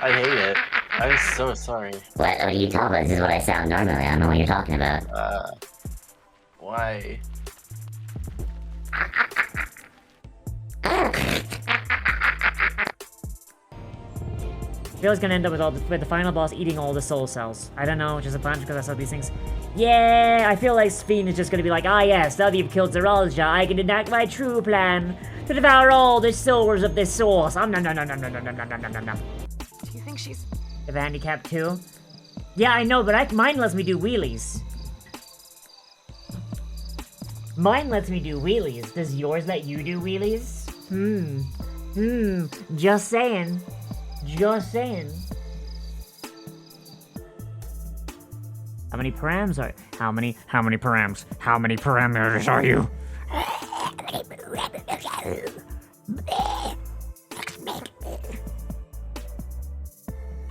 I hate it. I'm so sorry. What are you talking about? This is what I sound normally. I don't know what you're talking about. Why? I feel it's gonna end up with the final boss eating all the soul cells. I don't know, just a bunch because I saw these things. Yeah, I feel like Sphene is just gonna be like, ah yes, now that you've killed Zeralja, I can enact my true plan to devour all the souls of this source. No. Do you think she's... If handicap too? Yeah, I know, but mine lets me do wheelies. Mine lets me do wheelies. Does yours let you do wheelies? Just saying. Just saying. How many params are... How many params? How many parameters are you? How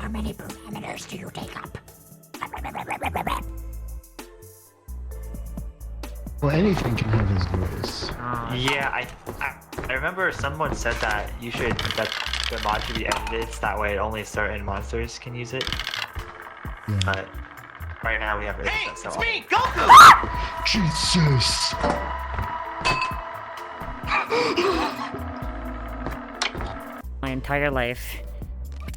many parameters do you take up? Well, anything can have his voice. Yeah, I remember someone said that that the mod should be edited so that way only certain monsters can use it. Yeah. But right now we have it. Hey, so it's me, Goku! Jesus! My entire life.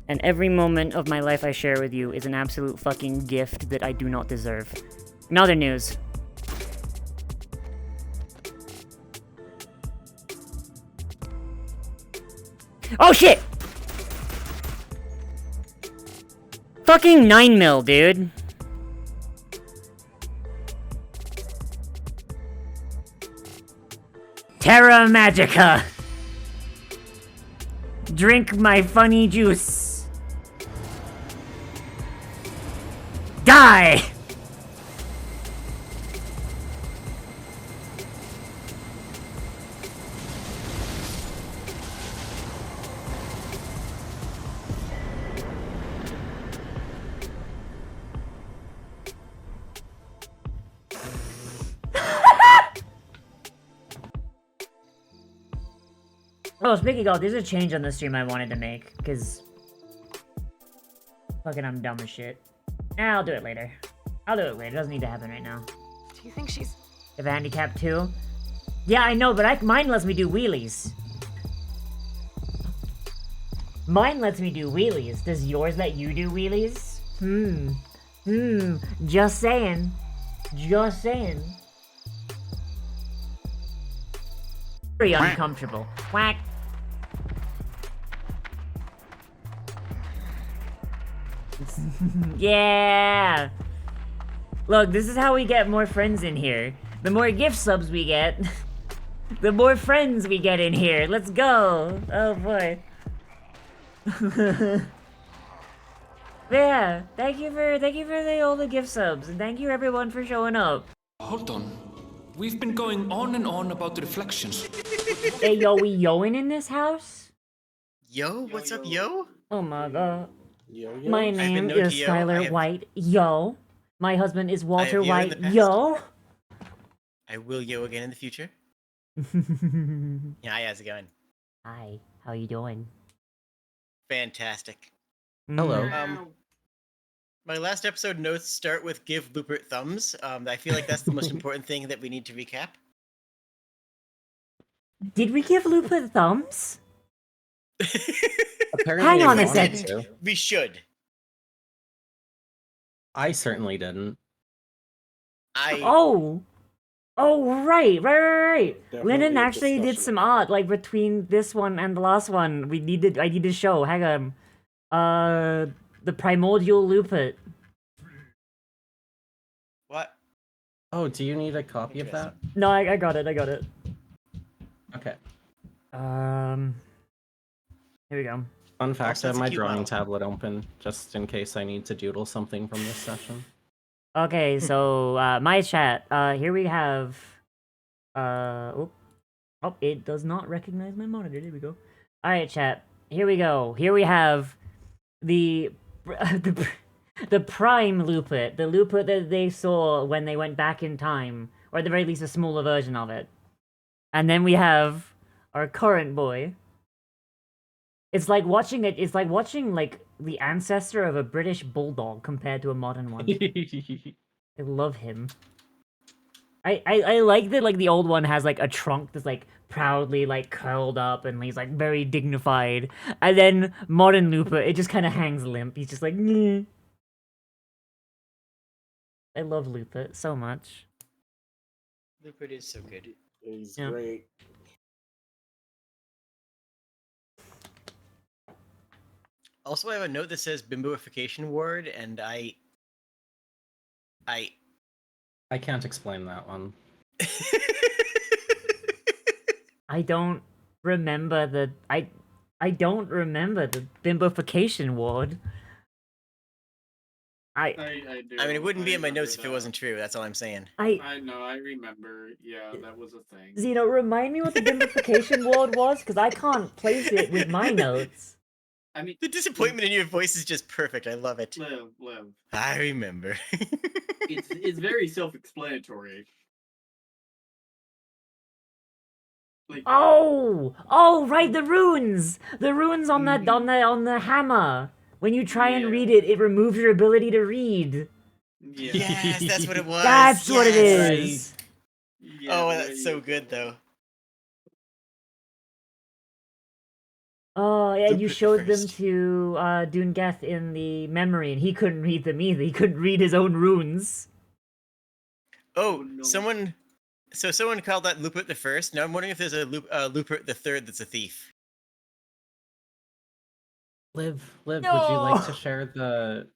And every moment of my life I share with you is an absolute fucking gift that I do not deserve. In other news. Oh shit! Fucking 9 mil, dude. Terra Magica! Drink my funny juice. Die! Oh, speaking of, there's a change on the stream I wanted to make, because... Fucking I'm dumb as shit. Nah, I'll do it later. I'll do it later, it doesn't need to happen right now. Do you think she's... If handicap too? Yeah, I know, but mine lets me do wheelies. Mine lets me do wheelies. Does yours let you do wheelies? Just saying. Just saying. Very uncomfortable. Quack. Yeah! Look, this is how we get more friends in here. The more gift subs we get, the more friends we get in here. Let's go! Oh boy. Yeah, thank you for all the gift subs, and thank you everyone for showing up. Hold on. We've been going on and on about the reflections. Hey yo, we yoing in this house? Yo, what's up, yo? Oh my god. Yo. My name is Nokia. Skylar White. Yo. My husband is Walter yo in White. the past. Yo. I will yo again in the future. Yeah, hi, how's it going? Hi, how you doing? Fantastic. Hello. My last episode notes start with give Lupert thumbs. I feel like that's the most important thing that we need to recap. Did we give Lupa thumbs? Apparently Hang on I a wanted second. to. We should. I certainly didn't. Oh, right. Definitely Lennon a actually did discussion. some art, like, between this one and the last one. I need to show, hang on. The primordial Lupit. What? Oh, do you need a copy of that? No, I got it. Okay. Here we go. Fun fact, Also, I it's have a my cute drawing model. tablet open, just in case I need to doodle something from this session. Okay, so, my chat, here we have, oh, it does not recognize my monitor, there we go. Alright, chat, here we go. Here we have the prime Lupit, the Lupit that they saw when they went back in time, or at the very least a smaller version of it. And then we have our current boy. It's like watching it. It's like watching like the ancestor of a British bulldog compared to a modern one. I love him. I like that like the old one has like a trunk that's like proudly like curled up and he's like very dignified, and then modern Looper it just kind of hangs limp. He's just like. Nyeh. I love Looper so much. Lupert is so good. He's Yeah. great. Also, I have a note that says bimboification ward, and I I can't explain that one. I don't remember the I don't remember the bimbofication ward. I do. I mean, it wouldn't be in my remember notes if it that. wasn't true. That's all I'm saying. I know, I remember. Yeah, that was a thing. Zeno, remind me what the bimbofication ward was, because I can't place it with my notes. I mean, The disappointment in your voice is just perfect. I love it. live. I remember. It's very self-explanatory. Like, Oh, right, the runes on the hammer. When you try and Yeah. read it, it removes your ability to read. yeah. Yes, that's what it was. That's what it yes. is. Yeah, Oh, there that's you so go. good though. Oh, yeah, you Lupert showed them first. to Dungeth in the memory, and he couldn't read them either. He couldn't read his own runes. Oh, no. someone called that Lupert the First. Now I'm wondering if there's a Lupert the Third that's a thief. Liv, would you like No! to share the?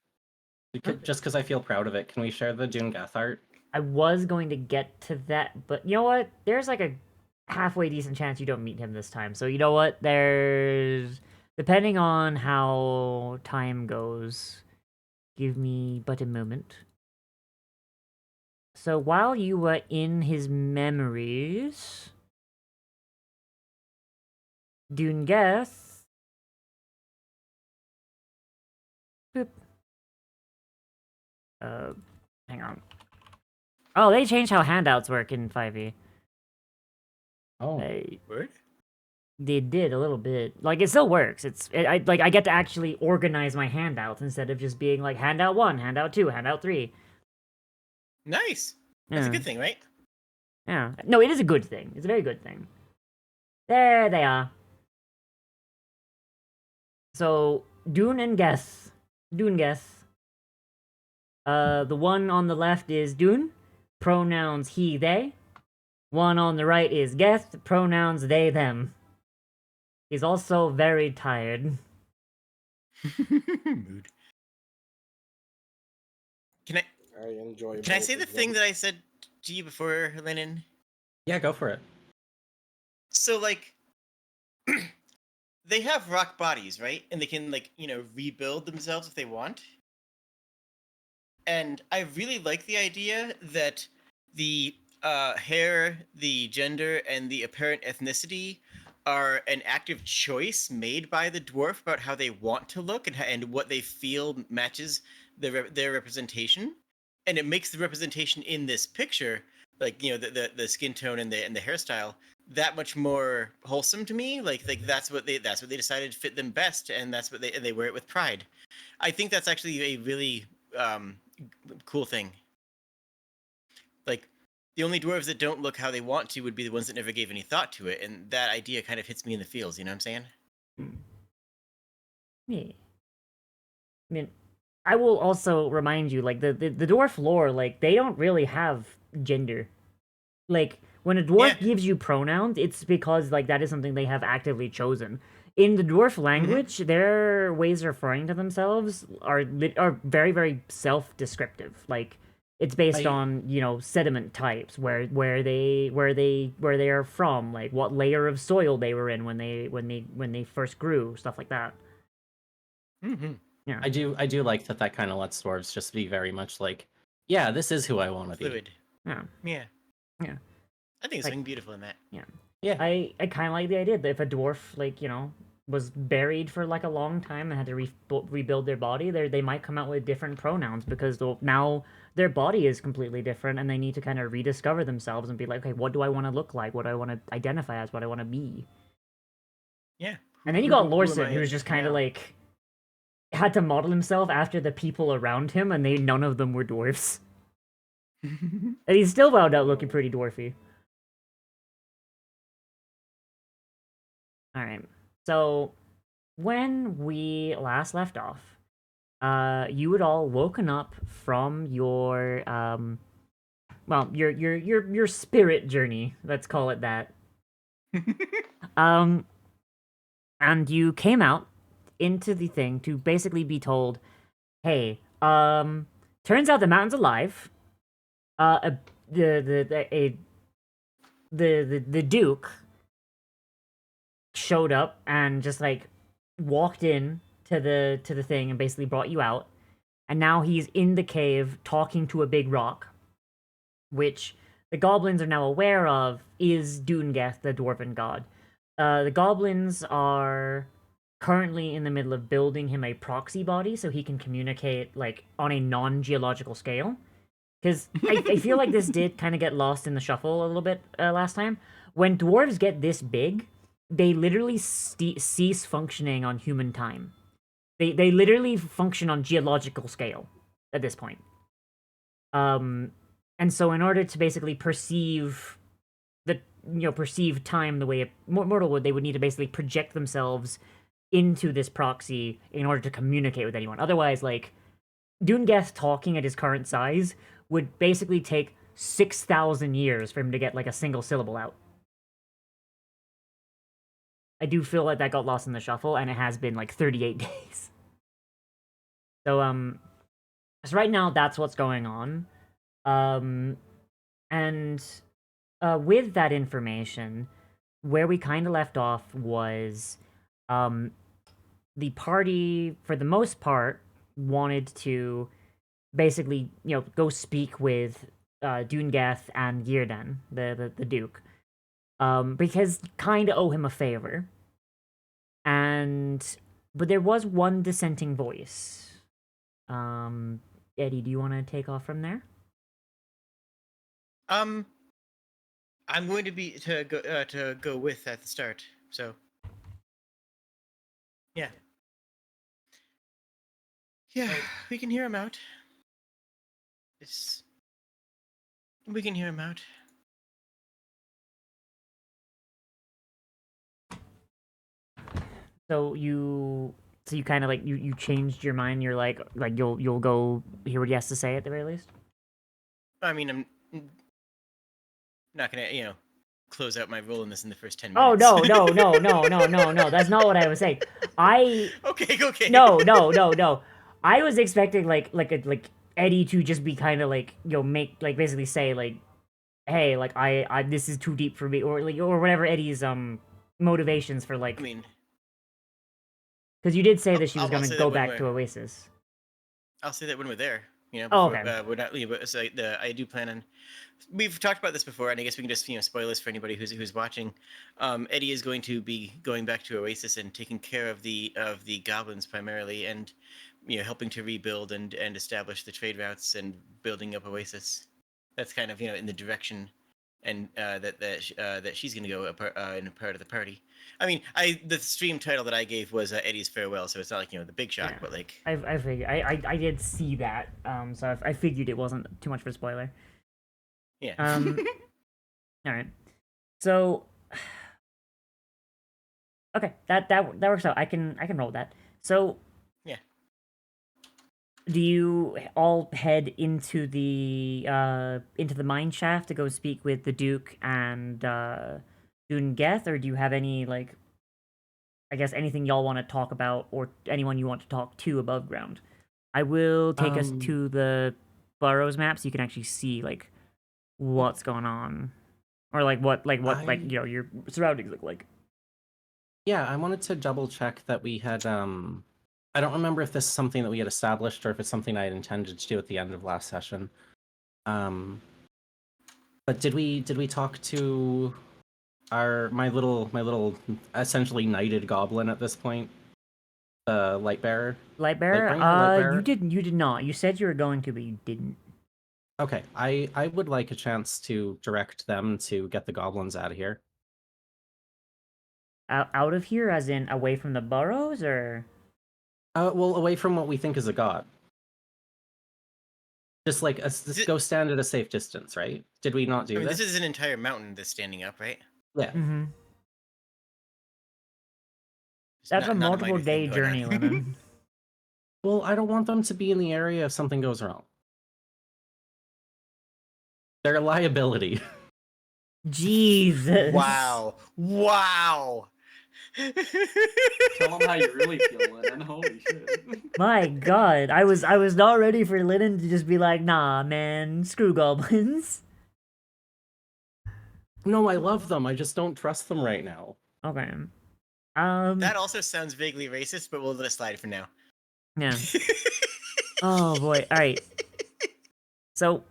Just because I feel proud of it, can we share the Dune Gath art? I was going to get to that, but you know what? There's like a halfway decent chance you don't meet him this time. So you know what? There's depending on how time goes. Give me but a moment. So while you were in his memories, Dungeth. Boop. Hang on. Oh, they changed how handouts work in 5e. Oh, Word? They did a little bit. Like it still works. I get to actually organize my handouts instead of just being like handout 1, handout 2, handout 3. Nice. That's a Yeah. good thing, right? Yeah. No, it is a good thing. It's a very good thing. There they are. So Dune and Geth. Dune Geth. The one on the left is Dune. Pronouns he, they. One on the right is Geth. Pronouns they, them. He's also very tired. Mood. Can I enjoy. I both say the of thing them. that I said to you before, Lennon? yeah, go for it. So like they have rock bodies, right? And they can like, rebuild themselves if they want. And I really like the idea that the hair, the gender, and the apparent ethnicity are an active choice made by the dwarf about how they want to look and what they feel matches their representation. And it makes the representation in this picture, like the skin tone and the hairstyle, that much more wholesome to me. Like that's what they decided fit them best, and that's what they wear it with pride. I think that's actually a really cool thing. Like the only dwarves that don't look how they want to would be the ones that never gave any thought to it, and that idea kind of hits me in the feels. You know what I'm saying? Yeah. I mean, I will also remind you, like, the dwarf lore, like, they don't really have gender. Like, when a dwarf Yeah. gives you pronouns, it's because, like, that is something they have actively chosen. In the dwarf language, their ways of referring to themselves are very, very self-descriptive. Like, it's based on, sediment types, where they are from, like, what layer of soil they were in when they first grew, stuff like that. Mm-hmm. Yeah. I do like that kind of lets dwarves just be very much like, yeah, this is who I want to be. Fluid. Yeah. Yeah. Yeah. I think there's Like- something beautiful in that. Yeah, I kind of like the idea that if a dwarf, like, was buried for, like, a long time and had to rebuild their body, they might come out with different pronouns because now their body is completely different and they need to kind of rediscover themselves and be like, okay, what do I want to look like? What do I want to identify as? What I want to be? Yeah. And then you got Who am Lorson, I who was just kind of now? like had to model himself after the people around him, and none of them were dwarfs. And he's still wound up looking pretty dwarfy. All right. So when we last left off, you had all woken up from your well, your spirit journey. Let's call it that. Um, and you came out into the thing to basically be told, "Hey, turns out the mountain's alive. Uh, the Duke showed up and just like walked in to the thing and basically brought you out, and now he's in the cave talking to a big rock, which the goblins are now aware of is Doongeth, the dwarven god. The goblins are currently in the middle of building him a proxy body so he can communicate like on a non-geological scale. Because I feel like this did kind of get lost in the shuffle a little bit last time. When dwarves get this big, they literally cease functioning on human time. They literally function on geological scale at this point. And so in order to basically perceive perceive time the way a mortal would, they would need to basically project themselves into this proxy in order to communicate with anyone. Otherwise, like, Doongeth talking at his current size would basically take 6,000 years for him to get, like, a single syllable out. I do feel like that got lost in the shuffle, and it has been, like, 38 days. So right now, that's what's going on. And with that information, where we kind of left off was the party, for the most part, wanted to basically, go speak with Doongeth and Gyrdan, the Duke, because kind of owe him a favor. But there was one dissenting voice. Eddie, do you want to take off from there? I'm going to go with at the start. So, yeah, we can hear him out. We can hear him out. So you kind of like you changed your mind. You're like you'll go hear what he has to say at the very least. I mean, I'm not gonna close out my role in this in the first 10 Oh minutes. no! That's not what I was saying. Okay. No. I was expecting like Eddie to just be kind of like make like basically say like, hey, like I this is too deep for me, or like or whatever Eddie's motivations for like. I mean, because you did say that she was I'll gonna say go that when back to Oasis. I'll say that when we're there. Oh, Before, okay. we're not leaving. But so I do plan on. We've talked about this before, and I guess we can just spoil this for anybody who's watching. Eddie is going to be going back to Oasis and taking care of the goblins primarily, and helping to rebuild and establish the trade routes and building up Oasis. That's kind of in the direction, and that she's going to go in a part of the party. I mean, the stream title that I gave was Eddie's farewell, so it's not like the big shock, Yeah. but like I figured I did see that. So I figured it wasn't too much of a spoiler. yeah. All right. So okay, that works out. I can roll with that. So Yeah. do you all head into the mine shaft to go speak with the Duke and Doongeth, or do you have any like, I guess, anything y'all want to talk about, or anyone you want to talk to above ground? I will take us to the Burrows map so you can actually see like what's going on, or like what your surroundings look like. Yeah, I wanted to double check that we had I don't remember if this is something that we had established or if it's something I had intended to do at the end of last session. But did we talk to my little essentially knighted goblin at this point? The Lightbearer? Lightbearer? You did not. You said you were going to, but you didn't. Okay, I would like a chance to direct them to get the goblins out of here. Out of here, as in away from the burrows, or? Well, away from what we think is a god. Just like just go stand at a safe distance, right? Did we not do I mean, this? this is an entire mountain that's standing up, right? Yeah. Mm-hmm. It's That's a not multiple minor thing day going on. journey, Lemon. Well, I don't want them to be in the area if something goes wrong. They're a liability. Jesus. Wow. Wow. Tell them how you really feel, Lennon. Holy shit. My God, I was not ready for Lennon to just be like, nah, man, screw goblins. No, I love them. I just don't trust them right now. Okay. That also sounds vaguely racist, but we'll let it slide for now. Yeah. Oh boy. All right. So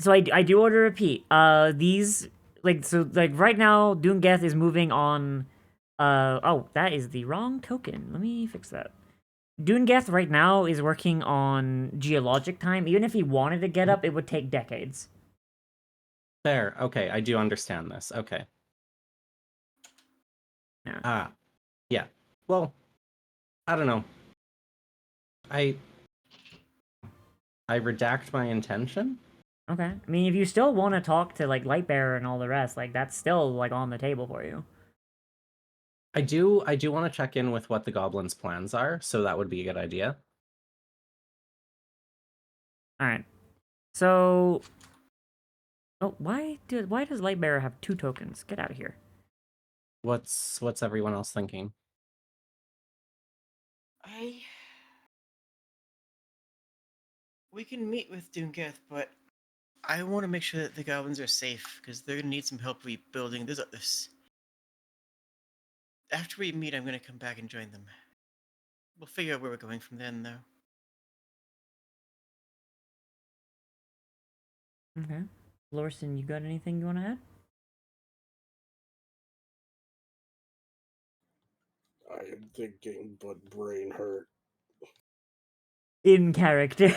I do order a repeat. These like right now, Doongeth is moving on. Oh, that is the wrong token. Let me fix that. Doongeth right now is working on geologic time. Even if he wanted to get up, it would take decades. There. Okay, I do understand this. Okay. Yeah. Yeah. Well, I don't know. I redact my intention. Okay. I mean, if you still want to talk to like Lightbearer and all the rest, like that's still like on the table for you. I do want to check in with what the goblins' plans are, so that would be a good idea. All right. So, oh, why does Lightbearer have 2 tokens? Get out of here. What's everyone else thinking? We can meet with Doongeth, but I want to make sure that the goblins are safe because they're gonna need some help rebuilding. There's this. After we meet, I'm gonna come back and join them. We'll figure out where we're going from then, though. Okay. Lorson, you got anything you want to add? I am thinking, but brain hurt. In character.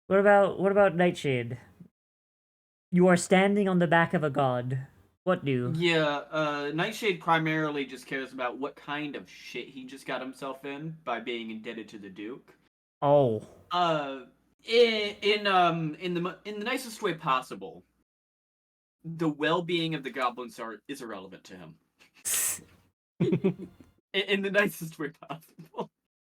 What about Nightshade? You are standing on the back of a god. What do? Yeah, Nightshade primarily just cares about what kind of shit he just got himself in by being indebted to the Duke. Oh. In the nicest way possible, the well-being of the goblins is irrelevant to him. in the nicest way possible.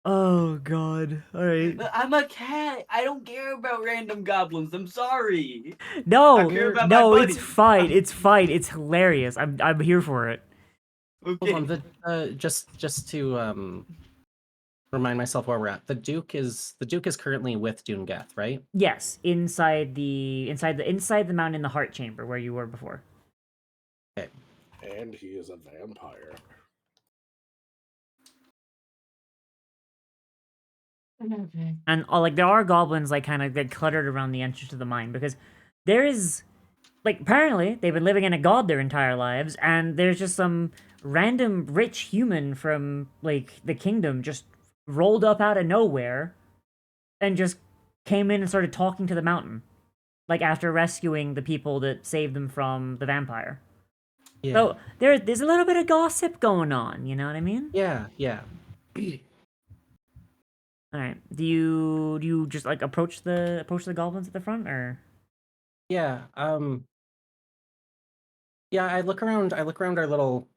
Oh god. Alright. I'm a cat. I don't care about random goblins. I'm sorry. No, I care about no, my it's buddy. fine. It's fine. It's hilarious. I'm here for it. Okay. Hold on, just to remind myself where we're at. The Duke is currently with Doongeth, right? Yes, inside the mountain in the heart chamber where you were before. Okay. And he is a vampire. And like there are goblins like kind of get cluttered around the entrance to the mine because there is like apparently they've been living in a god their entire lives and there's just some random rich human from like the kingdom just rolled up out of nowhere and just came in and started talking to the mountain like after rescuing the people that saved them from the vampire. Yeah. So there's a little bit of gossip going on, you know what I mean? Yeah. All right. Do you just like approach the goblins at the front or? Yeah. Yeah, I look around our little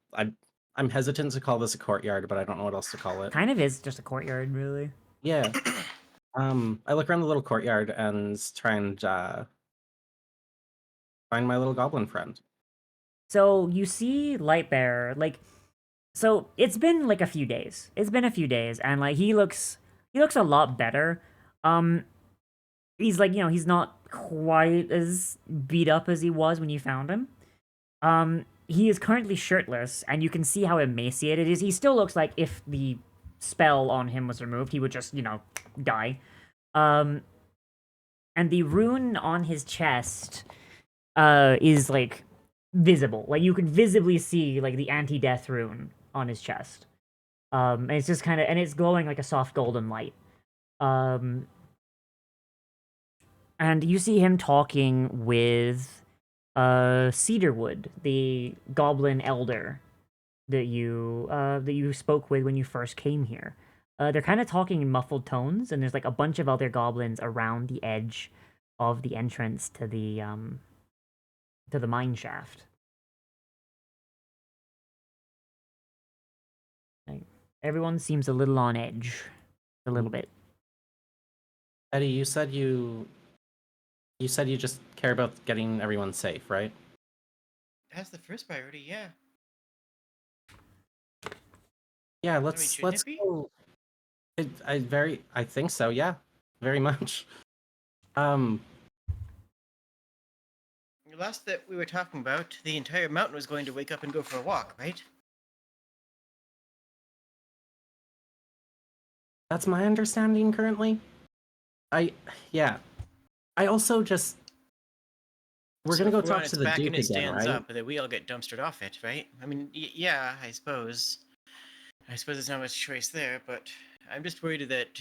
I'm hesitant to call this a courtyard, but I don't know what else to call it. Kind of is just a courtyard, really. Yeah. I look around the little courtyard and try and find my little goblin friend. So you see Lightbearer, like, so it's been like a few days. It's been a few days, and like he looks a lot better. He's like, you know, he's not quite as beat up as he was when you found him. He is currently shirtless, and you can see how emaciated he is. He still looks like if the spell on him was removed, he would just, you know, die. And the rune on his chest, is like visible. Like you can visibly see like the anti-death rune on his chest. And it's just kind of, and it's glowing like a soft golden light. And And you see him talking with Cedarwood, the goblin elder that you spoke with when you first came here. They're kind of talking in muffled tones, and there's like a bunch of other goblins around the edge of the entrance to the mine shaft. Like, everyone seems a little on edge, a little bit. Eddie, you said you just care about getting everyone safe, right? That's the first priority, yeah. Yeah, mean, let's shouldn't let's it be? go. I think so. Yeah, very much. Um, Last that we were talking about, the entire mountain was going to wake up and go for a walk, right? that's my understanding currently. Yeah. I also just we're So gonna if go we're on talk to its the back Duke and it again, stands right? up, then we all get dumpstered off it, right? I mean, yeah, I suppose. I suppose there's not much choice there, but I'm just worried that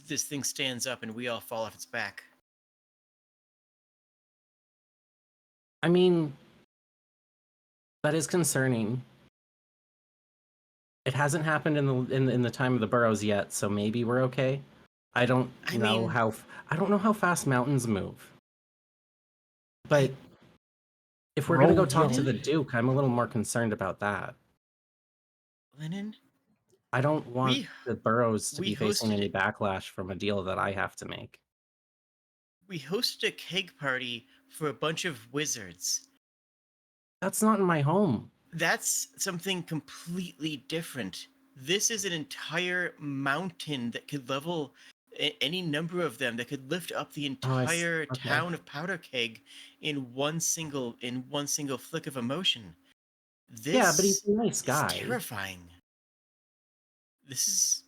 this thing stands up and we all fall off its back. I mean, that is concerning. It hasn't happened in the time of the burrows yet, so maybe we're okay. I don't I know mean, I don't know how fast mountains move. But if we're gonna go Roll talk to Gil. the Duke, I'm a little more concerned about that. Lennon, I don't want we the Burrows to we be facing hosted any backlash from a deal that I have to make. we hosted a keg party for a bunch of wizards. That's not in my home. That's something completely different. This is an entire mountain that could level any number of them that could lift up the Oh, entire okay. town of Powder Keg in one single flick of a motion. Yeah, but he's This a nice is guy. terrifying. This is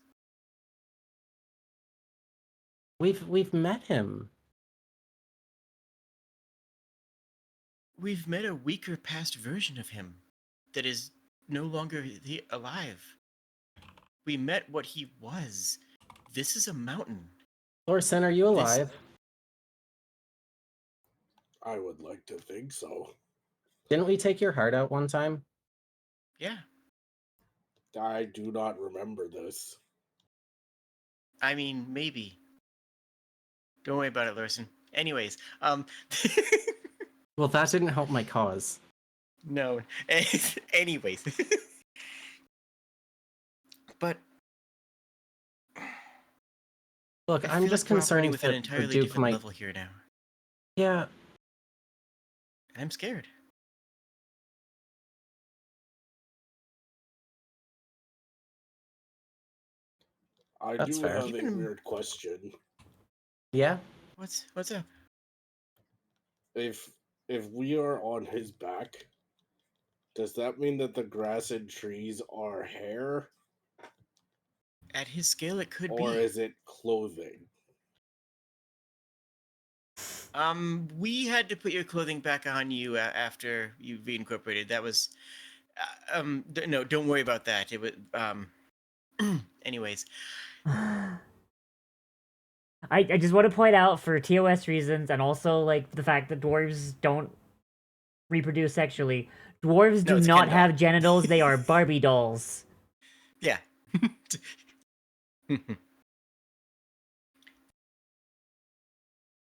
We've met him. we've met a weaker past version of him that is no longer alive. We met what he was. This is a mountain. Lorson, are you This alive? I would like to think so. Didn't we take your heart out one time? yeah. I do not remember this. I mean, maybe. Don't worry about it, Larson. Anyways, Well, that didn't help my cause. no. Anyways, but Look, I I'm feel just like we're operating concerned with an that the entirely Duke different might. level here now. Yeah, I'm scared. I That's do fair. have a Even- weird question. yeah. What's up? If we are on his back, does that mean that the grass and trees are hair, At his scale, it could or be. is it clothing? We had to put your clothing back on you after you reincorporated. That was, no, don't worry about that. It was, anyways, I just want to point out for TOS reasons, and also like the fact that dwarves don't reproduce sexually. Dwarves No, do it's a not Ken doll. have genitals; they are Barbie dolls. yeah.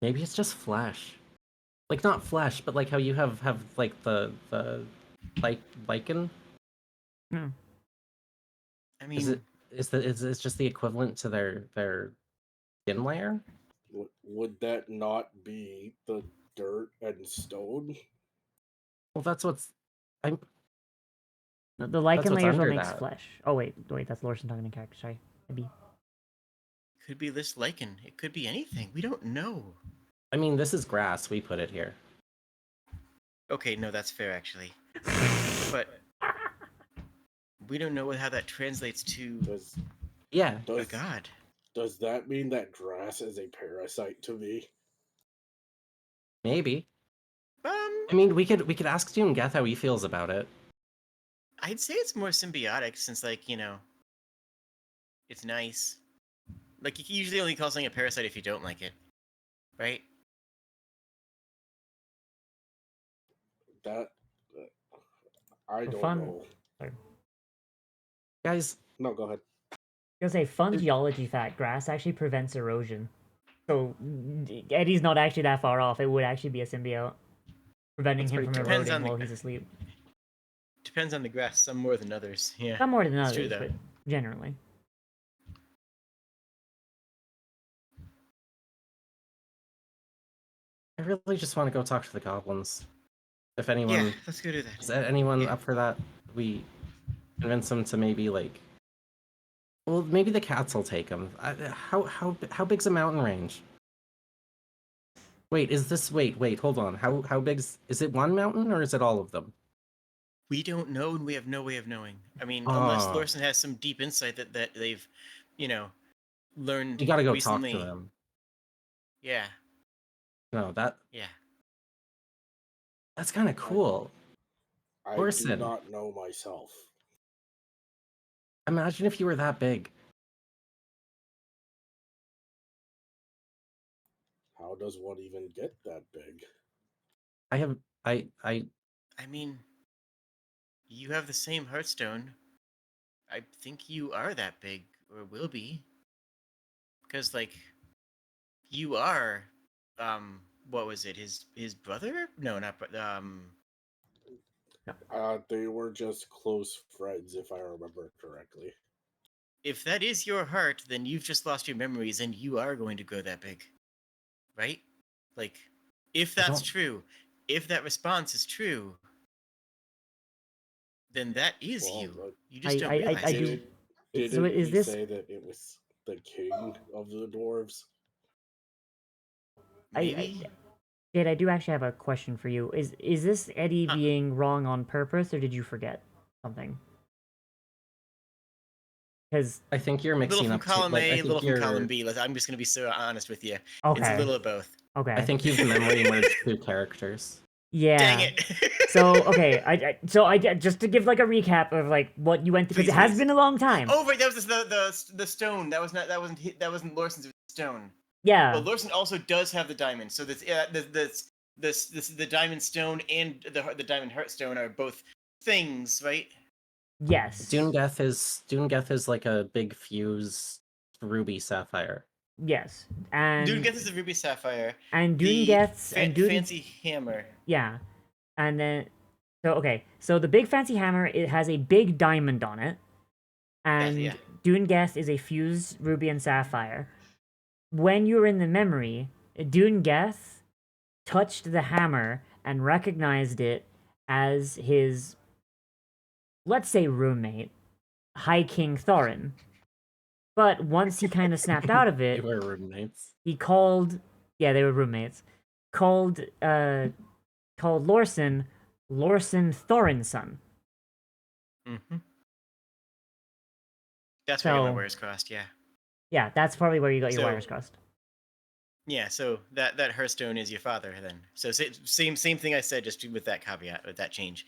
Maybe it's just flesh. Like not flesh, but like how you have like the like lichen. I Is mean, it is it just the equivalent to their skin layer? Would that not be the dirt and stone? Well, that's what's I'm The lichen what's layer is what under makes that. flesh. Oh wait, that's Lorson talking in character. Sorry, maybe. could be this lichen. It could be anything. We don't know. I mean, this is grass. We put it here. Okay, no, that's fair actually. But we don't know how that translates to Does Yeah. a does god. does that mean that grass is a parasite to me? Maybe. Um, I mean, we could ask June Geth how he feels about it. I'd say it's more symbiotic since, like, it's nice. Like, you usually only call something a parasite if you don't like it, right? that I For don't fun. know. Sorry. Guys, No, go ahead. I was gonna say, fun geology fact, grass actually prevents erosion. So, Eddie's not actually that far off. It would actually be a symbiote. Preventing That's him pretty from cool. Depends eroding on the while gra- he's asleep. Depends on the grass, some more than others. Yeah. Some more than It's others, true, though. but generally. I really just want to go talk to the goblins. If anyone, Yeah, let's go do that. is there anyone Yeah. up for that? We convince them to maybe like. Well, maybe the cats will take them. How big's a mountain range? Wait, is this wait, hold on. How big's is it one mountain or is it all of them? We don't know, and we have no way of knowing. I mean, unless Ah. Lorson has some deep insight that they've, you know, learned You gotta go recently. talk to them. Yeah, No, yeah. that's kind of cool. I do Orson. not know myself. Imagine if you were that big. How does one even get that big? I I mean, you have the same Hearthstone. I think you are that big, or will be. Because, like, you are, what was it? His brother? No, not They were just close friends, if I remember correctly. if that is your heart, then you've just lost your memories, and you are going to grow that big, right? Like, if that's don't- true, if that response is true, then that is Well, you. You just don't I realize it. do. Didn't So is he this- say that it was the king of the dwarves? Maybe. Jade, I do actually have a question for you. Is this Eddie Huh. being wrong on purpose, or did you forget something? Because I think you're Little mixing from up two, column like, I A, think little from you're- column B. I'm just gonna be so honest with you. It's okay, a little of both. okay, I think you've memory merged two characters. yeah. Dang it. So okay, I just to give like a recap of like what you went through, because it Please, has please. been a long time. Oh right, that was the stone. That wasn't Lorson's, it was the stone. Yeah, But Lorson also does have the diamond. So the diamond stone and the diamond heartstone are both things, right? yes, Doongeth is like a big fused ruby sapphire. yes, and Doongeth is the ruby sapphire. and The Doongeth's and Doon, fancy hammer. yeah, and then so the big fancy hammer, it has a big diamond on it, and yeah. Doongeth is a fused ruby and sapphire. When you were in the memory, Doongeth touched the hammer and recognized it as his, let's say, roommate, High King Thorin. But once he kind of snapped out of They it, were roommates. he called, yeah, they were roommates, called Lorson Thorin's son. Mm-hmm. That's where I got my So- wires crossed. Yeah. Yeah, that's probably where you got your So- wires crossed. Yeah, so that Hearthstone is your father then. So same thing I said, just with that caveat, with that change.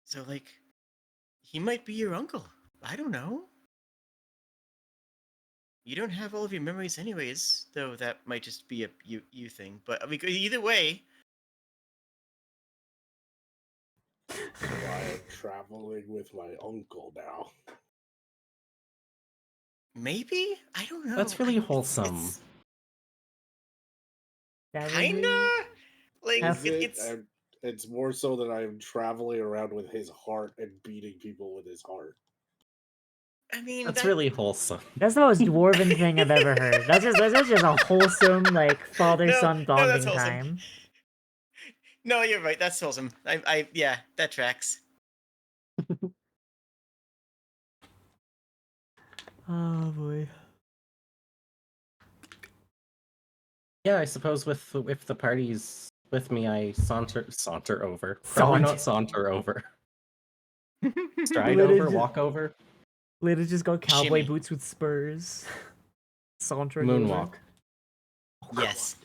So like, he might be your uncle. I don't know. You don't have all of your memories anyways, though that might just be a you thing. But I mean, either way, So I am traveling with my uncle now. maybe I don't know. That's really It's- wholesome. it's That was kinda like Have- It's more so that I am traveling around with his heart and beating people with his heart. I mean, That's that- really wholesome. That's the most dwarven thing I've ever heard. That's just a wholesome, like, father-son No, bonding that's wholesome. time. No, you're right. That's wholesome. Yeah, that tracks. Oh boy. Yeah, I suppose if the party's with me, I saunter over. Probably not saunter over. Stride Literally over, just- walk over, Later just got cowboy Shimmy. boots with spurs. Sauntering moonwalk. over. Yes.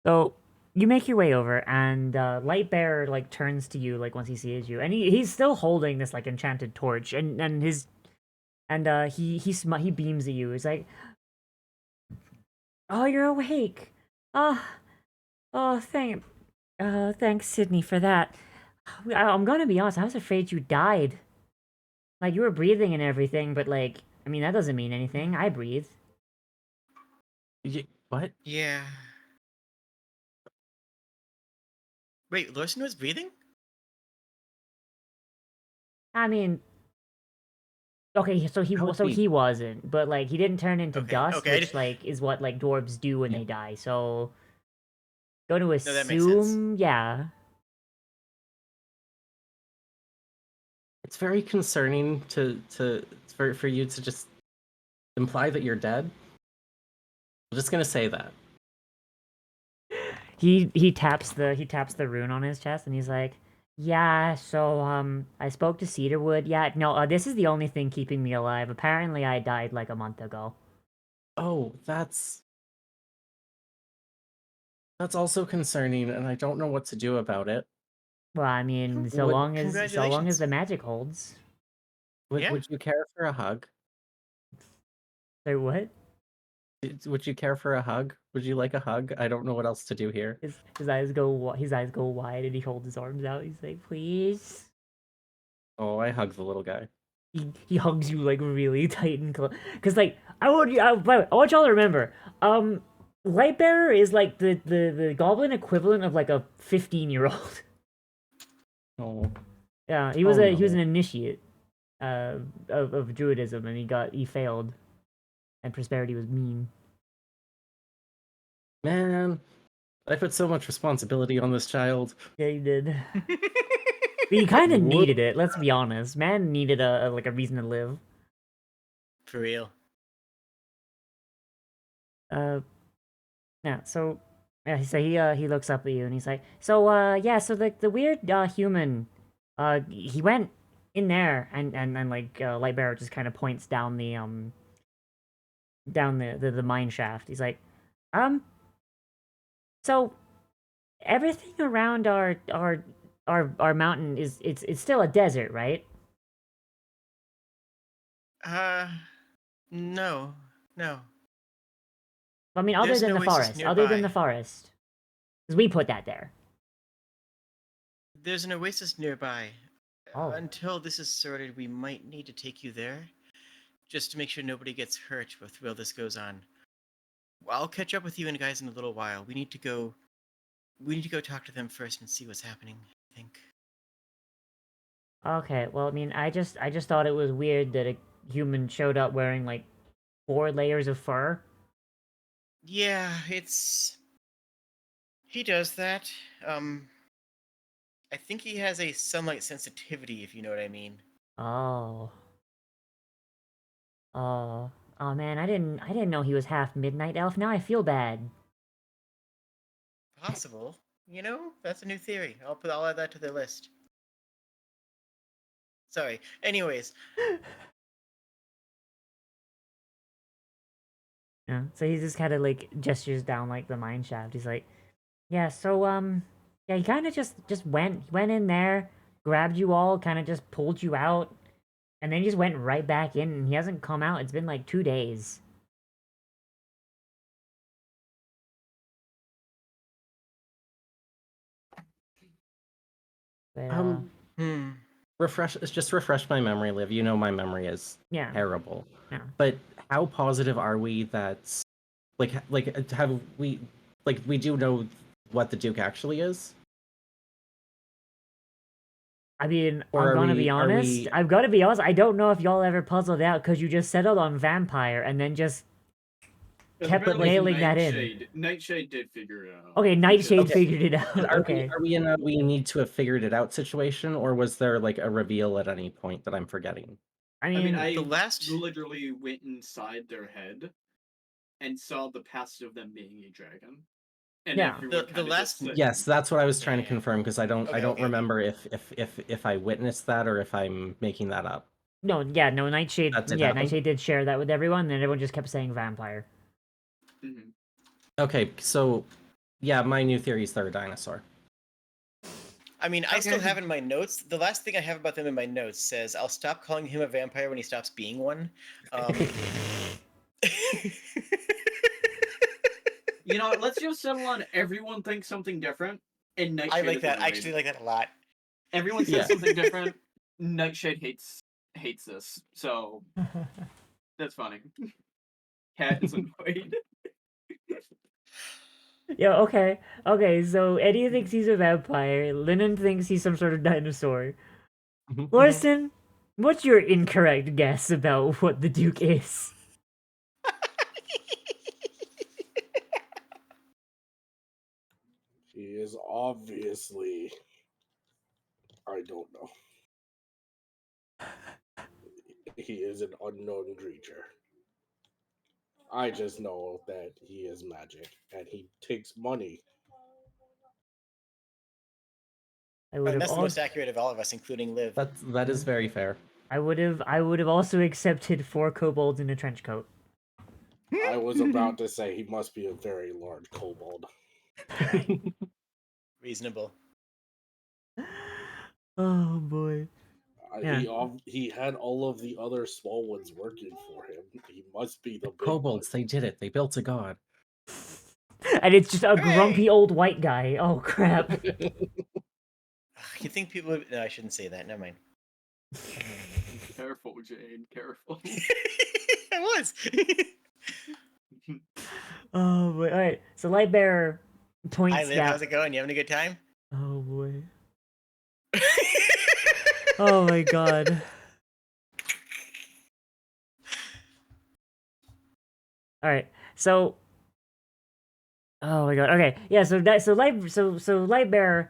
So you make your way over, and Lightbearer like turns to you like once he sees you, and he's still holding this like enchanted torch, and he beams at you. He's like, Oh, you're awake. Oh, thanks, Sydney, for that. I'm gonna be honest, I was afraid you died. Like, you were breathing and everything, but like, I mean, that doesn't mean anything. I breathe. What? Yeah. Wait, Lorson was breathing? I mean, okay, so How would he wasn't, but like, he didn't turn into Okay, dust, okay, I which like is what like dwarves do when Yeah. they die. So, going to No, that makes sense. assume, yeah. It's very concerning for you to just imply that you're dead. I'm just gonna say that. He taps the rune on his chest and he's like, yeah, so I spoke to Cedarwood. Yeah, no, this is the only thing keeping me alive. Apparently I died like a month ago. Oh, that's also concerning, and I don't know what to do about it. Well, I mean, so Would- long as Congratulations. the magic holds. Yeah. Would you care for a hug? So what? Would you care for a hug? Would you like a hug? I don't know what else to do here. His eyes go wide and he holds his arms out. He's like, please. Oh, I hug the little guy. He hugs you like really tight and close. Cause like I want y'all to remember, Lightbearer is like the goblin equivalent of like a 15-year-old. Oh, Yeah, he was Oh, he was no. an initiate of druidism, and he failed, and prosperity was mean. man, I put so much responsibility on this child. Yeah, he did. But he kind of Whoop. needed it. Let's be honest. Man needed a like a reason to live. For real. Yeah. So yeah. So he looks up at you and he's like, so yeah. So the weird human, he went in there and like Lightbearer just kind of points down the the mine shaft. He's like, so everything around our mountain is it's still a desert, right? No. No. I mean, other There's than an the oasis forest, other than nearby. the forest, because we put that there. There's an oasis nearby. Oh. Until this is sorted, we might need to take you there. Just to make sure nobody gets hurt while this goes on. I'll catch up with you and guys in a little while. We need to go talk to them first and see what's happening, I think. Okay, well, I mean, I just thought it was weird that a human showed up wearing like 4 layers of fur. Yeah, he does that. I think he has a sunlight sensitivity, if you know what I mean. Oh. Oh man, I didn't know he was half midnight elf. Now I feel bad. Possible. You know, that's a new theory. I'll add that to the list. Sorry. Anyways, Yeah. So he just kind of like gestures down like the mine shaft. He's like, yeah. So yeah, he kind of just went in there, grabbed you all, kind of just pulled you out, and then he just went right back in. And he hasn't come out. It's been like 2 days. But, refresh my memory, Liv. You know my memory is yeah. terrible. Yeah. But how positive are we that have we we do know what the Duke actually is? I mean, Or I'm are gonna we- be are honest. we- I've got to be honest. I don't know if y'all ever puzzled out because you just settled on vampire and then just kept Apparently nailing that in. Nightshade did figure it out. Okay, Nightshade Okay. figured it out. Are Okay. we in a we need to have figured it out situation, or was there like a reveal at any point that I'm forgetting? I I mean, mean, I the last- literally went inside their head and saw the past of them being a dragon. And Yeah. everyone The kinda last- just said- Yes, that's what I was trying to Yeah. confirm because I don't Okay. remember if I witnessed that or if I'm making that up. no, Nightshade. That did Yeah, happen? Nightshade did share that with everyone, and everyone just kept saying vampire. Mhm. Okay, so yeah, my new theory is they're a dinosaur. I mean, I still Okay. have in my notes. The last thing I have about them in my notes says, "I'll stop calling him a vampire when he stops being one." You know, let's just settle on everyone thinks something different, and Nightshade I like is that. I annoyed. actually like that a lot. Everyone says Yeah. something different. Nightshade hates this, so that's funny. Cat is annoyed. Yeah, okay. Okay, so Eddie thinks he's a vampire. Lennon thinks he's some sort of dinosaur. Larson, what's your incorrect guess about what the Duke is? He is obviously. I don't know. He is an unknown creature. I just know that he is magic and he takes money. I would And have that's the also most accurate of all of us, including Liv. That is very fair. I would have also accepted 4 kobolds in a trench coat. I was about to say he must be a very large kobold. Reasonable. Oh boy. Yeah. He had all of the other small ones working for him. He must be the big Kobolds, one. they did it. They built a god. And it's just a grumpy Hooray! old white guy. Oh crap. You think people would... No, I shouldn't say that. Never mind. Careful, Jane. Careful. I was. Oh boy. Alright. So Lightbearer points Hi, Liv. down. How's it going? You having a good time? Oh boy. Oh my god. Alright. So oh my god. Okay. Yeah, so Lightbearer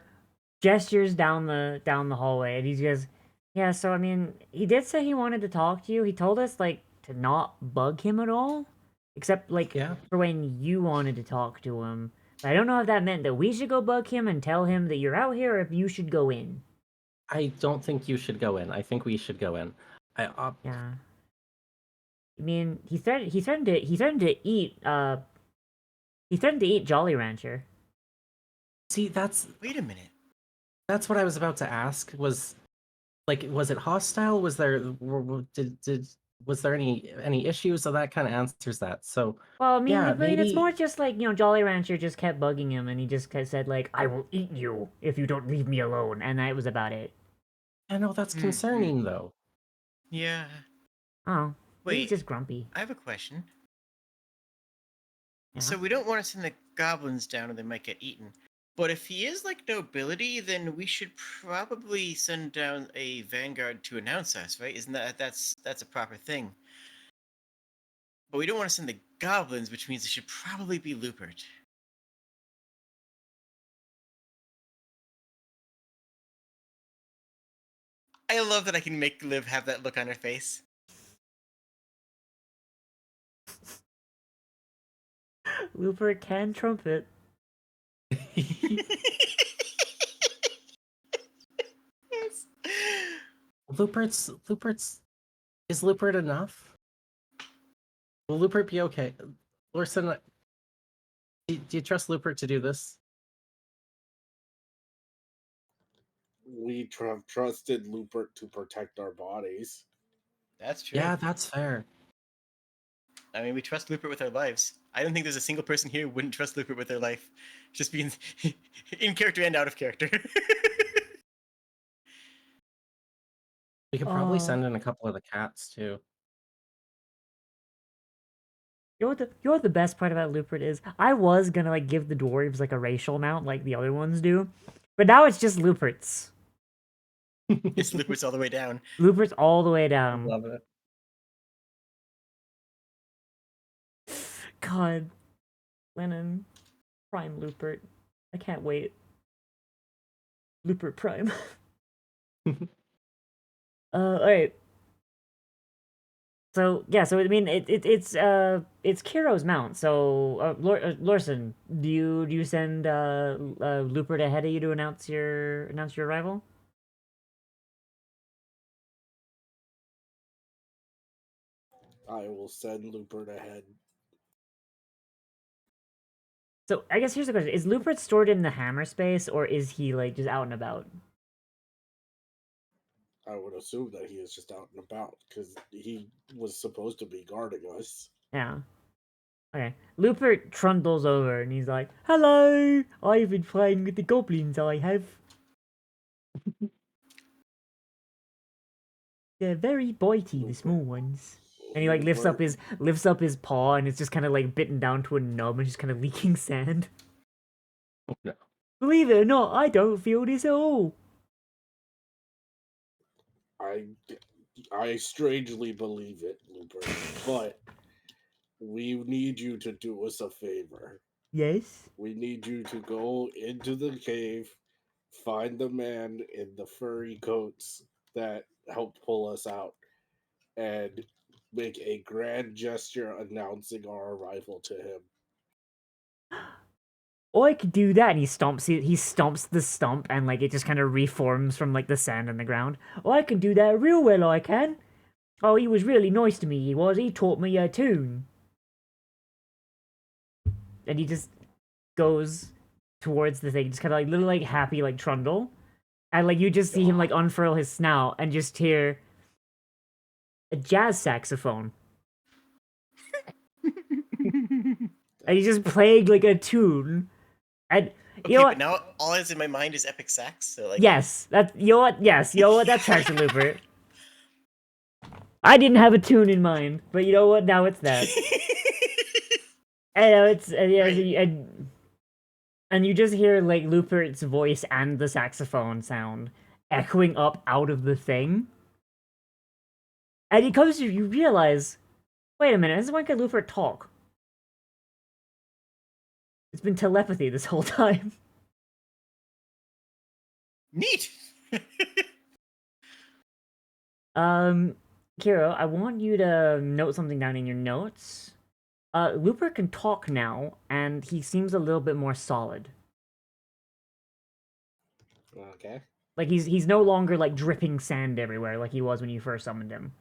gestures down the hallway and he goes, yeah, so I mean, he did say he wanted to talk to you. He told us like to not bug him at all. Except like Yeah. for when you wanted to talk to him. But I don't know if that meant that we should go bug him and tell him that you're out here or if you should go in. I don't think you should go in. I think we should go in. Yeah. I mean, he threatened to eat Jolly Rancher. See, that's Wait a minute. what I was about to ask. Was it hostile? Was there was there any issues? So that kind of answers that. So Well, I mean, yeah, I mean, it's maybe. more just like, Jolly Rancher just kept bugging him and he just said like, I will eat you if you don't leave me alone, and that was about it. I know that's concerning though. Yeah. Oh, maybe he's Wait. just grumpy. I have a question. Yeah. So we don't want to send the goblins down or they might get eaten. But if he is like nobility, then we should probably send down a vanguard to announce us, right? Isn't that's a proper thing? But we don't want to send the goblins, which means it should probably be Lupert. I love that I can make Liv have that look on her face. Lupert can trumpet. Yes. Lupert's is Lupert enough? Will Lupert be okay? Lorson, do you trust Lupert to do this? We have trusted Lupert to protect our bodies. That's true. Yeah, that's fair. I mean, we trust Lupert with our lives. I don't think there's a single person here who wouldn't trust Lupert with their life. Just being in character and out of character. We could probably send in a couple of the cats too. You know what the best part about Lupert is? I was gonna like give the dwarves like a racial mount like the other ones do, but now it's just Lupert's. It's Lupert's all the way down. Lupert's all the way down. Love it. God, Lennon, Prime Lupert. I can't wait. Lupert Prime. Alright. So yeah, so I mean it's Kiro's mount. So Lorson, do you send Lupert ahead of you to announce your arrival? I will send Lupert ahead. So I guess here's the question: is Lupert stored in the hammer space, or is he like just out and about? I would assume that he is just out and about because he was supposed to be guarding us. Yeah. Okay. Lupert trundles over and he's like, "Hello! I've been playing with the goblins, I have. They're very bitey, the small ones." And he like lifts up his paw and it's just kind of like bitten down to a nub and just kind of leaking sand. Oh, no. Believe it or not, I don't feel this at all. I strangely believe it, Looper, but we need you to do us a favor. Yes. We need you to go into the cave, find the man in the furry coats that helped pull us out, and make a grand gesture announcing our arrival to him. Or I could do that, and he stomps the stump, and like it just kind of reforms from like the sand on the ground. Or I can do that real well, I can. Oh, he was really nice to me. He was. He taught me a tune. And he just goes towards the thing, just kind of like little like happy like trundle, and like you just see him like unfurl his snout and just hear a jazz saxophone. And he just played like a tune. And Okay, you know but what? now all that's in my mind is epic sax. So like, Yes, that you know what? Yes, you know what? That tracks a Looper. I didn't have a tune in mind, but you know what? Now it's that. And it's yeah, Right. and you just hear like Lupert's voice and the saxophone sound echoing up out of the thing. And it comes to you realize, wait a minute, this is why can Lupert talk? It's been telepathy this whole time. Neat. Kiro, I want you to note something down in your notes. Looper can talk now, and he seems a little bit more solid. Okay. Like he's no longer like dripping sand everywhere like he was when you first summoned him.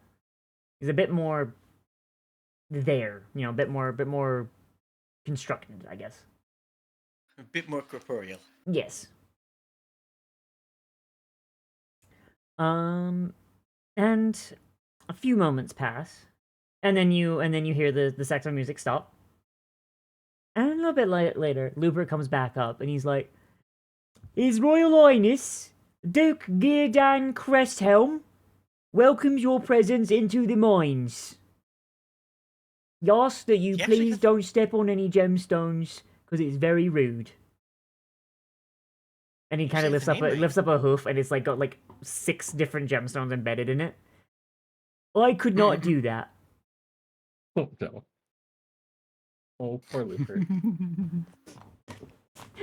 He's a bit more there, you know, a bit more constructed, I guess. A bit more corporeal. Yes. And a few moments pass, and then you hear the saxophone music stop. And a little bit later, Lubert comes back up, and he's like, "His Royal Highness, Duke Geardan Cresthelm, welcomes your presence into the mines. He asks that you He actually please has- don't step on any gemstones, because it's very rude." And he kind of Actually has the name right. lifts up a hoof, and it's like got like 6 different gemstones embedded in it. I could not do that. Oh, no. Oh, poor Looper.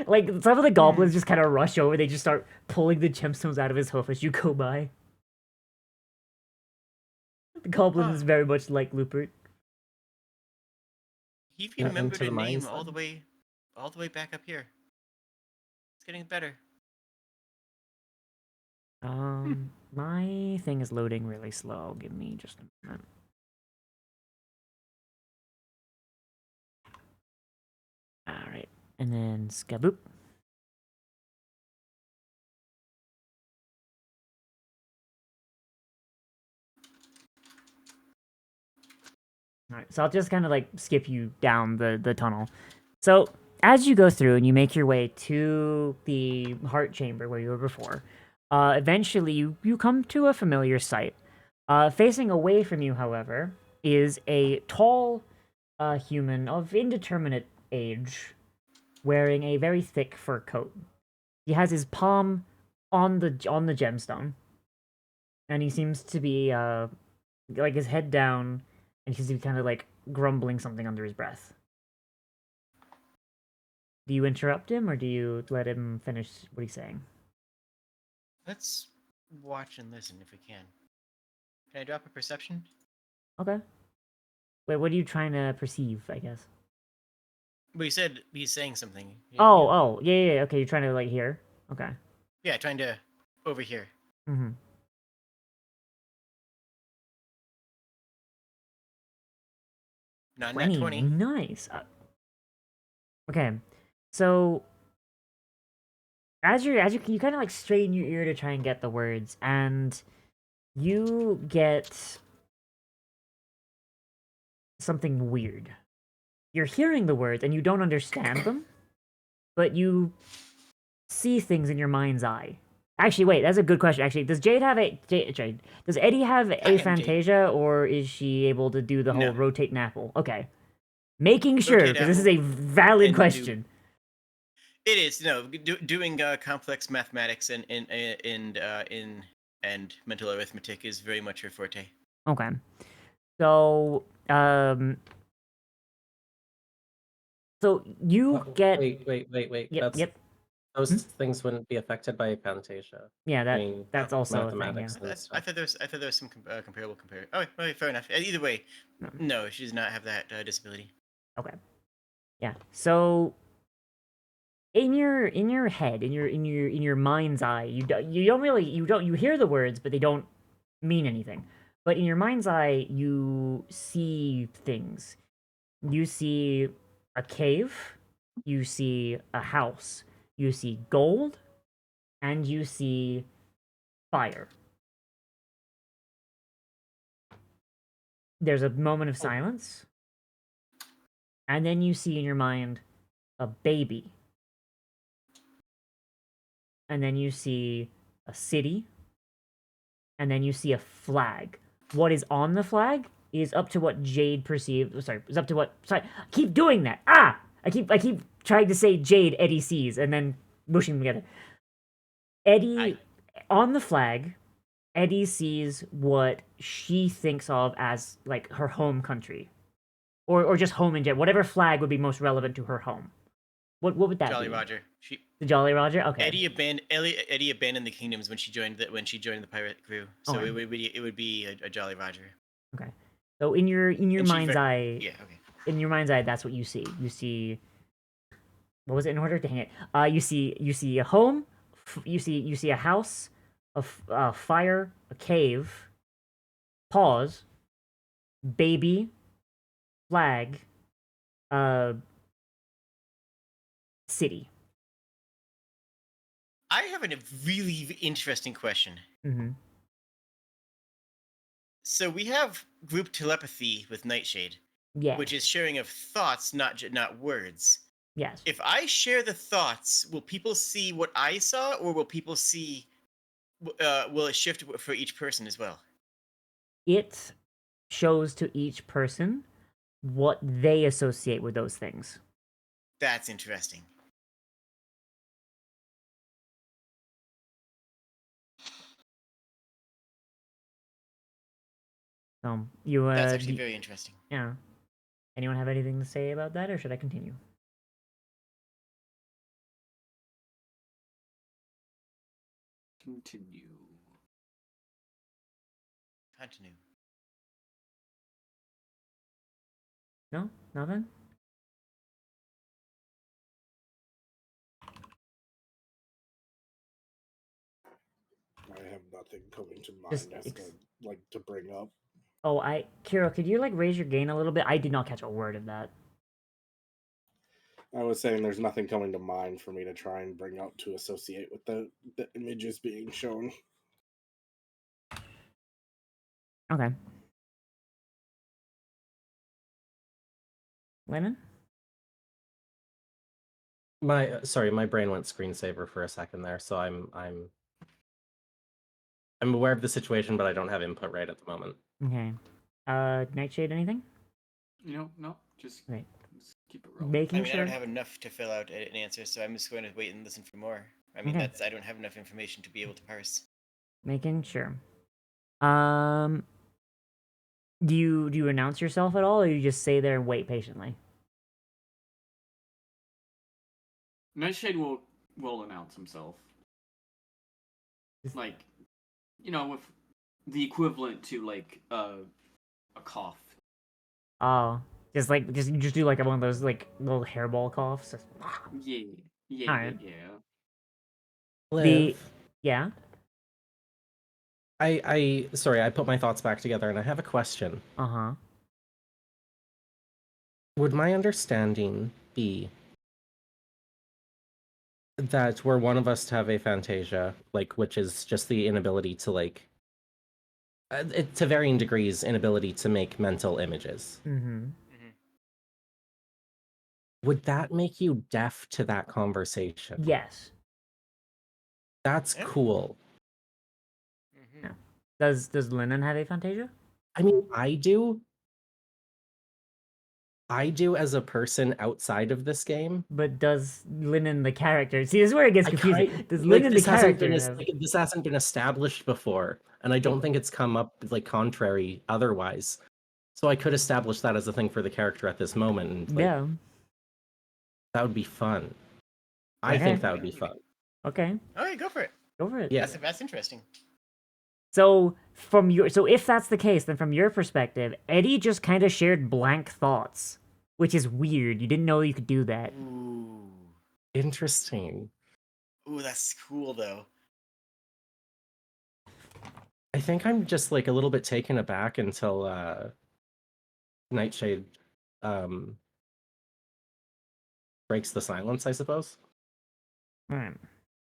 Like some of the goblins just kind of rush over. They just start pulling the gemstones out of his hoof as you go by. The goblin is very much like Lupert. He Yeah, even remembered into a the name mines, all then. the way back up here. It's getting better. My thing is loading really slow. Give me just a minute. All right, and then skaboop. Alright, so I'll just kind of like skip you down the tunnel. So as you go through and you make your way to the heart chamber where you were before, eventually you come to a familiar sight. Facing away from you, however, is a tall human of indeterminate age, wearing a very thick fur coat. He has his palm on the gemstone, and he seems to be like his head down, and he's kind of like grumbling something under his breath. Do you interrupt him, or do you let him finish what he's saying? Let's watch and listen if we can. Can I drop a perception? Okay. Wait, what are you trying to perceive, I guess? Well, you said he's saying something. Yeah, okay, you're trying to, like, hear? Okay. Yeah, trying to overhear. Mm-hmm. Not nat 20. Nice. Okay, so as you kind of like strain your ear to try and get the words, and you get something weird. you're hearing the words and you don't understand them, but you see things in your mind's eye. Actually, wait, that's a good question. Actually, does Jade have a Jade? Does Eddie have I am Jade. aphantasia, or is she able to do the whole No. rotate an apple? Okay, making sure Rotate because this is apple a valid and question. It is doing complex mathematics and mental arithmetic is very much her forte. Okay, so so you get Wait. Yep, That's yep. those things wouldn't be affected by aphantasia. Yeah, I mean, that's also a thing. Yeah. mathematics and I stuff. thought there was some comparable compare. Oh, wait, fair enough. Either way, no, she does not have that disability. Okay. Yeah. So in your head, in your mind's eye, you hear the words, but they don't mean anything. But in your mind's eye, you see things. You see a cave, you see a house, you see gold, and you see fire. There's a moment of silence, and then you see in your mind a baby. And then you see a city, and then you see a flag. What is on the flag is up to what Jade perceived. Sorry, is up to what. Sorry, I keep doing that. Ah, I keep trying to say Jade. Eddie sees, and then mushing them together. Eddie on the flag. Eddie sees what she thinks of as like her home country, or just home in general. Whatever flag would be most relevant to her home. What would that Jolly be? Roger. The Jolly Roger. Okay. Eddie abandoned the kingdoms when she joined the pirate crew. So Okay. it would be a Jolly Roger. Okay. So in your And mind's eye, Yeah. Okay. in your mind's eye, that's what you see. You see, what was it in order? Dang it. You see a home, you see a house, a fire, a cave, pause, baby, flag, city. I have a really interesting question. Mm-hmm. So we have group telepathy with Nightshade, Yes. which is sharing of thoughts, not words. Yes. If I share the thoughts, will people see what I saw, or will people see? Will it shift for each person as well? It shows to each person what they associate with those things. That's interesting. So you That's actually very interesting. yeah. Anyone have anything to say about that, or should I continue? Continue. Continue. No, nothing. I have nothing coming to Just mind as to like to bring up. Oh, Kira, could you like raise your gain a little bit? I did not catch a word of that. I was saying there's nothing coming to mind for me to try and bring up to associate with the images being shown. Okay. Lennon? My brain went screensaver for a second there, so I'm aware of the situation, but I don't have input right at the moment. Okay. Nightshade, anything? No, just Right. keep it rolling. Making I mean, sure. I don't have enough to fill out an answer, so I'm just going to wait and listen for more. I mean, Okay. I don't have enough information to be able to parse. Making sure. Do you announce yourself at all, or you just stay there and wait patiently? Nightshade will announce himself. Like, with the equivalent to like a cough. Oh, just do like one of those like little hairball coughs. Yeah. Alright. Liv, Yeah. Sorry, I put my thoughts back together, and I have a question. Uh-huh. Would my understanding be that were one of us to have aphantasia, like, which is just the inability to like, to varying degrees, inability to make mental images? Mm-hmm. Would that make you deaf to that conversation? Yes. That's Yeah. cool. Mhm. Does Lennon have aphantasia? I mean, I do. I do as a person outside of this game. But does Lennon the character? See, this is where it gets I confusing. kind Does like Lennon the this hasn't been character have? like, this hasn't been established before, and I don't think it's come up like contrary otherwise. So I could establish that as a thing for the character at this moment, and like Yeah. that would be fun. I Okay. think that would be fun. Okay. All right, go for it. Go for it. Yeah. That's interesting. So if that's the case, then from your perspective, Eddie just kind of shared blank thoughts, which is weird. You didn't know you could do that. Ooh. Interesting. Ooh, that's cool though. I think I'm just like a little bit taken aback until Nightshade breaks the silence, I suppose. All right.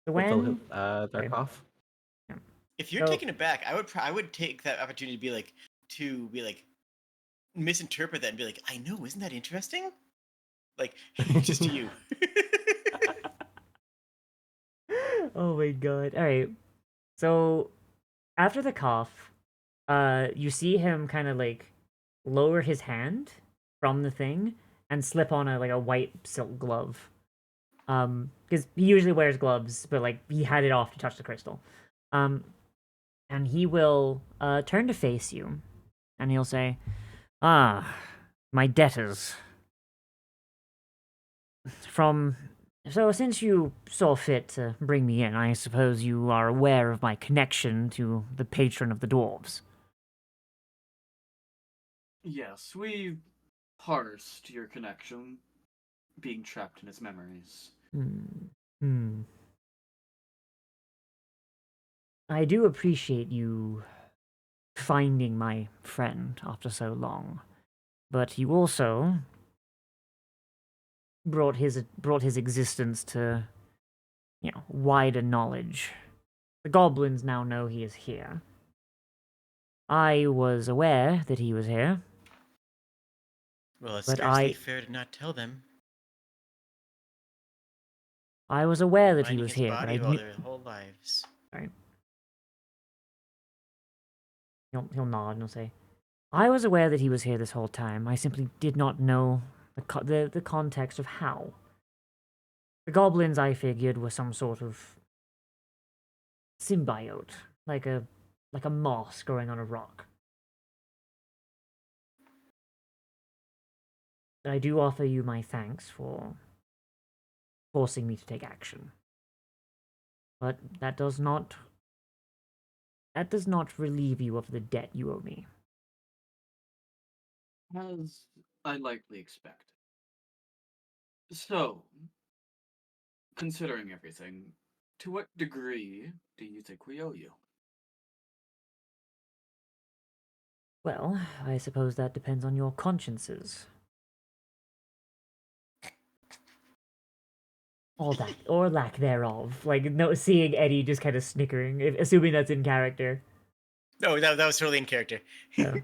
So With when their okay. cough. If you're So- taken aback, I would take that opportunity to be like misinterpret that and be like, I know, isn't that interesting? Like just to you. Oh my god. All right. So after the cough, you see him kind of like lower his hand from the thing and slip on a white silk glove. Because he usually wears gloves, but like he had it off to touch the crystal. And he will turn to face you, and he'll say, "Ah, my debtors. So since you saw fit to bring me in, I suppose you are aware of my connection to the patron of the dwarves." Yes, we parsed your connection, being trapped in his memories. Hmm. I do appreciate you finding my friend after so long, but you also brought his existence to, wider knowledge. The goblins now know he is here. I was aware that he was here. Well, it's But scarcely fair to not tell them. I was aware that he Finding was his here, but body I while knew. their whole lives. Right. He'll nod and he'll say, "I was aware that he was here this whole time. I simply did not know the context of how. The goblins, I figured, were some sort of symbiote, like a moss growing on a rock. I do offer you my thanks for forcing me to take action. But that does not relieve you of the debt you owe me." As I likely expected. So, considering everything, to what degree do you think we owe you? Well, I suppose that depends on your consciences. Or lack thereof. Like, no, seeing Eddie just kind of snickering, assuming that's in character. No, that was totally in character. Yeah.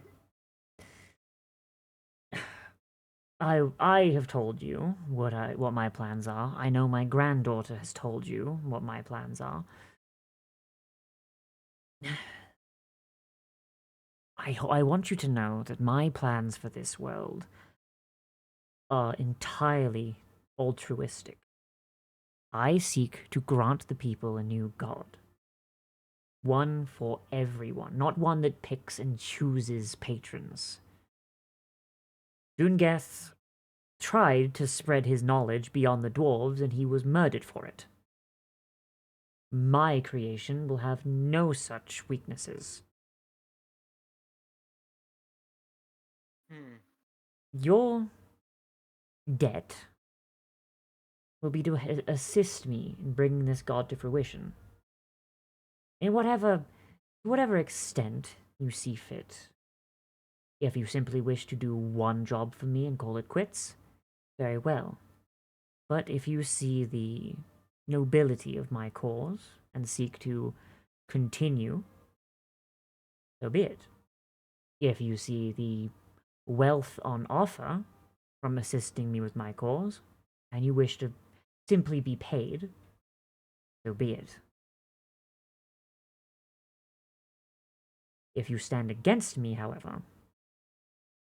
I have told you what my plans are. I know my granddaughter has told you what my plans are. I want you to know that my plans for this world are entirely altruistic. I seek to grant the people a new god. One for everyone, not one that picks and chooses patrons. Dungeth tried to spread his knowledge beyond the dwarves, and he was murdered for it. My creation will have no such weaknesses. Your debt will be to assist me in bringing this god to fruition. In whatever extent you see fit. If you simply wish to do one job for me and call it quits, very well. But if you see the nobility of my cause and seek to continue, so be it. If you see the wealth on offer from assisting me with my cause, and you wish to simply be paid, so be it. If you stand against me, however,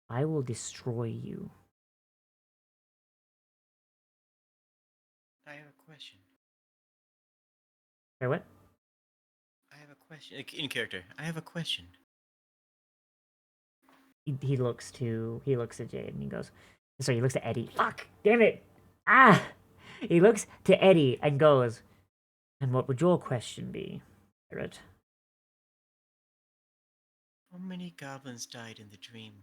I will destroy you. I have a question. Wait, what? I have a question. In character, I have a question. He looks at Jade and he goes, sorry, he looks at Eddie. Fuck! Damn it! Ah! He looks to Eddie and goes, and what would your question be, Pirate? How many goblins died in the dream?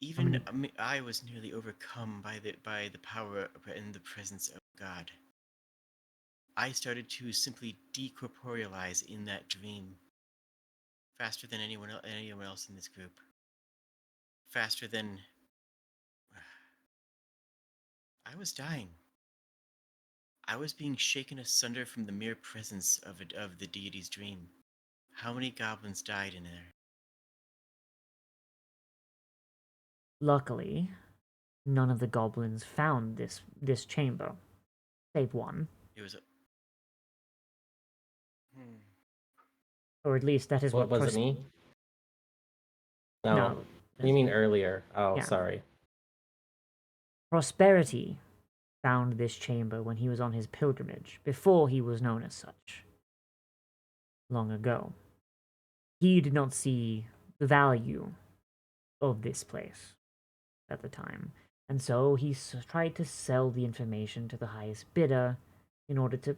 Even I was nearly overcome by the power and the presence of God. I started to simply decorporealize in that dream, faster than anyone else in this group. Faster than I was dying. I was being shaken asunder from the mere presence of the deity's dream. How many goblins died in there? Luckily, none of the goblins found this chamber, save one. It was a. Or at least that is What what was it? Me? No. No. You mean earlier? Oh, Yeah. sorry. Prosperity found this chamber when he was on his pilgrimage, before he was known as such. Long ago. He did not see the value of this place at the time, and so he tried to sell the information to the highest bidder in order to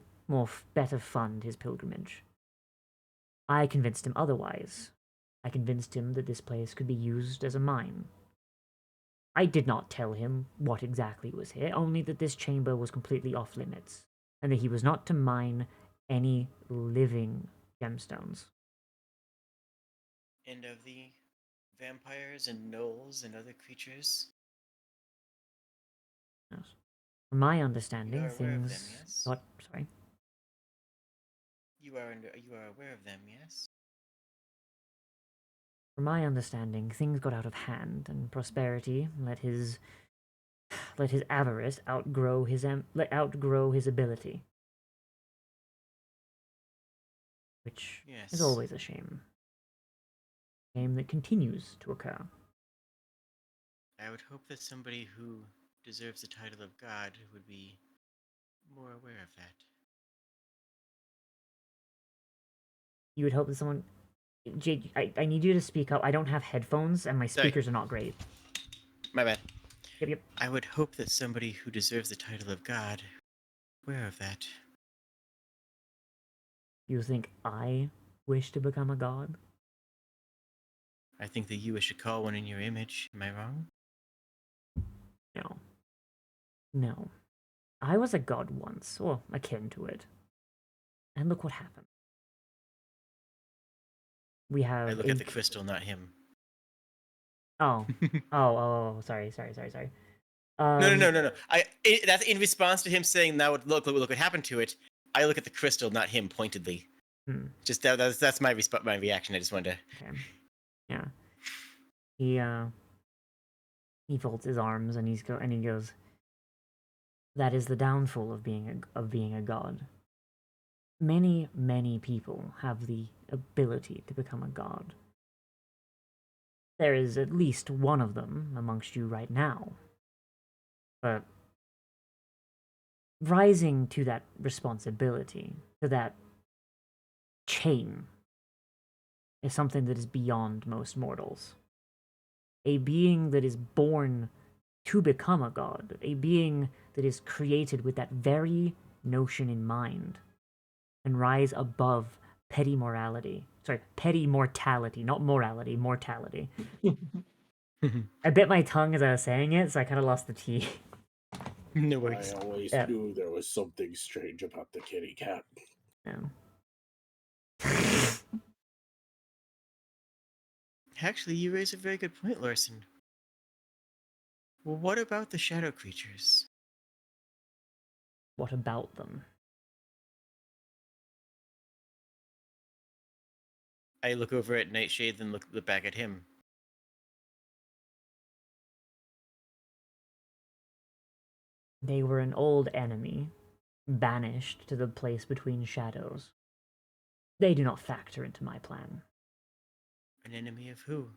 better fund his pilgrimage. I convinced him otherwise. I convinced him that this place could be used as a mine. I did not tell him what exactly was here, only that this chamber was completely off limits, and that he was not to mine any living gemstones. And of the vampires and gnolls and other creatures? Yes. From my You understanding, are aware of them, things. yes? What? Sorry. You are aware of them, yes? From my understanding, things got out of hand, and Prosperity let his avarice outgrow his ability, which Yes. is always a shame. Shame that continues to occur. I would hope that somebody who deserves the title of God would be more aware of that. You would hope that someone. Jade, I need you to speak up. I don't have headphones, and my Sorry. speakers are not great. My bad. Yep. I would hope that somebody who deserves the title of God aware of that. You think I wish to become a god? I think that you should call one in your image. Am I wrong? No. No. I was a god once, or akin to it. And look what happened. We have I look at the crystal, not him. Oh. Oh, sorry. No. That's in response to him saying, "Now look what happened to it." I look at the crystal, not him, pointedly. Just that's my reaction. I just wanted to. Okay. Yeah. He folds his arms and he goes, "That is the downfall of being a god. Many people have the ability to become a god. There is at least one of them amongst you right now. But rising to that responsibility, to that chain, is something that is beyond most mortals. A being that is born to become a god, a being that is created with that very notion in mind, and rise above petty mortality, not morality, mortality. I bit my tongue as I was saying it, so I kind of lost the T. No I worries. always Yeah. knew there was something strange about the kitty cat. Actually, you raise a very good point, Larson. Well, what about the shadow creatures? What about them? I look over at Nightshade, then look back at him. They were an old enemy, banished to the place between shadows. They do not factor into my plan. An enemy of who?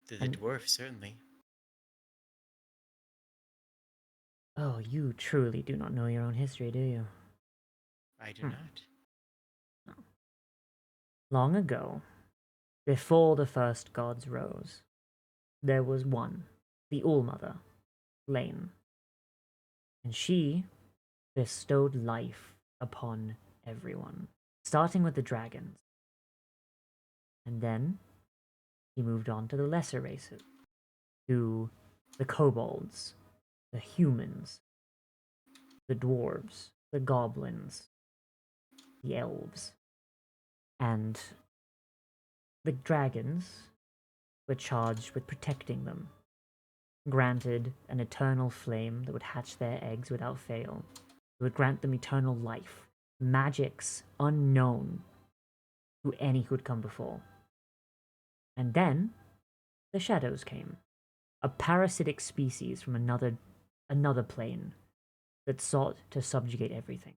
The And- dwarf, certainly. Oh, you truly do not know your own history, do you? I do Hmm. not. Long ago, before the first gods rose, there was one, the All-Mother, Lane. And she bestowed life upon everyone, starting with the dragons. And then he moved on to the lesser races, to the kobolds, the humans, the dwarves, the goblins, the elves. And the dragons were charged with protecting them, granted an eternal flame that would hatch their eggs without fail. It would grant them eternal life, magics unknown to any who had come before. And then the shadows came, a parasitic species from another plane that sought to subjugate everything.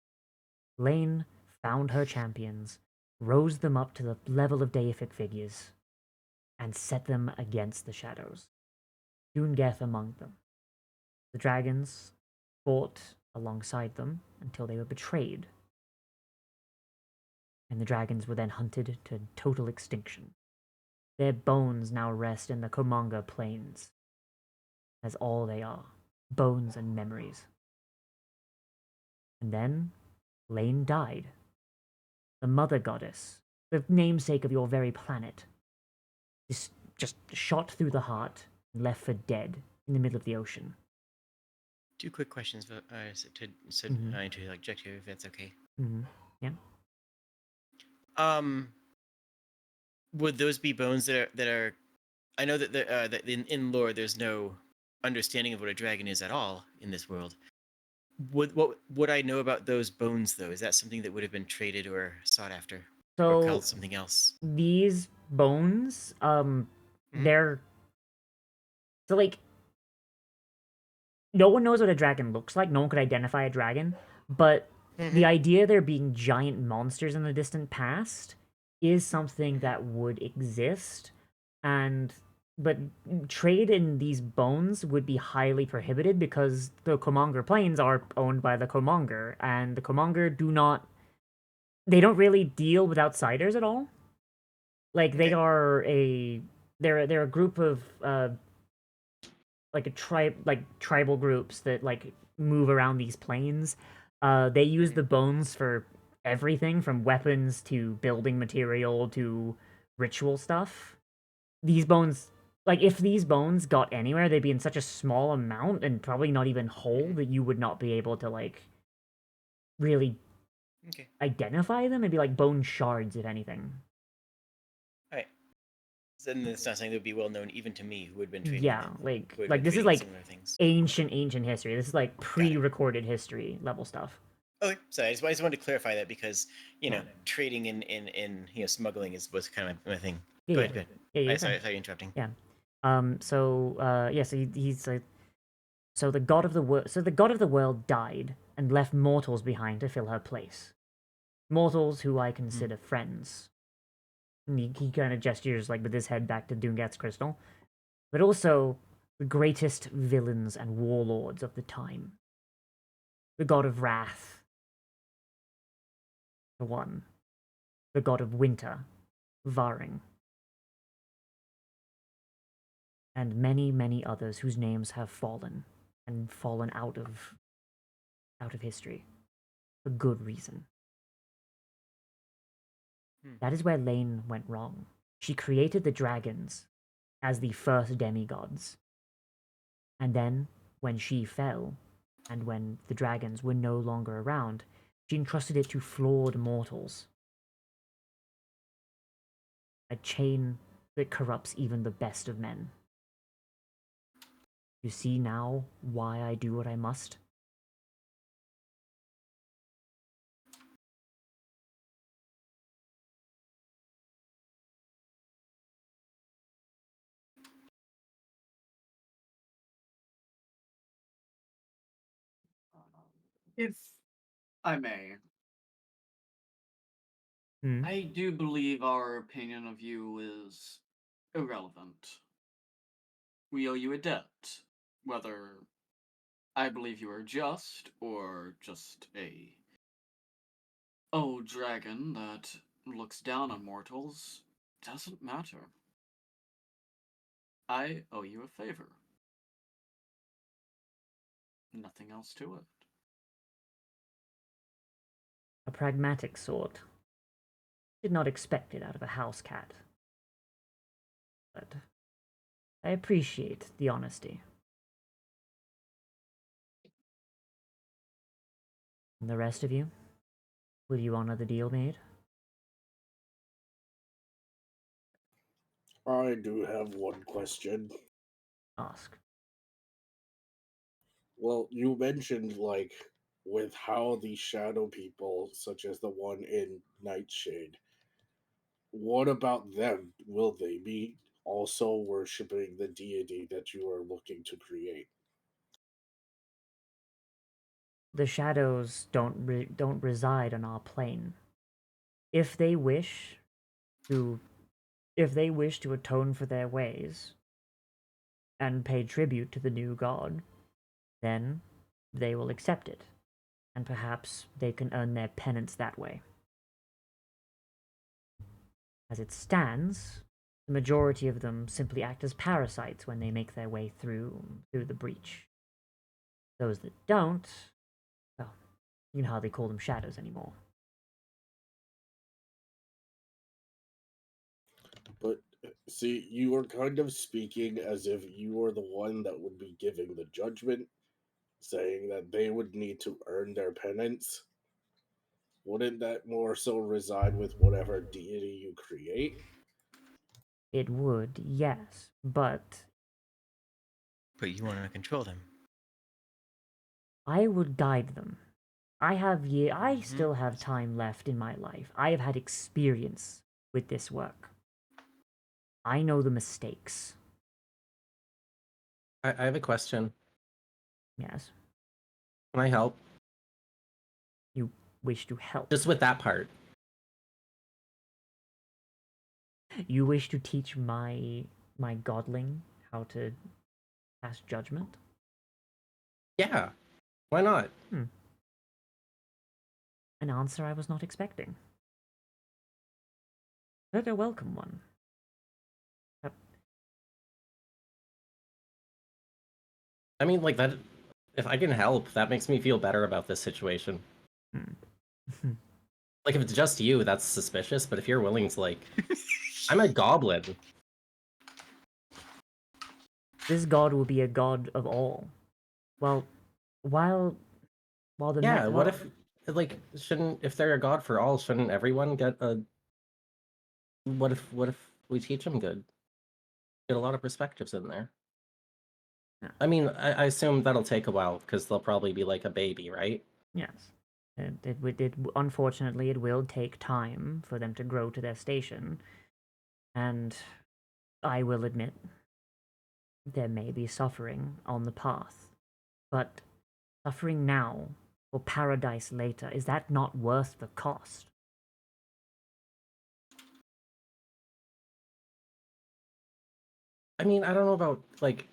Lane found her champions, rose them up to the level of deific figures, and set them against the shadows. Dungeth among them. The dragons fought alongside them until they were betrayed, and the dragons were then hunted to total extinction. Their bones now rest in the Komanga plains, as all they are, bones and memories. And then Lane died. The mother goddess, the namesake of your very planet, just shot through the heart and left for dead in the middle of the ocean. 2 quick questions, but Mhm. I need to interject here if that's okay. Mm-hmm. Yeah. Would those be bones that are? I know that in lore there's no understanding of what a dragon is at all in this world. What would I know about those bones though? Is that something that would have been traded or sought after, or So called something else? these bones, they're so like no one knows what a dragon looks like. No one could identify a dragon, but the idea there being giant monsters in the distant past is something that would exist, and but trade in these bones would be highly prohibited because the Komonger plains are owned by the Komonger, and the Komonger they don't really deal with outsiders at all. Like they Okay. are they're a group of like a tribal groups that like move around these plains. They use the bones for everything from weapons to building material to ritual stuff. These bones, like if these bones got anywhere, they'd be in such a small amount and probably not even whole that you would not be able to like really Okay. identify them. It'd be like bone shards, if anything. All right. Then it's not something that would be well known even to me, who had been trading. Yeah, who had like been this is trading like similar things. ancient history. This is like Got it. pre-recorded history level stuff. Okay, so I just wanted to clarify that because Yeah. trading in smuggling was kind of my thing. Yeah, Go yeah. ahead, go ahead. Yeah, you're Sorry, fine. sorry, interrupting. Yeah. So he's like, so the god of the world died and left mortals behind to fill her place. Mortals who I consider friends. And he kind of gestures like with his head back to Dungat's crystal, but also the greatest villains and warlords of the time. The god of wrath, for one. The god of winter, Varing. And many others whose names have fallen and fallen out of history for good reason. That is where Lane went wrong. She created the dragons as the first demigods. And then, when she fell, and when the dragons were no longer around, she entrusted it to flawed mortals. A chain that corrupts even the best of men. You see now why I do what I must? If I may, Hmm. I do believe our opinion of you is irrelevant. We owe you a debt, whether I believe you are just or just a old dragon that looks down on mortals. Doesn't matter. I owe you a favor. Nothing else to it. A pragmatic sort. Did not expect it out of a house cat. But I appreciate the honesty. And the rest of you? Will you honor the deal made? I do have one question. Ask. Well, you mentioned like with how the shadow people, such as the one in Nightshade, what about them? Will they be also worshiping the deity that you are looking to create? The shadows don't reside on our plane. If they wish to atone for their ways and pay tribute to the new god, then they will accept it, and perhaps they can earn their penance that way. As it stands, the majority of them simply act as parasites when they make their way through the breach. Those that don't, well, you can hardly call them shadows anymore. But see, you are kind of speaking as if you are the one that would be giving the judgment, saying that they would need to earn their penance. Wouldn't that more so reside with whatever deity you create? It would, yes, but But you want to control them. I would guide them. I Mhm. still have time left in my life. I have had experience with this work. I know the mistakes. I have a question. Yes. Can I help? You wish to help. Just with that part. You wish to teach my godling how to pass judgment? Yeah. Why not? An answer I was not expecting. But a welcome one. I mean, like that. If I can help, that makes me feel better about this situation. Like if it's just you, that's suspicious. But if you're willing to, like, I'm a goblin. This god will be a god of all. Well, while the Yeah. What if, like, shouldn't if they're a god for all, shouldn't everyone get a? What if we teach them good? Get a lot of perspectives in there. Yeah. I mean, I assume that'll take a while because they'll probably be like a baby, right? Yes. Unfortunately, it will take time for them to grow to their station, and I will admit there may be suffering on the path, but suffering now for paradise later, is that not worth the cost? I mean, I don't know about like.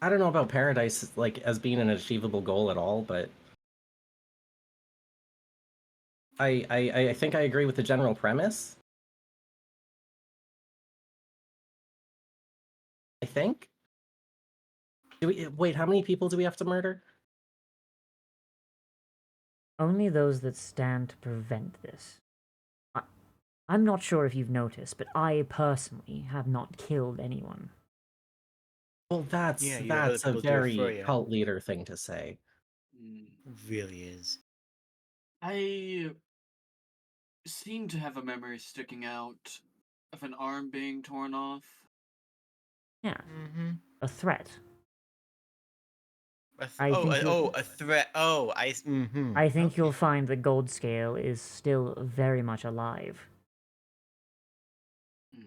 I don't know about paradise like as being an achievable goal at all, but I think I agree with the general premise. I think. Do we wait? How many people do we have to murder? Only those that stand to prevent this. I'm not sure if you've noticed, but I personally have not killed anyone. Well, Yeah, you have other that's a people do it for very you. cult leader thing to say. Really is. I seem to have a memory sticking out of an arm being torn off. Yeah, Mm-hmm. a threat. A threat. Oh, mm-hmm. I think you'll Okay. find the gold scale is still very much alive. Hmm.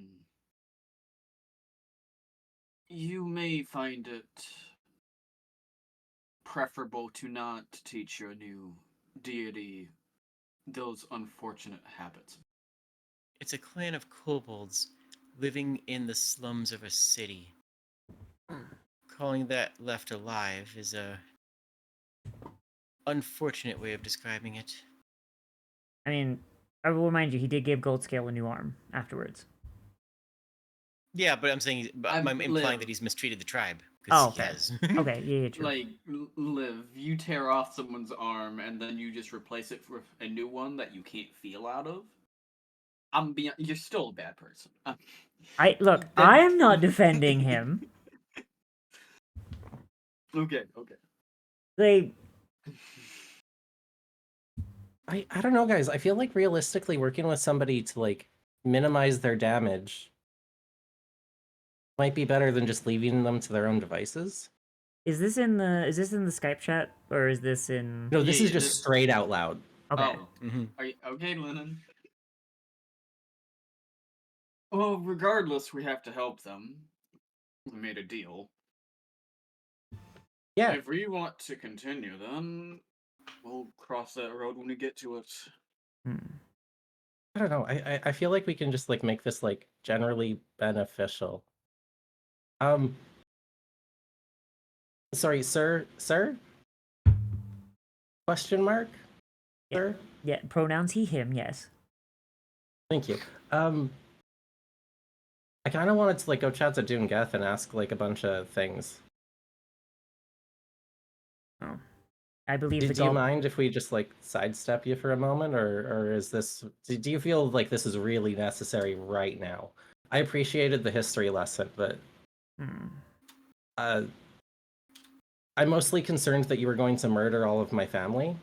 You may find it preferable to not teach your new deity those unfortunate habits. It's a clan of kobolds living in the slums of a city. Calling that left alive is a unfortunate way of describing it. I mean, I will remind you, he did give Goldscale a new arm afterwards. Yeah, but I'm saying, I'm I'm implying Liv. that he's mistreated the tribe. Oh, Because he fair. has. Okay, yeah, true. Like, Liv, you tear off someone's arm and then you just replace it with a new one that you can't feel out of. You're still a bad person. Look, I am not defending him. Okay. Like, I don't know, guys. I feel like realistically working with somebody to like minimize their damage might be better than just leaving them to their own devices. is this in the Skype chat or is this in? No, this Yeah, is just straight out loud. Okay. Oh, Mhm. are you okay, Lennon? Well, regardless, we have to help them. We made a deal. Yeah. If we want to continue, then we'll cross that road when we get to it. Hmm. I don't know. I feel like we can just like make this like generally beneficial. Sorry, sir? Question mark? Yeah. Sir? Yeah, pronouns he, him, yes. Thank you. I kind of wanted to like go chat to Doongeth and ask like a bunch of things. Oh. I believe Do the you mind if we just like sidestep you for a moment, or is this? Do you feel like this is really necessary right now? I appreciated the history lesson, but I'm mostly concerned that you were going to murder all of my family,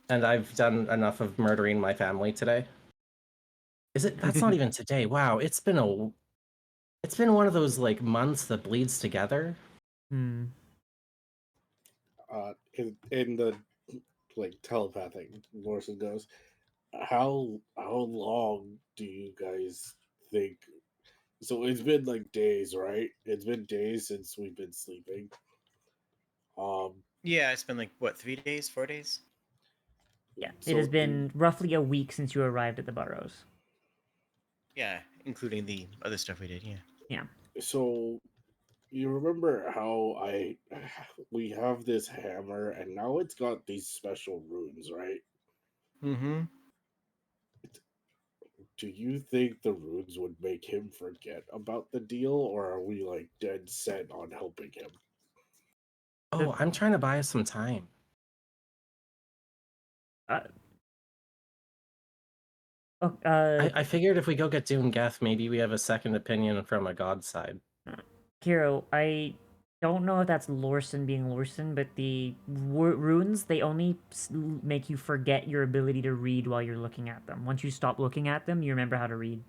and I've done enough of murdering my family today. Is it? That's not even today. Wow, it's been one of those like months that bleeds together. Hmm. In the like telepathic, Morrison goes, how long do you guys think? So it's been like days, right? It's been days since we've been sleeping. Yeah, it's been like, what, 3 days, 4 days? Yeah, so it has been roughly a week since you arrived at the Burrows. Yeah, including the other stuff we did, yeah. Yeah. So you remember how we have this hammer and now it's got these special runes, right? Mm-hmm. Do you think the runes would make him forget about the deal, or are we like dead set on helping him? Oh, I'm trying to buy us some time. I figured if we go get Doongeth, maybe we have a second opinion from a god side. Kiro, I don't know if that's Lorson being Lorson, but the runes, they only make you forget your ability to read while you're looking at them. Once you stop looking at them, you remember how to read.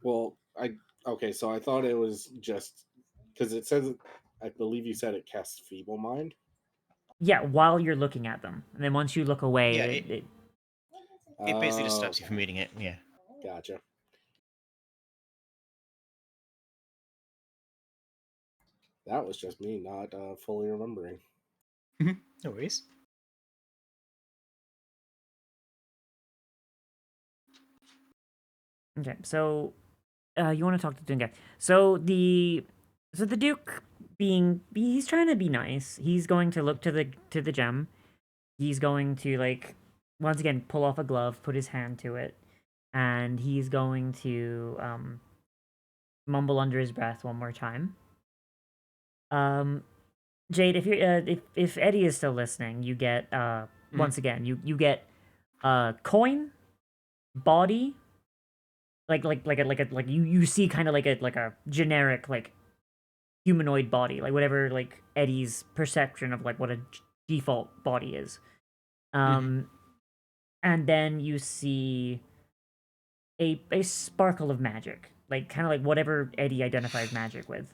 Well, okay, so I thought it was just because it says, I believe you said it casts Feeble Mind. Yeah, while you're looking at them. And then once you look away, Yeah, it it basically just stops you from reading it, yeah. Gotcha. That was just me not fully remembering. No worries. Okay, so you want to talk to Dunga. So the Duke he's trying to be nice. He's going to look to the gem. He's going to like once again pull off a glove, put his hand to it, and he's going to mumble under his breath one more time. Jade, if you're if Eddie is still listening, you get once again you get coin, body, like you see kind of like a generic like humanoid body, like whatever like Eddie's perception of like what a default body is. And then you see a sparkle of magic, like kind of like whatever Eddie identifies magic with.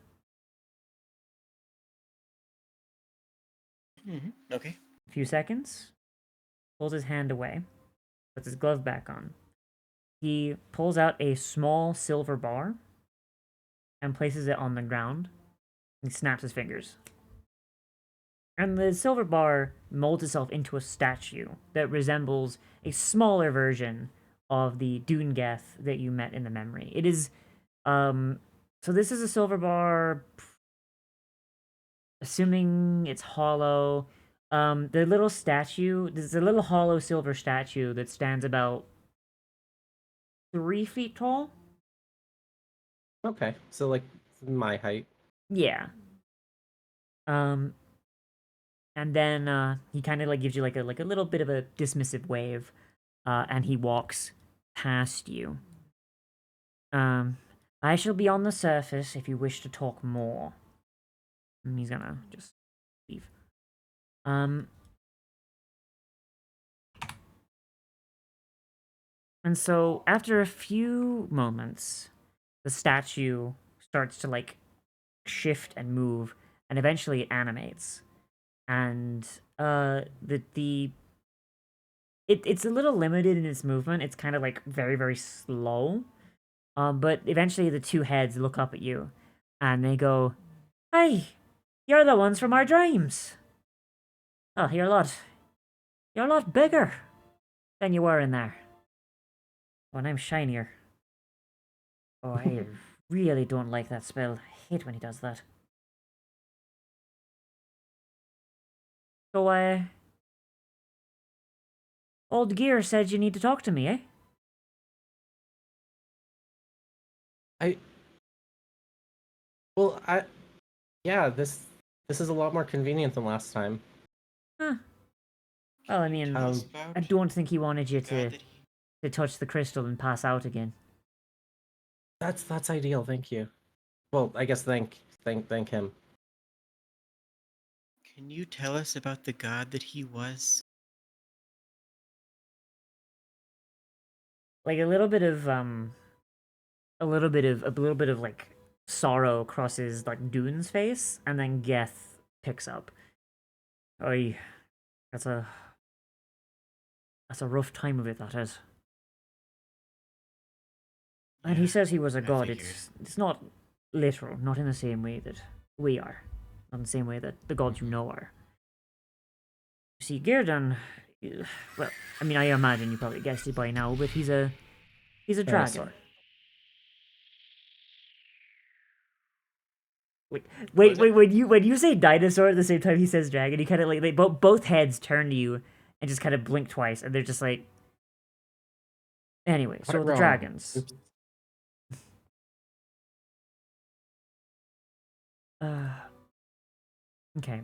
Okay. A few seconds, pulls his hand away, puts his glove back on. He pulls out a small silver bar and places it on the ground. He snaps his fingers. And the silver bar molds itself into a statue that resembles a smaller version of the Doongeth that you met in the memory. It is, so this is a silver bar, assuming it's hollow. The little statue, there's a little hollow silver statue that stands about 3 feet tall. Okay, so like my height. Yeah. And then he kind of like gives you like a little bit of a dismissive wave, and he walks past you. I shall be on the surface if you wish to talk more. And he's gonna just leave. And so after a few moments, the statue starts to like shift and move, and eventually it animates. And it's a little limited in its movement. It's kind of like very, very slow. But eventually the two heads look up at you, and they go, "Hey, you're the ones from our dreams. Oh, you're a lot bigger than you were in there. Oh, and I'm shinier. Oh, I really don't like that spell. I hate when he does that. So, old Gear said you need to talk to me, eh? Well, yeah, this is a lot more convenient than last time. Huh. Well, I mean, I don't think he wanted you to touch the crystal and pass out again. That's ideal, thank you. Well, I guess thank him. Can you tell us about the god that he was? Like a little bit of like sorrow crosses like Dune's face, and then Geth picks up. Oy, that's a rough time of it, that is. And he says he was a god. figured. It's not literal, not in the same way that we are, not in the same way that the gods you know are. You see, Gerdon, well, I mean, I imagine you probably guessed it by now, but he's a dragon. Sorry. Wait, when you say dinosaur at the same time he says dragon, he kind of like they both heads turn to you and just kind of blink twice, and they're just like. Anyway, so the dragons. Oops. Okay.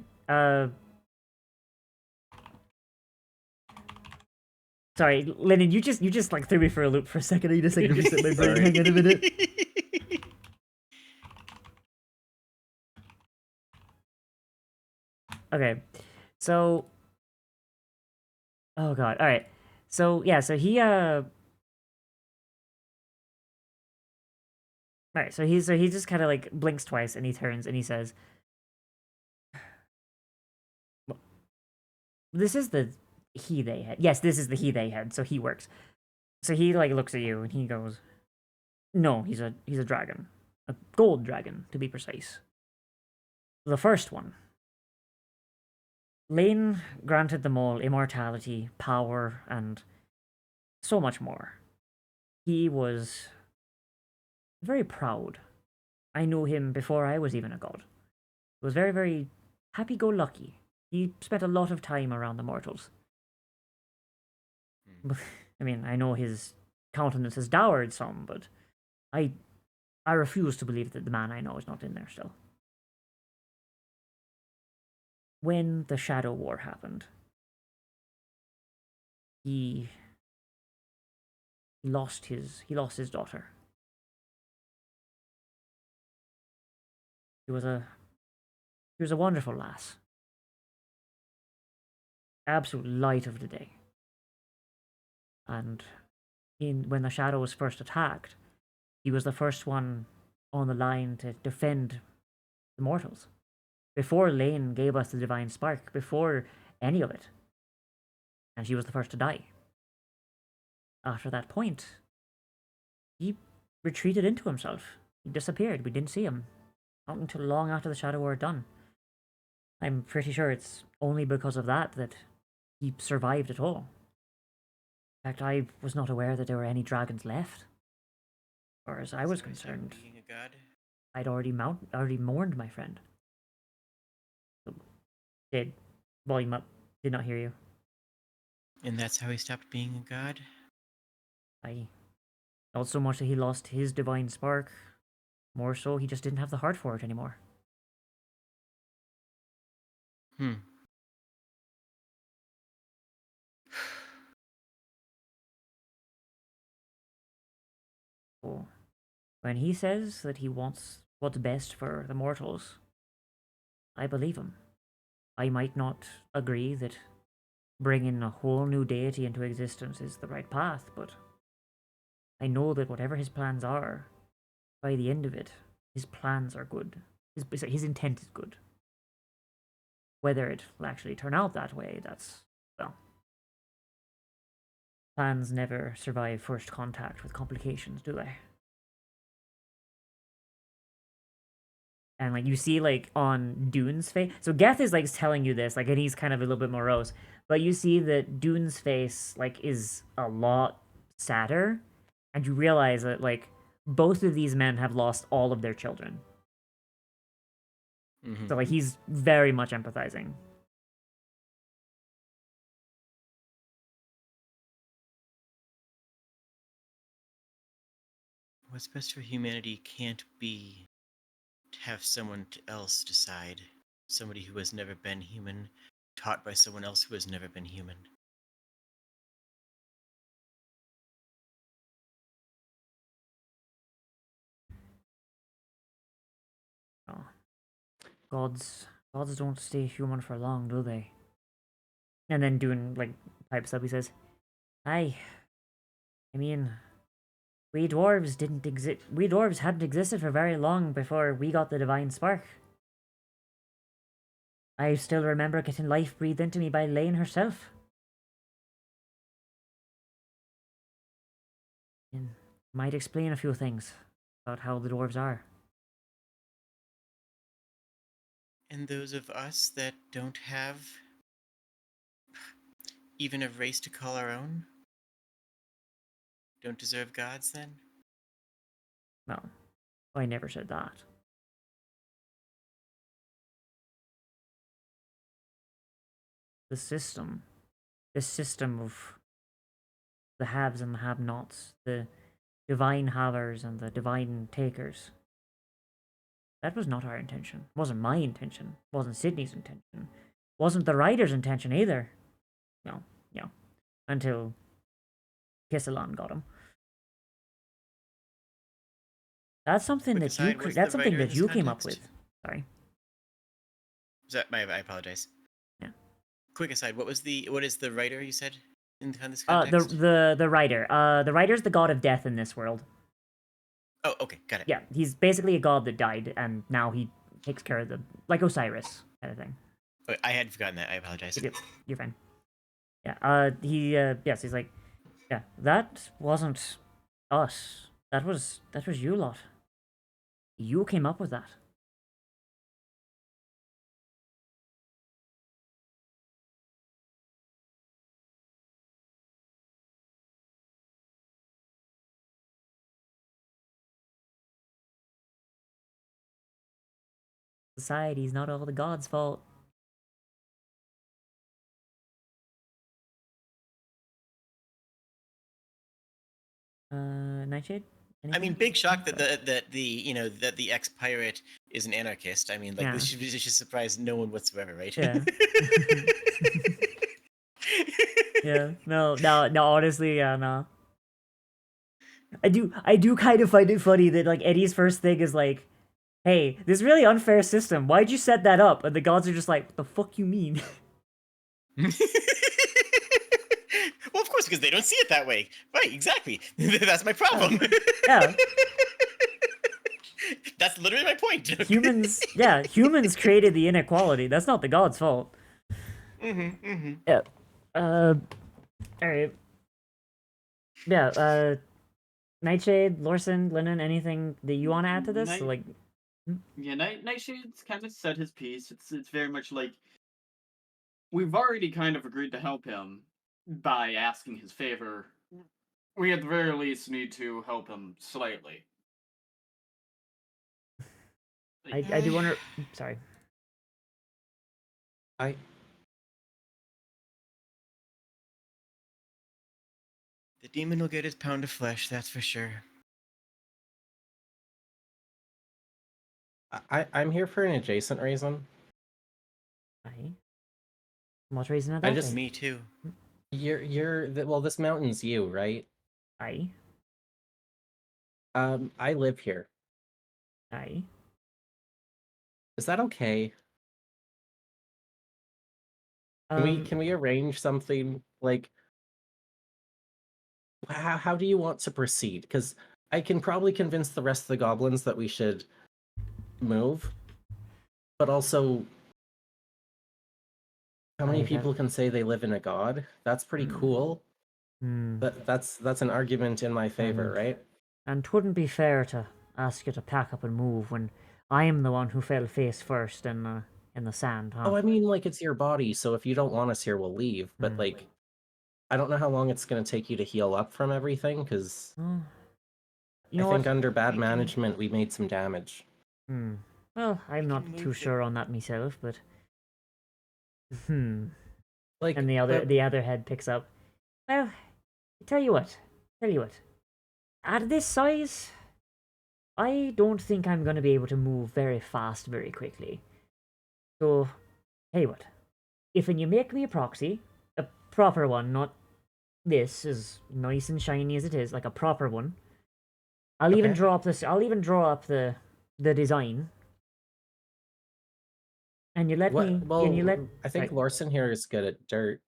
Sorry, Lennon, you just like threw me for a loop for a second. You just like reset my brain. Hang on a minute. Okay, so. Oh god. All right. So yeah. So he Alright, so he just kind of like blinks twice and he turns and he says, "This is the he they had. Yes, this is the he they had. So he works. So he like looks at you and he goes, "No, he's a dragon, a gold dragon to be precise. The first one. Lane granted them all immortality, power, and so much more. He was very proud. I knew him before I was even a god. He was very, very happy-go-lucky. He spent a lot of time around the mortals. I mean, I know his countenance has dowered some, but I refuse to believe that the man I know is not in there still. When the Shadow War happened, he lost his daughter. She was a wonderful lass. Absolute light of the day. And when the Shadow was first attacked, he was the first one on the line to defend the mortals. Before Lane gave us the Divine Spark, before any of it. And she was the first to die. After that point, he retreated into himself. He disappeared. We didn't see him. Not until long after the Shadow War had done. I'm pretty sure it's only because of that that he survived at all. In fact, I was not aware that there were any dragons left. As far as I was So stop concerned, being a god. I'd already mourned my friend. Did volume up? Did not hear you. And that's how he stopped being a god? I not so much that he lost his divine spark, more so he just didn't have the heart for it anymore. Hmm. So, when he says that he wants what's best for the mortals, I believe him. I might not agree that bringing a whole new deity into existence is the right path, but I know that whatever his plans are, by the end of it, his plans are good. His intent is good. Whether it will actually turn out that way, that's, well, plans never survive first contact with complications, do they? And like you see like on Dune's face, so Geth is like telling you this, like, and he's kind of a little bit morose, but you see that Dune's face like is a lot sadder, and you realize that like both of these men have lost all of their children. Mm-hmm. So like he's very much empathizing. What's best for humanity can't be to have someone else decide. Somebody who has never been human, taught by someone else who has never been human. Oh. Gods don't stay human for long, do they? And then Dune like pipes up, he says, I mean, we dwarves didn't exist. We dwarves hadn't existed for very long before we got the divine spark. I still remember getting life breathed into me by Lane herself. And might explain a few things about how the dwarves are. And those of us that don't have even a race to call our own don't deserve gods then? No, I never said that. The system of the haves and the have-nots, the divine havers and the divine takers. That was not our intention. Wasn't my intention. Wasn't Sydney's intention. Wasn't the writer's intention either. No, until Kissalan got him. That's something Quick that you aside, what's that's the something writer in that this you came up context? with. Sorry. I apologize. Yeah. Quick aside, what is the writer you said in this The context? the writer. The writer's the god of death in this world. Oh, okay, got it. Yeah, he's basically a god that died, and now he takes care of the like Osiris kind of thing. Oh, I had forgotten that. I apologize. You're fine. Yeah. Yes, he's like, yeah. That wasn't us. That was you lot. You came up with that. Society's not all the gods' fault. Nightshade? I mean, Anything? big shock that the ex-pirate is an anarchist. I mean, like Yeah. this should surprise no one whatsoever, right? Yeah. Yeah. No, honestly, yeah, no. I do kind of find it funny that like Eddie's first thing is like, hey, this really unfair system. Why'd you set that up? And the gods are just like, what the fuck you mean? Well, of course, because they don't see it that way. Right, exactly. That's my problem. Yeah. That's literally my point. Humans created the inequality. That's not the gods' fault. Yeah. Alright. Yeah, Nightshade, Lorson, Lennon, anything that you want to add to this? Night- Like, Yeah, Nightshade's kind of said his piece. It's very much like we've already kind of agreed to help him by asking his favor. We at the very least need to help him slightly. I do wonder. Sorry. I The demon will get his pound of flesh, that's for sure. I'm here for an adjacent reason. Aye. What reason are I that? just- Me too. Well, this mountain's you, right? Aye. I live here. Aye. Is that okay? Can we arrange something like how do you want to proceed? Because I can probably convince the rest of the goblins that we should move, but also how many I people have- can say they live in a god? That's pretty cool. Hmm. That's an argument in my favor, right? And 'twouldn't be fair to ask you to pack up and move when I am the one who fell face first in the sand, huh? Oh, I mean, like it's your body, so if you don't want us here, we'll leave. But like, I don't know how long it's gonna take you to heal up from everything, because You know I think what? under bad management we made some damage. Well, I'm not move too the- sure on that myself, but Like, and the other head picks up. Well, tell you what. At this size, I don't think I'm gonna be able to move very fast very quickly. So, hey what? If when you make me a proxy, a proper one, not this, as nice and shiny as it is, like a proper one. I'll even Okay. draw up this. I'll even draw up the design. And you let what? me. Well, and you let. I think Right. Lorson here is good at dirt.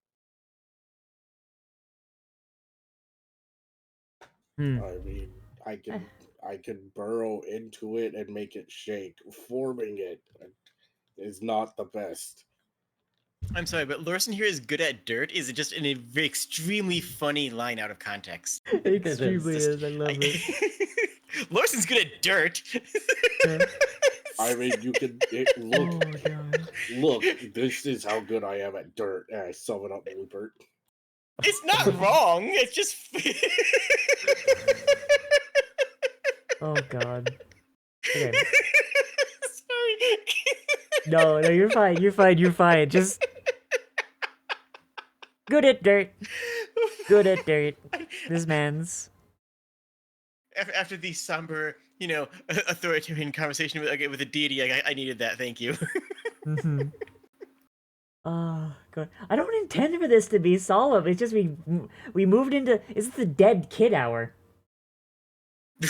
I mean, I can burrow into it and make it shake. Forming it is not the best. I'm sorry, but Lorson here is good at dirt is just an extremely funny line out of context. Extremely is. is. I love it. Lorson's good at dirt. I mean, you can look. Oh god. Look, this is how good I am at dirt. And I summon up Lupert. It's not wrong. It's just. Oh god. Okay. Sorry. No, you're fine. You're fine. Just good at dirt. Good at dirt. This man's. After the somber, authoritarian conversation with a deity, I needed that. Thank you. Oh god. I don't intend for this to be solemn. It's just we moved into. Is it the dead kid hour?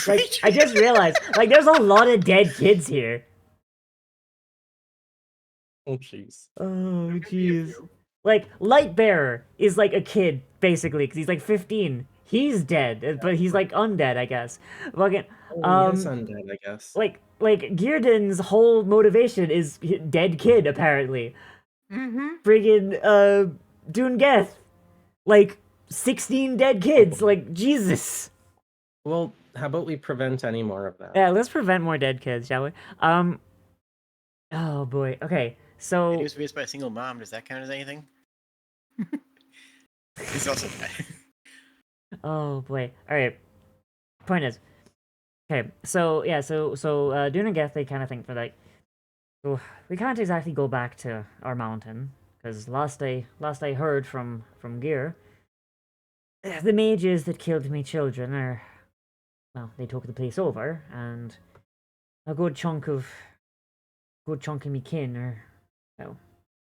Like I just realized, like there's a lot of dead kids here. Oh jeez. Oh jeez. Like Lightbearer is like a kid basically because he's like 15. He's dead, but he's like undead, I guess. Fucking He is undead, I guess. like Gearden's whole motivation is dead kid apparently. Friggin' Doongeth, like 16 dead kids. Like Jesus. Well, how about we prevent any more of that? Yeah, let's prevent more dead kids, shall we? Oh boy. Okay, so He was raised by a single mom. Does that count as anything? He's also dead. oh boy. All right. Point is, okay. So yeah. So Dune and Geth, they kind of think for like, oh, we can't exactly go back to our mountain because last I heard from Gear, the mages that killed me children are, well, they took the place over, and a good chunk of me kin are, well,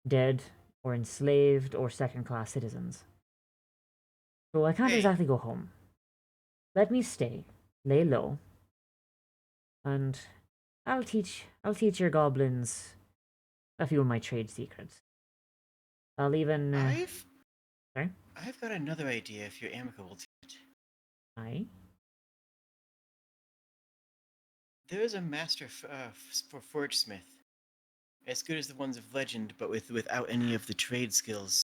dead or enslaved or second-class citizens. So I can't Hey. exactly go home. Let me stay, lay low, and I'll teach your goblins a few of my trade secrets. I'll even sorry? I've got another idea if you're amicable to it. Aye. There is a master for forge smith, as good as the ones of legend, but without any of the trade skills.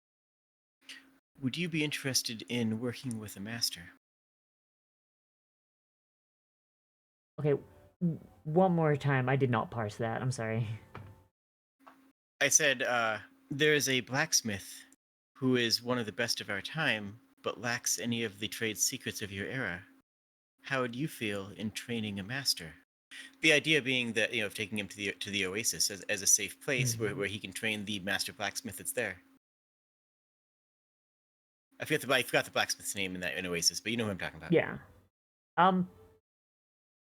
Would you be interested in working with a master? Okay. one more time. I did not parse that. I'm sorry. I said, there is a blacksmith who is one of the best of our time, but lacks any of the trade secrets of your era. How would you feel in training a master? The idea being that, of taking him to the oasis as a safe place where he can train the master blacksmith that's there. I forgot the blacksmith's name in Oasis, but you know who I'm talking about. Yeah.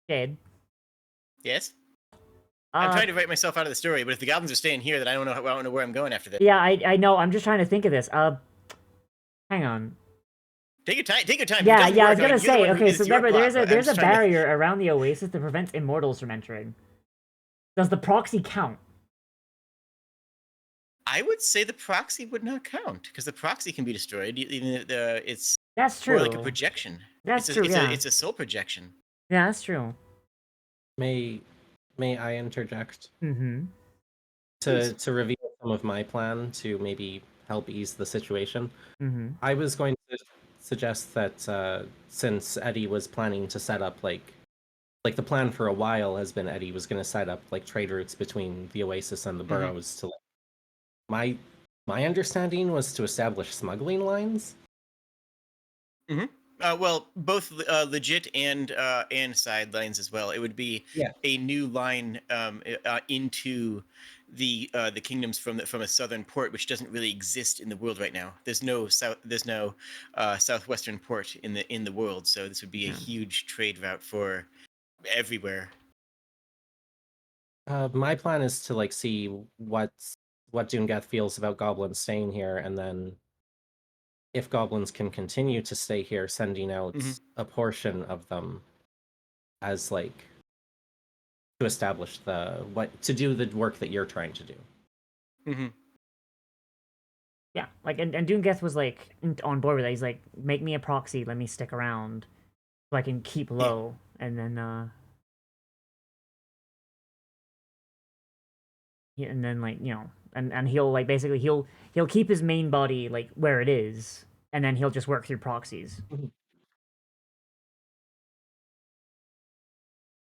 Jade. Yes. I'm trying to write myself out of the story, but if the goblins are staying here, then I don't know where I'm going after this. Yeah, I know. I'm just trying to think of this. Hang on. Take your time. Take your time. Yeah, It doesn't I work. was gonna Like, you're the say. one who- Okay, it's so your remember, plot, but I'm there's a just trying to- barrier around the oasis that prevents immortals from entering. Does the proxy count? I would say the proxy would not count because the proxy can be destroyed. Even if it's That's more true. like a projection. That's it's true. Yeah. It's a soul projection. Yeah, that's true. May I interject Mm-hmm. to reveal some of my plan to maybe help ease the situation? Mm-hmm. I was going to suggest that since Eddie was planning to set up like the plan for a while has been Eddie was going to set up like trade routes between the Oasis and the boroughs to my understanding was to establish smuggling lines. Well, both legit and sidelines as well. It would be a new line into the kingdoms from a southern port, which doesn't really exist in the world right now. There's no southwestern port in the world, so this would be a huge trade route for everywhere. My plan is to like see what Doongeth feels about goblins staying here, and then if goblins can continue to stay here, sending out a portion of them as like to establish to do the work that you're trying to do. Mm-hmm. Yeah, like and Doongeth was like on board with that. He's like, make me a proxy, let me stick around, so I can keep low, and then like and he'll like basically he'll keep his main body like where it is, and then he'll just work through proxies.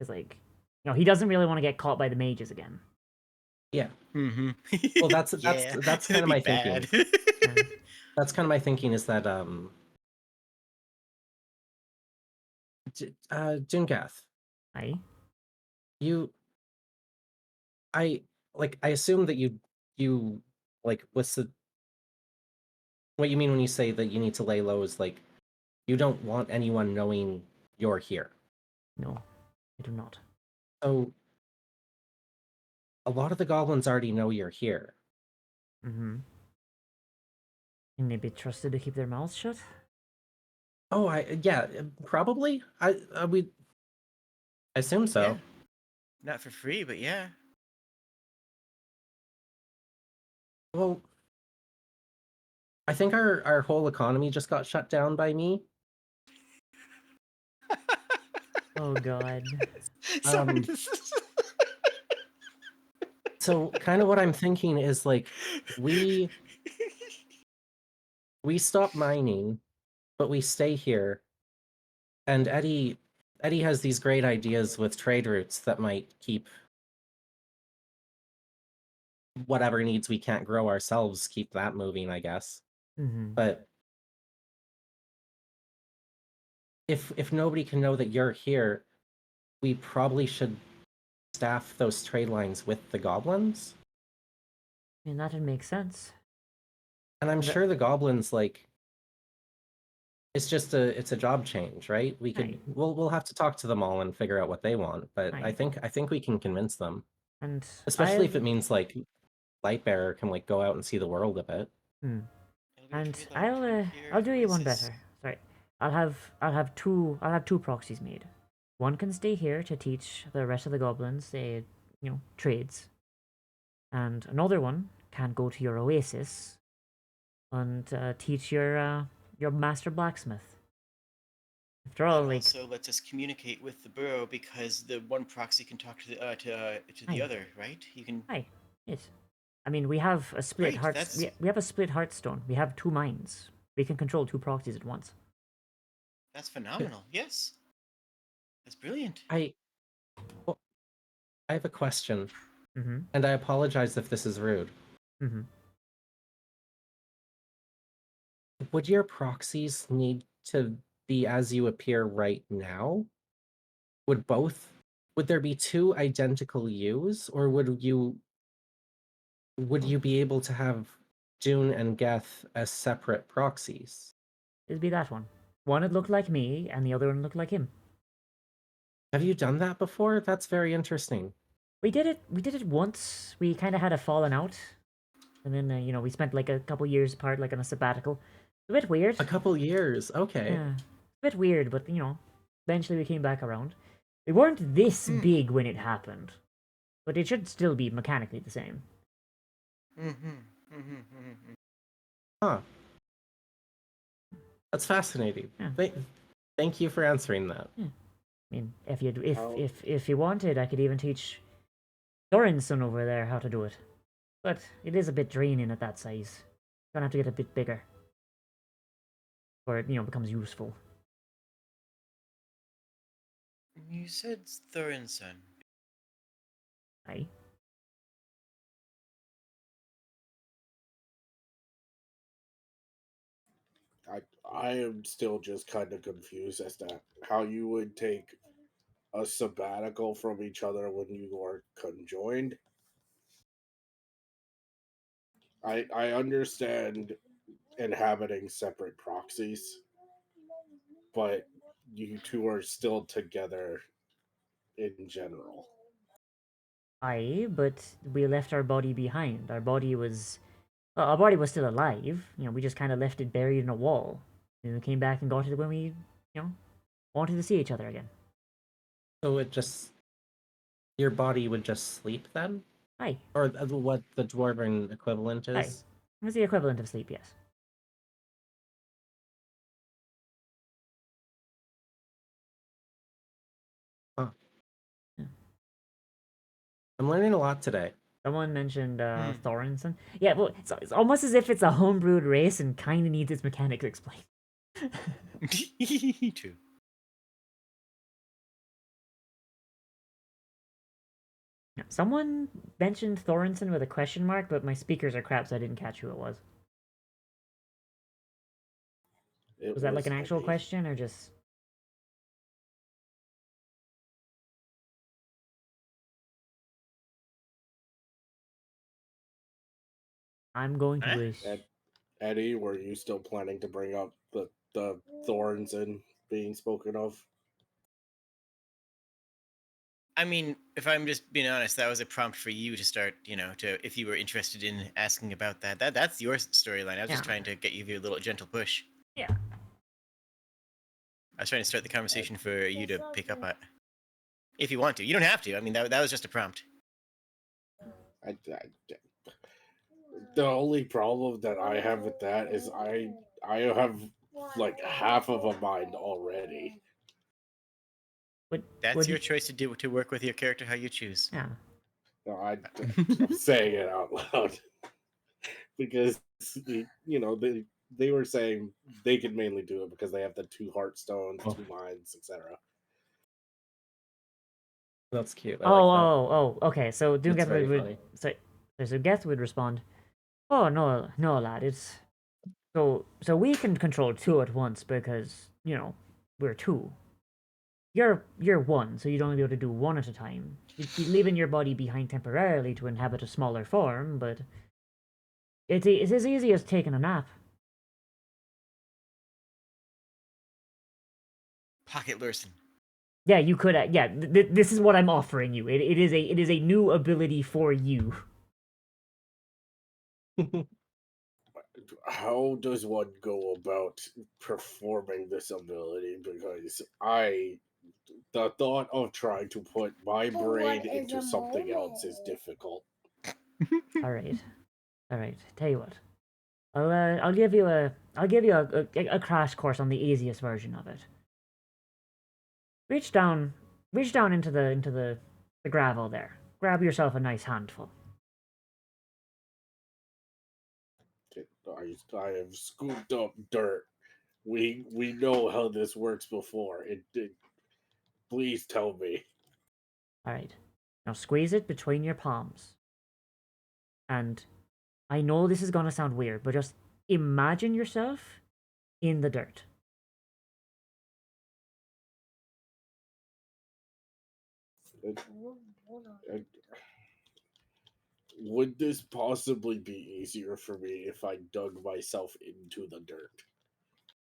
It's like, he doesn't really want to get caught by the mages again. Yeah. Mm-hmm. Well, that's kind of my thinking. That's kind of my thinking is that Doongeth. Aye. I assume that you like what's what you mean when you say that you need to lay low is like you don't want anyone knowing you're here. No, I do not. So a lot of the goblins already know you're here. Mm-hmm. Can they be trusted to keep their mouths shut? Oh, probably. I assume so. Yeah. Not for free, but yeah. Well, I think our whole economy just got shut down by me. Oh God. Sorry. So kind of what I'm thinking is like we stop mining, but we stay here. And Eddie has these great ideas with trade routes that might keep whatever needs we can't grow ourselves, keep that moving, I guess. Mm-hmm. But if nobody can know that you're here, we probably should staff those trade lines with the goblins. I mean, that would make sense. And I'm sure the goblins like it's a job change, right? We could we'll have to talk to them all and figure out what they want, but I think we can convince them. And especially if it means like Lightbearer can like go out and see the world a bit. And I'll do you one better. Sorry. I'll have two proxies made. One can stay here to teach the rest of the goblins trades. And another one can go to your oasis and teach your master blacksmith. After all, It also lets us communicate with the borough because the one proxy can talk to the other, right? You can. Hi. Yes. I mean, we have a split heart. We have a split heartstone. We have two minds. We can control two proxies at once. That's phenomenal. Yes. That's brilliant. I have a question, Mm-hmm. and I apologize if this is rude. Mm-hmm. Would your proxies need to be as you appear right now? Would both? Would there be two identical yous, or would you be able to have June and Geth as separate proxies? It'd be that one. One would look like me, and the other one look like him. Have you done that before? That's very interesting. We did it. We did it once. We kind of had a falling out, and then we spent like a couple years apart, like on a sabbatical. A bit weird. A couple years, okay. Yeah, a bit weird, but eventually we came back around. We weren't this big when it happened, but it should still be mechanically the same. Huh. That's fascinating. Yeah. Thank you for answering that. I mean, if you wanted, I could even teach Doran's son over there how to do it. But it is a bit draining at that size. Gonna have to get a bit bigger. Or it, becomes useful. You said Thorinson. Aye. I am still just kind of confused as to how you would take a sabbatical from each other when you are conjoined. I understand inhabiting separate proxies, but you two are still together in general. Aye, but we left our body behind. Our body was still alive. We just kind of left it buried in a wall. And we came back and got it when we, wanted to see each other again. So your body would just sleep then? Aye. Or what the dwarven equivalent is? Aye. It's the equivalent of sleep, yes. Huh. Yeah. I'm learning a lot today. Someone mentioned Thorinson. Yeah, well, it's almost as if it's a homebrewed race and kind of needs its mechanics explained. True. Someone mentioned Thorinson with a question mark, but my speakers are crap, so I didn't catch who it was. Was that like an actual question, or just... I'm going to wish... Eddie, were you still planning to bring up the thorns and being spoken of? I mean, if I'm just being honest, that was a prompt for you to start, if you were interested in asking about that. That's your storyline. I was just trying to give you a little gentle push. Yeah. I was trying to start the conversation for you to pick up on. If you want to. You don't have to. I mean, that was just a prompt. The only problem that I have with that is I have like half of a mind already. That's your choice to work with your character how you choose. Yeah. No, I'm saying it out loud because they were saying they could mainly do it because they have the 2 heart stones, 2 minds, etc. That's cute. Okay. So That's very funny. So Geth would respond, "Oh no, lad. It's so we can control 2 at once because we're 2. You're 1, so you'd only be able to do 1 at a time. You'd be leaving your body behind temporarily to inhabit a smaller form, but it's as easy as taking a nap." Pocket Lurson. Yeah, you could. This is what I'm offering you. It is a new ability for you. How does one go about performing this ability? Because the thought of trying to put my brain into something else is difficult. All right. Tell you what. I'll give you a crash course on the easiest version of it. Reach down into the gravel there. Grab yourself a nice handful. I have scooped up dirt. We know how this works before. Please tell me. All right. Now squeeze it between your palms. And I know this is gonna sound weird, but just imagine yourself in the dirt. Would this possibly be easier for me if I dug myself into the dirt?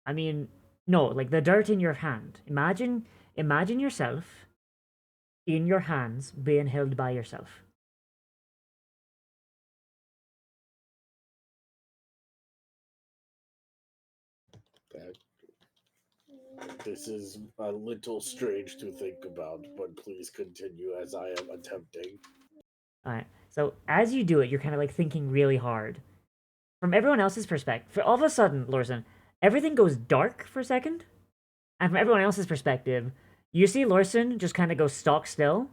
I mean, no, like the dirt in your hand. Imagine yourself in your hands being held by yourself. That this is a little strange to think about, but please continue as I am attempting. Alright. So as you do it, you're kind of like thinking really hard. From everyone else's perspective, for all of a sudden, Lorson, everything goes dark for a second. And from everyone else's perspective, you see Lorson just kind of go stock still.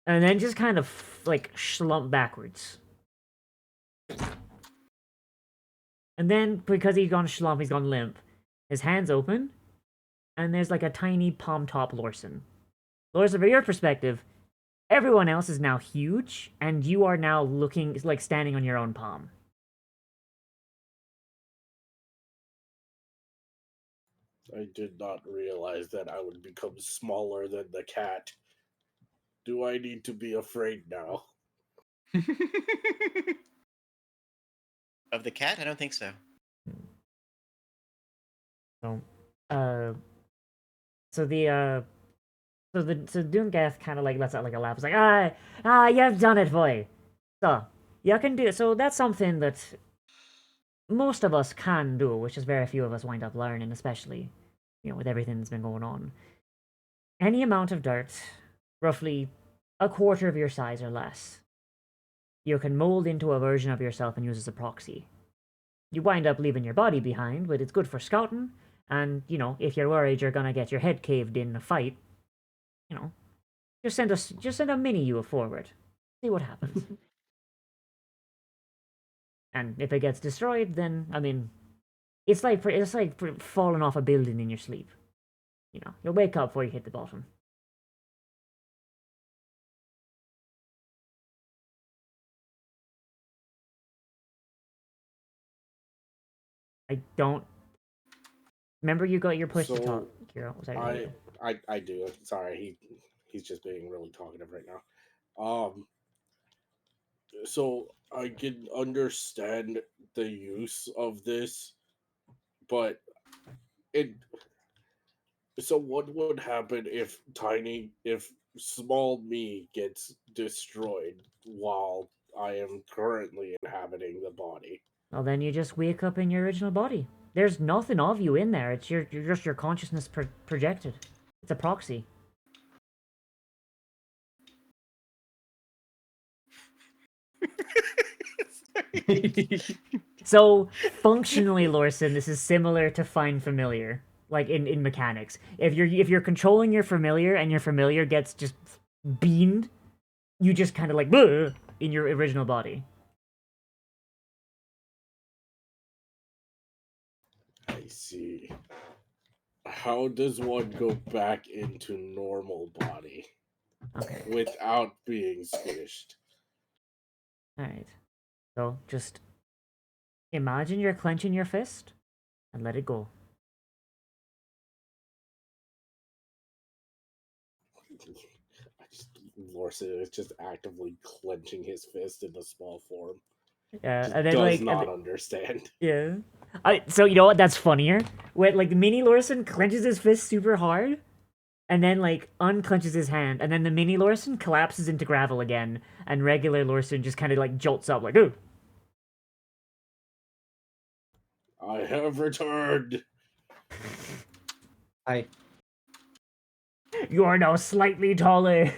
And then just kind of like slump backwards. And then because he's gone slump, he's gone limp. His hands open, and there's like a tiny palm top Lorson. Lorson, from your perspective, everyone else is now huge, and you are now looking like standing on your own palm. I did not realize that I would become smaller than the cat. Do I need to be afraid now? Of the cat? I don't think so. So, so the so Doomgath kind of like lets out like a laugh. It's like, you've done it, boy. So you can do. So that's something that most of us can do, which is very few of us wind up learning, especially, with everything that's been going on. Any amount of dirt, roughly a quarter of your size or less, you can mold into a version of yourself and use as a proxy. You wind up leaving your body behind, but it's good for scouting, and, if you're worried you're gonna get your head caved in a fight, just send a mini you forward. See what happens. And if it gets destroyed, then, I mean, it's like falling off a building in your sleep. You'll wake up before you hit the bottom. I don't... Remember you got your push to talk, Kiro? Was that I do. Sorry, he's just being really talkative right now. So I can understand the use of this, but it. So what would happen if small me gets destroyed while I am currently inhabiting the body? Well, then you just wake up in your original body. There's nothing of you in there. It's you're just your consciousness projected. It's a proxy. So, functionally, Lorson, this is similar to Find Familiar, like in mechanics. If you're controlling your familiar and your familiar gets just beamed, you just kind of like in your original body. I see. How does one go back into normal body Okay. without being squished? All right. So just imagine you're clenching your fist and let it go. Lorson is just actively clenching his fist in the small form. Yeah, Just and then does not understand. Yeah. So you know what? That's funnier. When like Mini Lorson clenches his fist super hard, and then like unclenches his hand, and then the Mini Lorson collapses into gravel again, and regular Lorson just kind of like jolts up like, ooh. I have returned. Hi. You are now slightly taller.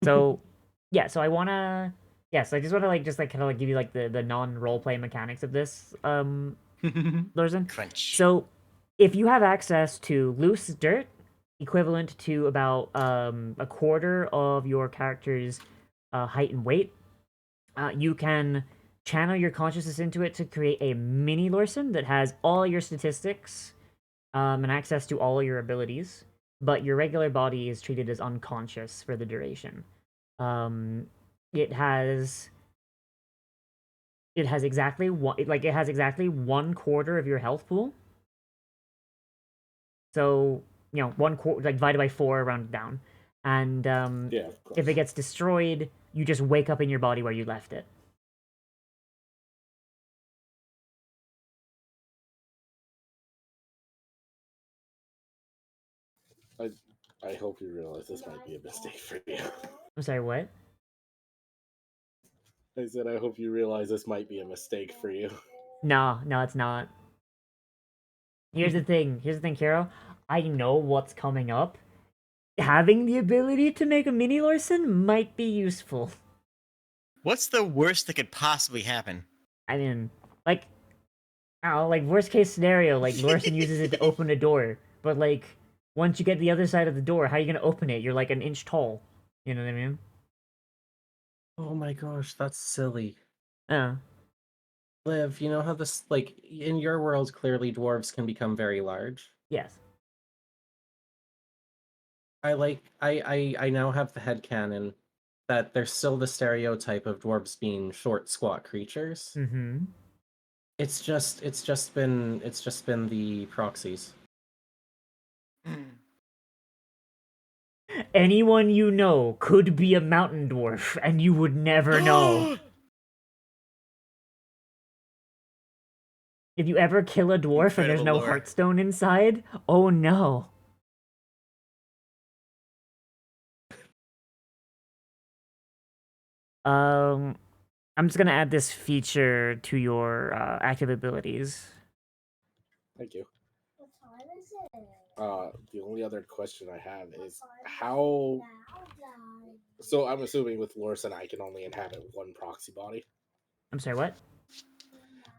So, yeah. So I wanna. Yes, I just wanna kind of give you like the non roleplay mechanics of this, Lorson. Crunch. So, if you have access to loose dirt, equivalent to about a quarter of your character's height and weight, you can channel your consciousness into it to create a mini Lorson that has all your statistics and access to all your abilities, but your regular body is treated as unconscious for the duration. Um, it has exactly it has exactly 1/4 of your health pool. So, you know, 1/4 like divided by 4 rounded down. And Yeah, of course. if it gets destroyed, you just wake up in your body where you left it. I hope you realize this might be a mistake for you. I'm sorry, what? I said I hope you realize this might be a mistake for you. No, it's not. Here's the thing, Kiro. I know what's coming up. Having the ability to make a mini Larson might be useful. What's the worst that could possibly happen? I mean, like, like worst case scenario, like Larson uses it to open a door, but like once you get the other side of the door, how are you gonna open it? You're like an inch tall. You know what I mean? Oh my gosh, that's silly. Yeah. Liv, you know how this, like, in your world, clearly dwarves can become very large. Yes. I now have the headcanon that there's still the stereotype of dwarves being short, squat creatures. Mm-hmm. It's just been the proxies. Anyone you know could be a mountain dwarf, and you would never know. If you ever kill a dwarf and there's Incredible no lore. heartstone inside, oh no. I'm just gonna add this feature to your active abilities. Thank you. The only other question I have is how. So I'm assuming with Lorson, I can only inhabit one proxy body. I'm sorry, what?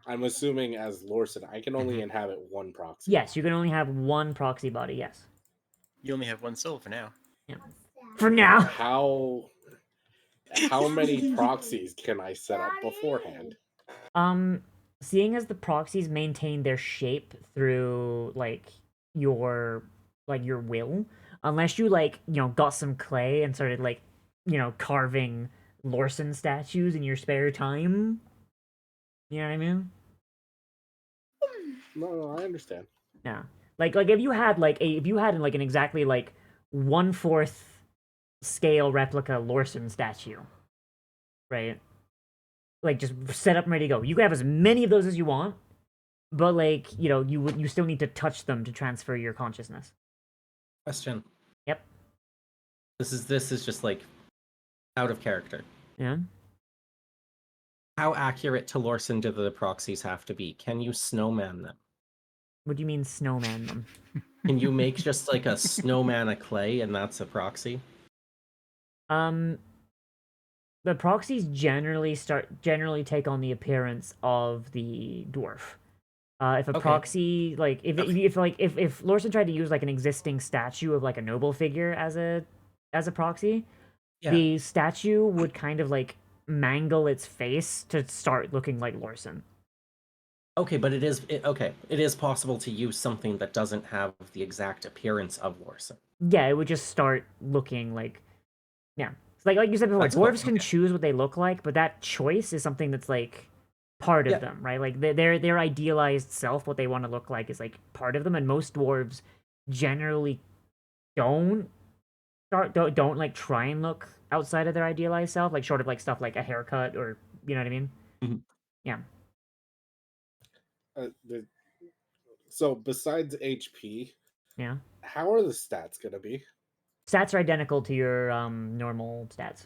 I'm assuming as Lorson, I can only inhabit one proxy. Yes, you can only have one proxy body, yes. You only have one soul for now. Yeah. For now. How many proxies can I set up beforehand? Seeing as the proxies maintain their shape through your your will, unless you got some clay and started carving Lorson statues in your spare time. You know what I mean? No, I understand. Yeah. Like if you had an exactly 1/4 scale replica Lorson statue, right? Like just set up and ready to go. You can have as many of those as you want, but you still need to touch them to transfer your consciousness. Question. Yep. This is just like out of character. Yeah. How accurate to Lorson do the proxies have to be? Can you snowman them? What do you mean snowman them? Can you make just like a snowman of clay and that's a proxy? The proxies generally take on the appearance of the dwarf. If a proxy if Lorson tried to use an existing statue of a noble figure as a proxy, the statue would kind of mangle its face to start looking like Lorson. Okay, but it is possible to use something that doesn't have the exact appearance of Lorson. Yeah, it would just start looking yeah. It's like you said before, That's dwarves cool. can choose what they look like, but that choice is something that's part of them, right? Like their idealized self, what they want to look like is part of them, and most dwarves generally don't try and look outside of their idealized self, short of stuff like a haircut or you know what I mean? Mm-hmm. Yeah. So besides HP, Yeah. how are the stats gonna be? Stats are identical to your normal stats.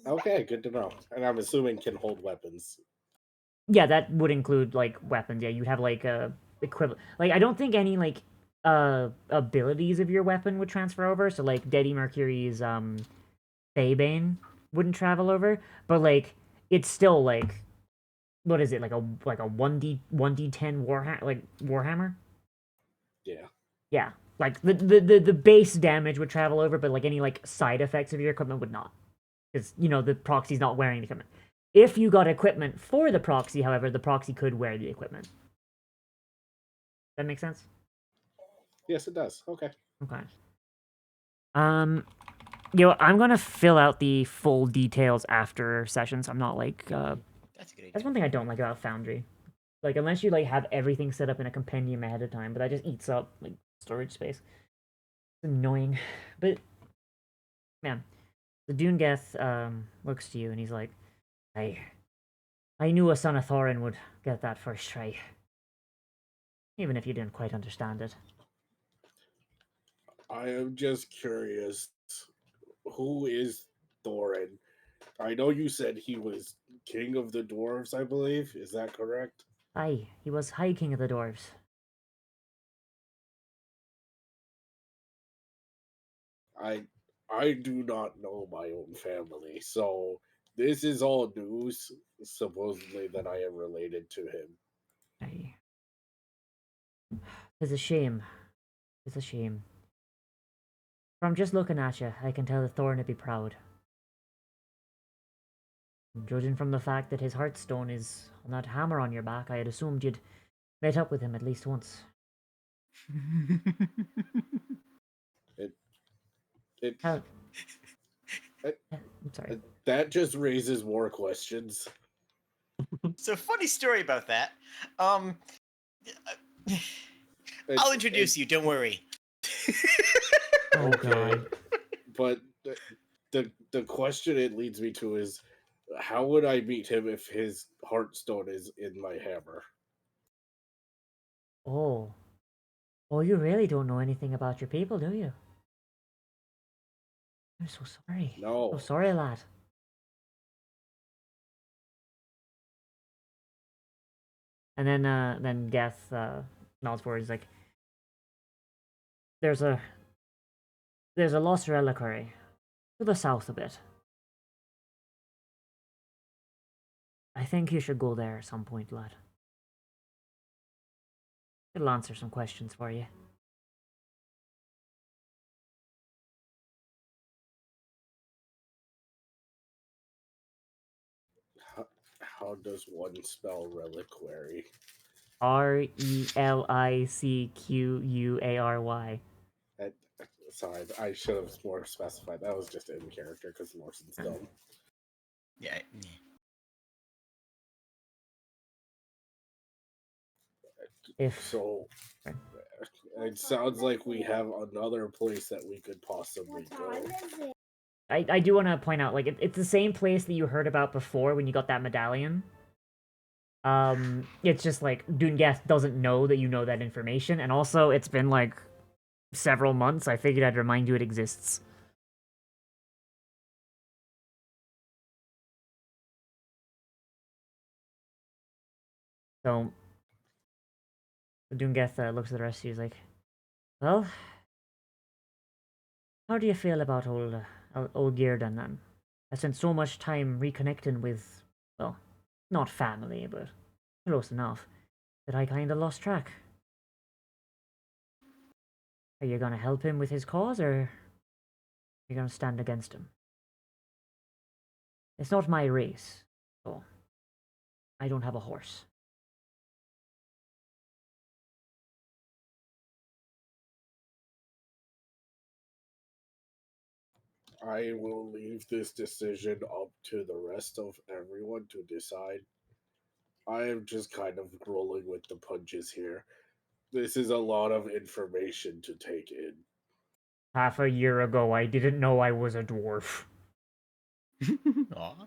Okay, good to know. And I'm assuming can hold weapons. Yeah, that would include weapons. Yeah, you'd have a equivalent. I don't think any abilities of your weapon would transfer over. So Daddy Mercury's Faebane wouldn't travel over, but it's still what is it like a 1d10 warhammer? Yeah. Yeah, the base damage would travel over, but any side effects of your equipment would not, because the proxy's not wearing the equipment. If you got equipment for the proxy, however, the proxy could wear the equipment. That make sense? Yes, it does. Okay. Okay. I'm gonna fill out the full details after sessions. I'm not like That's a good idea. that's one thing I don't like about Foundry. Like unless you like have everything set up in a compendium ahead of time, but that just eats up like storage space. It's annoying. But man, the Doongeth looks to you and he's like, I knew a son of Thorin would get that first try. Even if you didn't quite understand it. I am just curious. Who is Thorin? I know you said he was king of the dwarves, I believe. Is that correct? Aye, he was High King of the Dwarves. I do not know my own family, so this is all news, supposedly, that I am related to him. Aye. It's a shame. It's a shame. From just looking at you, I can tell that Thorin would be proud. Judging from the fact that his heartstone is on that hammer on your back, I had assumed you'd met up with him at least once. It, it, How? it, I'm sorry. that just raises more questions. So funny story about that. I'll introduce you. Don't worry. Oh god. But the question it leads me to is, how would I meet him if his heartstone is in my hammer? Oh. Oh, you really don't know anything about your people, do you? I'm so sorry. No. So sorry, lad. And then Geth nods forward. He's like, "There's a lost reliquary to the south a bit. I think you should go there at some point, lad. It'll answer some questions for you." How does one spell reliquary? Relicquary. That, sorry, I should have more specified. That was just in character because Morson's dumb. Yeah. If So it sounds like we have another place that we could possibly go. I do want to point out, like, it's the same place that you heard about before when you got that medallion. It's just like Doongeth doesn't know that you know that information, and also it's been like several months. I figured I'd remind you it exists. So Doongeth looks at the rest of you. He's like, "Well, how do you feel about old Gearden then? I spent so much time reconnecting with, well, not family, but close enough, that I kinda lost track. Are you gonna help him with his cause, or are you gonna stand against him? It's not my race, so I don't have a horse." I will leave this decision up to the rest of everyone to decide. I am just kind of rolling with the punches here. This is a lot of information to take in. Half a year ago, I didn't know I was a dwarf. Aw.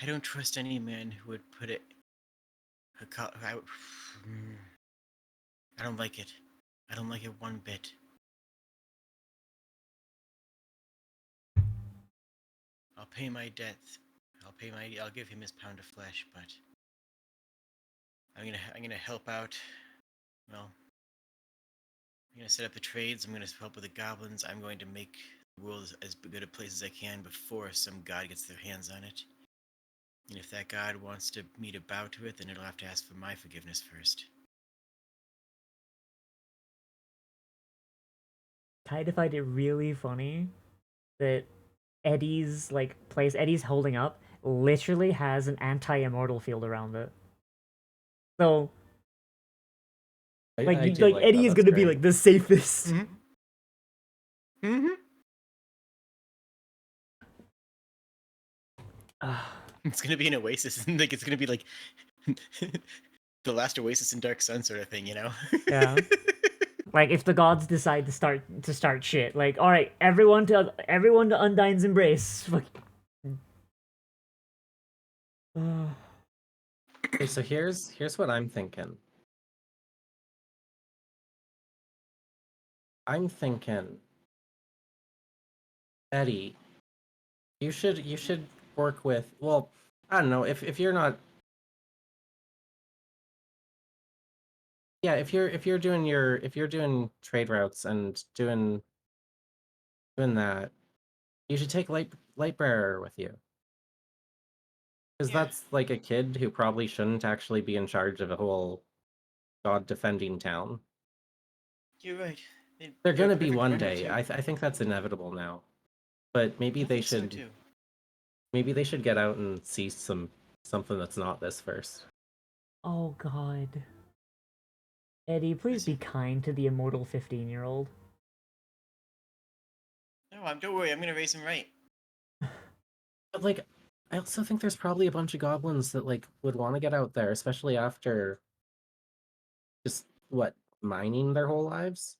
I don't trust any man who would put it. I don't like it. I don't like it one bit. I'll pay my debts. I'll give him his pound of flesh, but I'm gonna help out. Well, I'm gonna set up the trades. I'm gonna help with the goblins. I'm going to make the world as good a place as I can before some god gets their hands on it. And if that god wants me to bow to it, then it'll have to ask for my forgiveness first. Kind of find it really funny that Eddie's holding up, literally has an anti-immortal field around it. So, I do like like Eddie that. is That's gonna be great. like the safest. Mm-hmm. Mm-hmm. It's gonna be an oasis, and like it's gonna be like the last oasis in Dark Sun sort of thing, you know? Yeah. Like if the gods decide to start shit, like all right, everyone to Undyne's embrace. Fuck. Okay, so here's what I'm thinking. I'm thinking, Eddie, you should work with, well, I don't know, if you're not, yeah, if you're doing trade routes and doing that, you should take Lightbearer with you. Because Yeah. that's like a kid who probably shouldn't actually be in charge of a whole god defending town. You're right. They're They're gonna a be perfect one friend day. too. I think that's inevitable now. But I think so too. maybe they should get out and see something that's not this first. Oh god. Eddie, please be kind to the immortal 15-year-old. No, don't worry. I'm gonna raise him right. But like, I also think there's probably a bunch of goblins that like would want to get out there, especially after just what, mining their whole lives.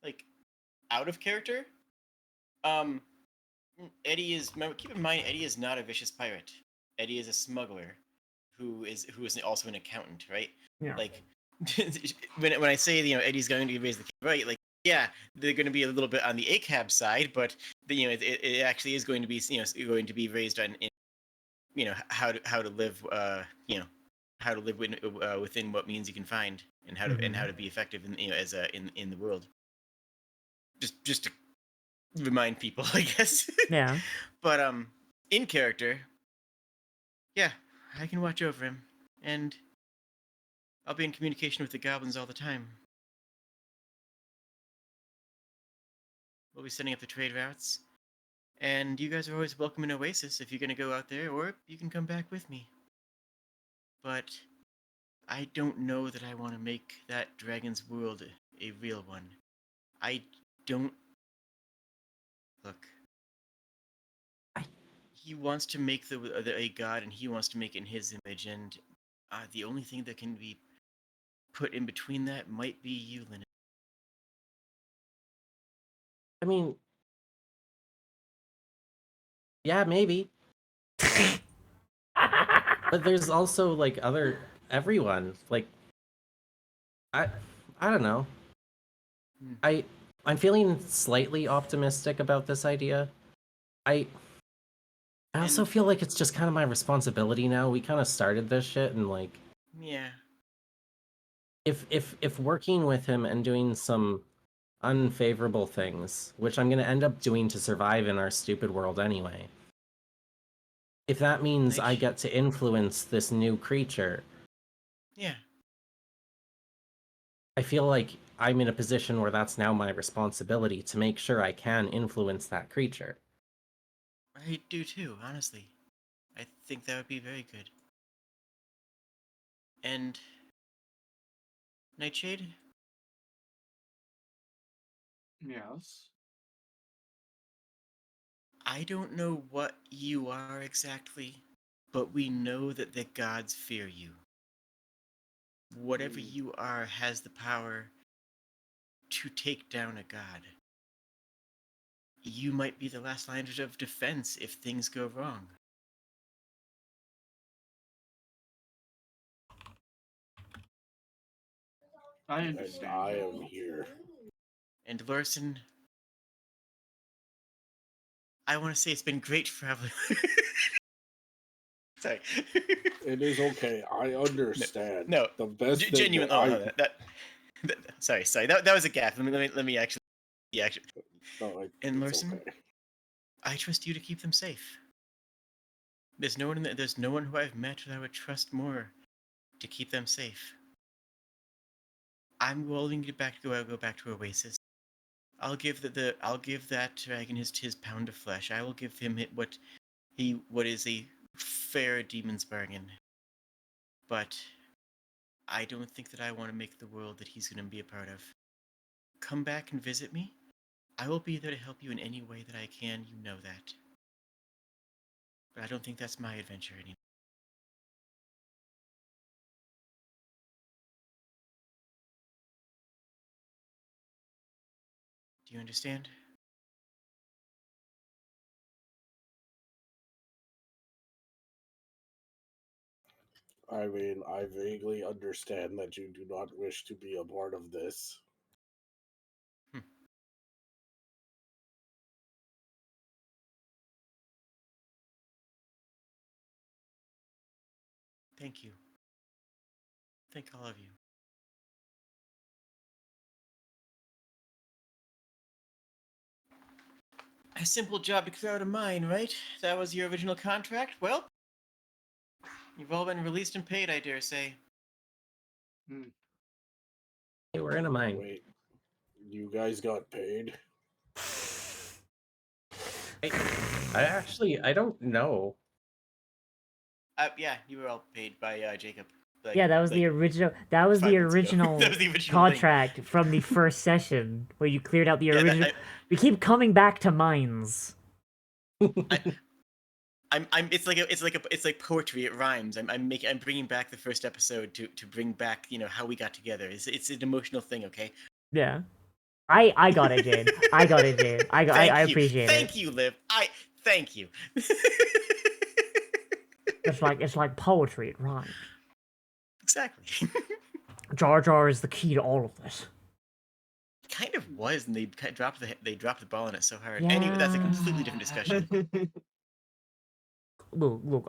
Like, out of character. Um, Eddie is. Remember, keep in mind, Eddie is not a vicious pirate. Eddie is a smuggler, who is also an accountant, right? Yeah. Like, when I say Eddie's going to raise the kid right, like yeah, they're going to be a little bit on the ACAB side, but it actually is going to be going to be raised on how to live how to live within what means you can find and how to be effective in the world. Just to remind people, I guess. Yeah. But in character, yeah, I can watch over him, and I'll be in communication with the goblins all the time. We'll be setting up the trade routes, and you guys are always welcome in Oasis if you're gonna go out there, or you can come back with me. But I don't know that I want to make that dragon's world a real one. I don't. Look. He wants to make a god, and he wants to make it in his image, and the only thing that can be put in between that might be you, Lynn. I mean, yeah, maybe. But there's also like everyone. Like I don't know. I'm feeling slightly optimistic about this idea. I also feel like it's just kind of my responsibility now. We kind of started this shit, and like, Yeah. if working with him and doing some unfavorable things, which I'm gonna end up doing to survive in our stupid world anyway. If that means I get to influence this new creature, Yeah. I feel like I'm in a position where that's now my responsibility to make sure I can influence that creature. I do too, honestly. I think that would be very good. And Nightshade? Yes. I don't know what you are exactly, but we know that the gods fear you. Whatever you are has the power to take down a god. You might be the last line of defense if things go wrong. I And understand. I am here. And Larson, I want to say it's been great traveling. Sorry. It is okay. I understand. No, The best thing genuine. that Oh, I no, sorry. That was a gaffe. Let me actually. Yeah, actually. no, And it's Larson, okay. I trust you to keep them safe. There's no one who I've met that I would trust more to keep them safe. I'm willing to go back to Oasis. I'll give I'll give that dragon his pound of flesh. I will give him what what is a fair demon's bargain. But I don't think that I want to make the world that he's going to be a part of. Come back and visit me. I will be there to help you in any way that I can. You know that. But I don't think that's my adventure anymore. Do you understand? I mean, I vaguely understand that you do not wish to be a part of this. Thank you. Thank all of you. A simple job to clear out a mine, right? That was your original contract? Well, you've all been released and paid, I dare say. Hey, we're in a mine. Wait, you guys got paid? I don't know. Yeah, you were all paid by Jacob. Like, Yeah, that was the original. That was 5 the months ago. original That was the original thing. contract from the first session where you cleared out the Yeah, original. We keep coming back to mines. It's like poetry. It rhymes. I'm bringing back the first episode to bring back how we got together. It's an emotional thing. Okay. Yeah, I got it, Jade. I got it, Jade. I appreciate it. Thank you, Liv. Thank you. It's like poetry. It rhymes. Exactly. Jar Jar is the key to all of this. Kind of was, and they dropped the ball on it so hard. Anyway, that's a completely different discussion. Look.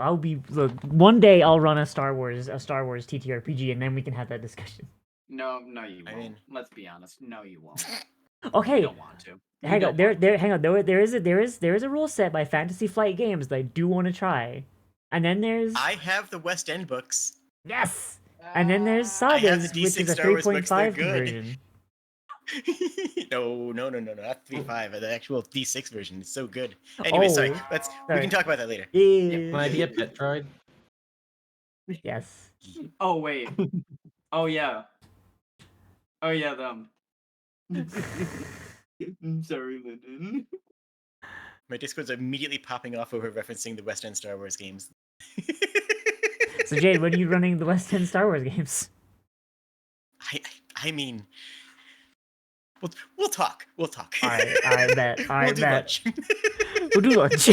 One day I'll run a Star Wars TTRPG, and then we can have that discussion. No, you won't. I mean, let's be honest. No, you won't. Okay. You don't want to. Hang on. Hang on. There is a rule set by Fantasy Flight Games that I do want to try, and then there's I have the West End books. Yes. And then there's I have the Sagas, D6 which is a Star Wars books, they're 3.5 good. conversion. No, not 3.5. The actual D6 version is so good. Anyway, sorry. We can talk about that later. Yeah. Can I be a pet droid? Yes. Oh wait. Oh yeah. Them. I'm sorry, Lyndon. My Discord's immediately popping off over referencing the West End Star Wars games. So Jade, when are you running the West End Star Wars games? I mean, we'll talk. We'll talk. I bet. We'll do lunch. We'll do lunch.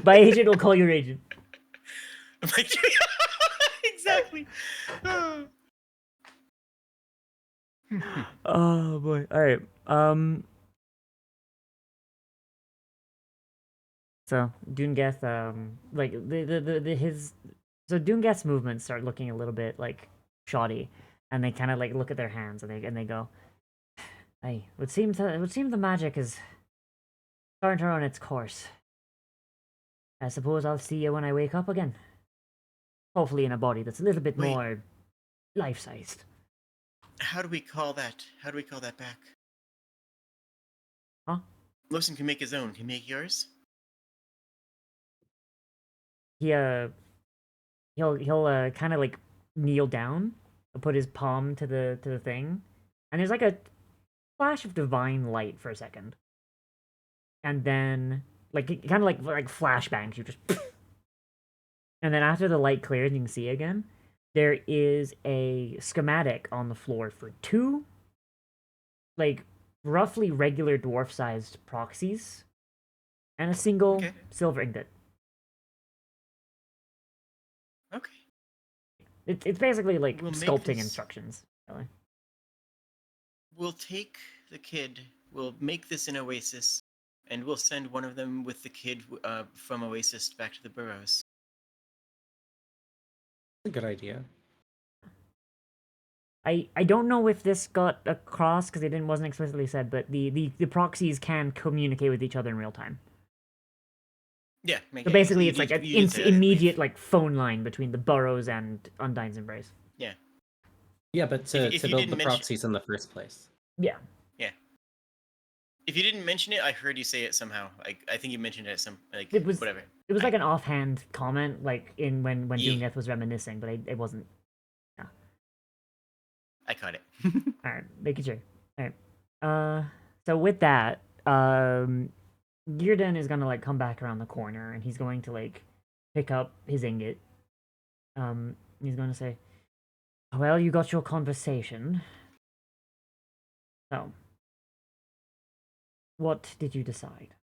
My agent will call your agent. Exactly. Oh boy. All right. So Doongeth, like so Doongeth's movements start looking a little bit like shoddy, and they kind of like look at their hands and they go, "Hey, it would seem the magic is starting to run its course. I suppose I'll see you when I wake up again. Hopefully in a body that's a little bit more life-sized." How do we call that? How do we call that back? Huh? Lawson can make his own. Can he make yours? He'll kind of like kneel down, put his palm to the thing, and there's like a flash of divine light for a second, and then like kind of like flashbangs. You just, and then after the light clears, and you can see again. There is a schematic on the floor for 2, like roughly regular dwarf-sized proxies, and a single silver ingot. Okay. It's basically like We'll make sculpting this- instructions. Really. We'll take the kid. We'll make this an oasis, and we'll send one of them with the kid from Oasis back to the burrows. A good idea. I don't know if this got across because wasn't explicitly said, but the proxies can communicate with each other in real time. Yeah. So basically, it's like an immediate like phone line between the burrows and Undyne's Embrace. Yeah. Yeah, but to If you build didn't the mention- proxies in the first place. Yeah. Yeah. If you didn't mention it, I heard you say it somehow. I think you mentioned it at some It was whatever. it was like an offhand comment, like in when Yeah. Doomdeath was reminiscing, but it wasn't. I caught it. All right, making sure. All right. So with that, Gearden is gonna like come back around the corner, and he's going to like pick up his ingot. He's going to say, "Well, you got your conversation. So, what did you decide?"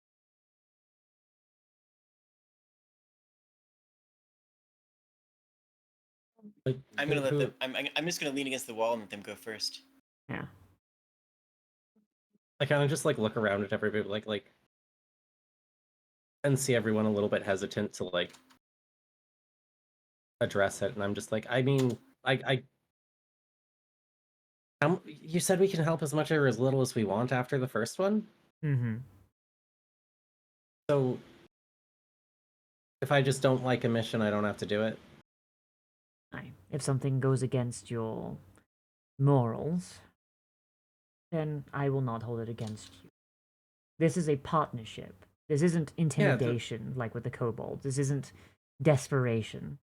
Like, I'm gonna let them. I'm just gonna lean against the wall and let them go first. Yeah. I kind of just like look around at everybody, and see everyone a little bit hesitant to like address it, and I'm just like, I mean, you said we can help as much or as little as we want after the first one, Mm-hmm. so if I just don't like a mission, I don't have to do it. If something goes against your morals, then I will not hold it against you. This is a partnership. This isn't intimidation like with the kobolds. This isn't desperation.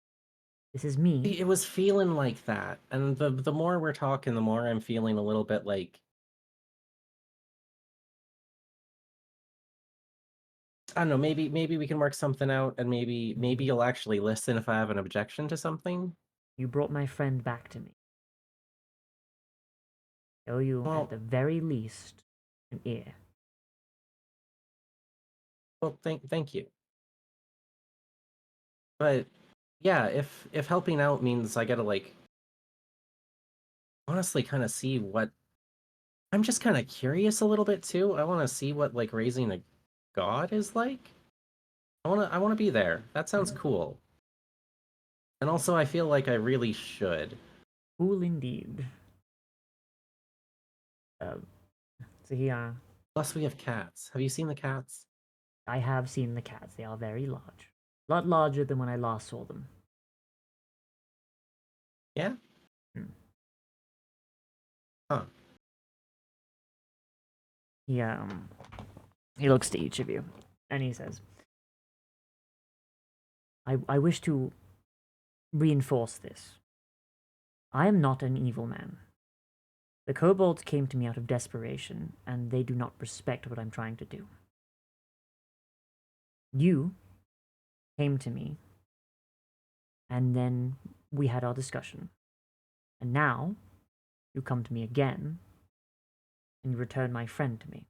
This is me. It was feeling like that, and the more we're talking, the more I'm feeling a little bit like, I don't know, maybe we can work something out, and maybe you'll actually listen if I have an objection to something. You brought my friend back to me. I owe you, Well, at the very least, an ear. well, thank you. But yeah, if helping out means I gotta like honestly kind of see what I'm just kind of curious a little bit too. I want to see what like raising a god is like. I want to be there. That sounds cool. And also I feel like I really should. Cool indeed. So here, Plus we have cats. Have you seen the cats? I have seen the cats. They are very large. A lot larger than when I last saw them. Yeah? Hmm. Huh. He looks to each of you, and he says, I wish to reinforce this. I am not an evil man. The kobolds came to me out of desperation, and they do not respect what I'm trying to do. You came to me, and then we had our discussion. And now, you come to me again, and you return my friend to me.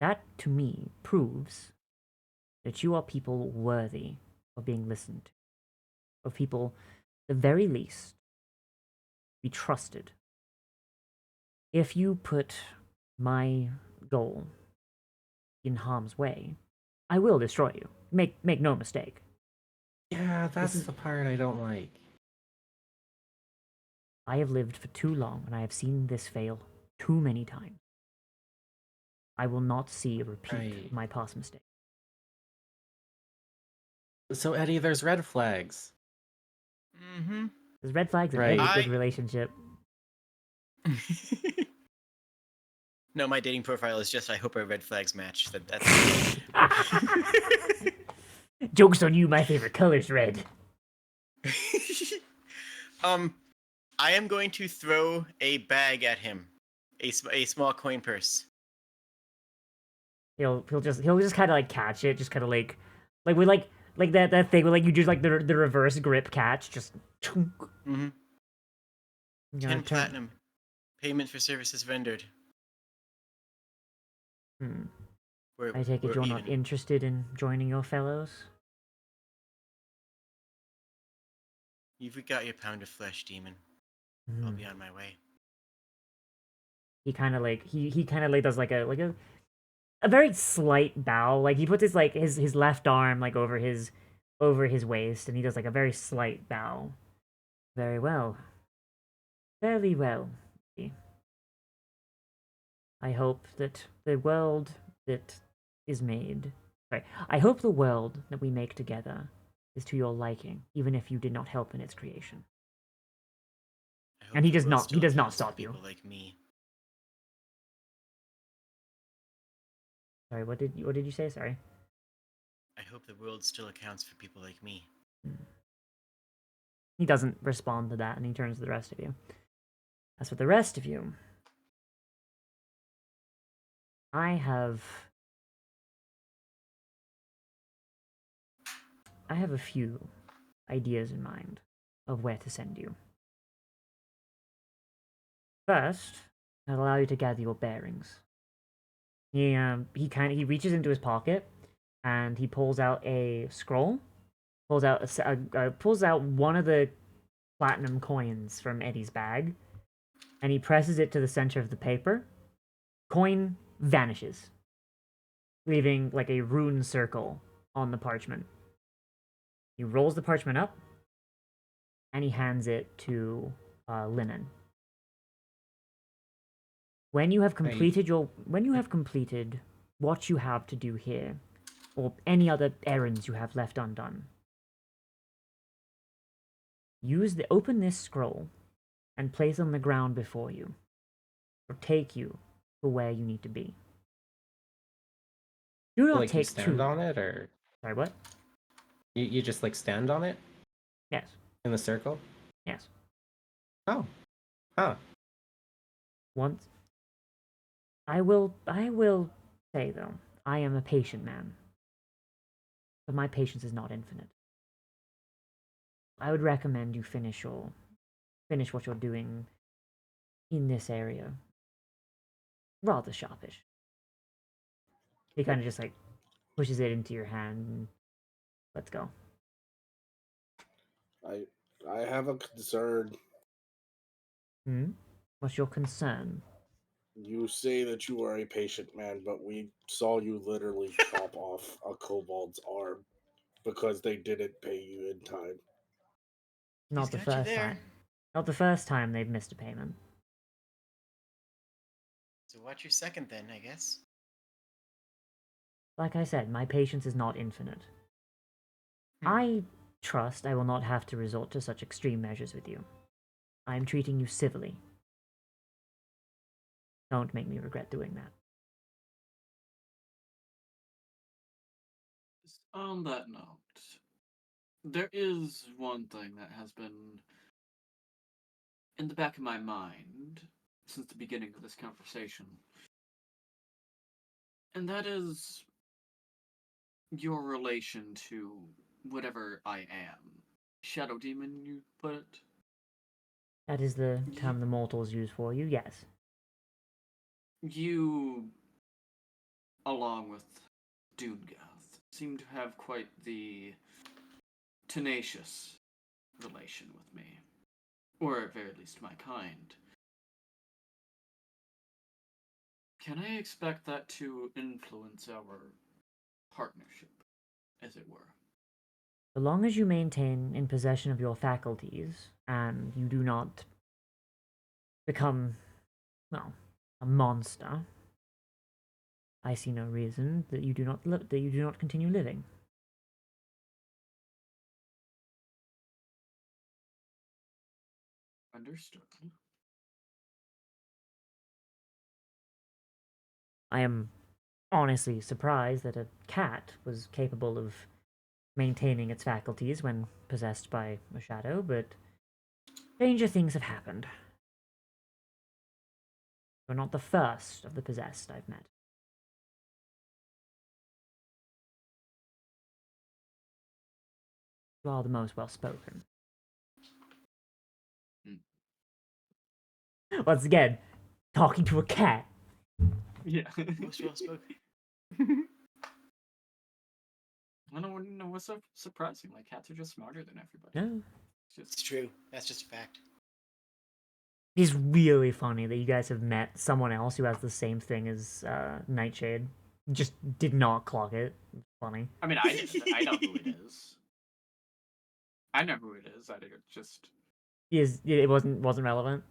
That, to me, proves that you are people worthy of being listened to, of people, at the very least, be trusted. If you put my goal in harm's way, I will destroy you. Make no mistake. Yeah, that's the part I don't like. I have lived for too long, and I have seen this fail too many times. I will not see a repeat of my past mistake. So Eddie, there's red flags. Mm-hmm. There's red flags in Right. every good relationship. No, my dating profile is just I hope our red flags match. That's Joke's on you, my favorite color's red. I am going to throw a bag at him, a small coin purse. He'll just kind of like catch it, just kind of like with like that thing where like you do like the reverse grip catch, just. Mm-hmm. 10 Turn. platinum. Payment for services rendered. I take it you're not interested in joining your fellows? You've got your pound of flesh, demon. I'll be on my way. He kind of like he kind of like does like a very slight bow. Like he puts his like his left arm like over his waist, and he does like a very slight bow. Very well. Very well. I hope that the world that is made. Sorry. I hope the world that we make together is to your liking, even if you did not help in its creation. And he does not stop you. People like me. Sorry, what did you say? Sorry. I hope the world still accounts for people like me. He doesn't respond to that, and he turns to the rest of you. As for the rest of you, I have a few ideas in mind of where to send you. First, I'll allow you to gather your bearings. He reaches into his pocket and he pulls out a scroll, pulls out one of the platinum coins from Eddie's bag, and he presses it to the center of the paper. Coin vanishes, leaving like a rune circle on the parchment. He rolls the parchment up, and he hands it to Linen. When you have completed what you have to do here, or any other errands you have left undone, open this scroll and place it on the ground before you, or take you to where you need to be. Do not Like you take stand two. on it, or Sorry, what? you just like stand on it Yes. in the circle? Yes. Oh. Huh. Once. I will say though, I am a patient man, but my patience is not infinite. I would recommend you finish what you're doing in this area rather sharpish. He kind of just like pushes it into your hand and let's go. I have a concern. What's your concern? You say that you are a patient man, but we saw you literally chop off a kobold's arm because they didn't pay you in time. Not the got you first there. time. Not the first time they've missed a payment. So what's your second then, I guess? Like I said, my patience is not infinite. I trust I will not have to resort to such extreme measures with you. I am treating you civilly. Don't make me regret doing that. On that note, there is one thing that has been in the back of my mind since the beginning of this conversation. And that is your relation to whatever I am. Shadow Demon, you put it? That is the term the mortals use for you, yes. You, along with Doongath, seem to have quite the tenacious relation with me. Or at very least my kind. Can I expect that to influence our partnership, as it were? So long as you maintain in possession of your faculties, and you do not become, well, a monster, I see no reason that you do not continue living. Understood. I am honestly surprised that a cat was capable of maintaining its faculties when possessed by a shadow, but stranger things have happened. You're not the first of the possessed I've met. You are the most well-spoken. Once again, talking to a cat. Yeah. Most well spoken. I don't know what's so surprising. Like, cats are just smarter than everybody. No. It's true. That's just a fact. It's really funny that you guys have met someone else who has the same thing as Nightshade. Just did not clock it. It's funny. I mean, I know who it is. I know who it is. I didn't just. It wasn't relevant.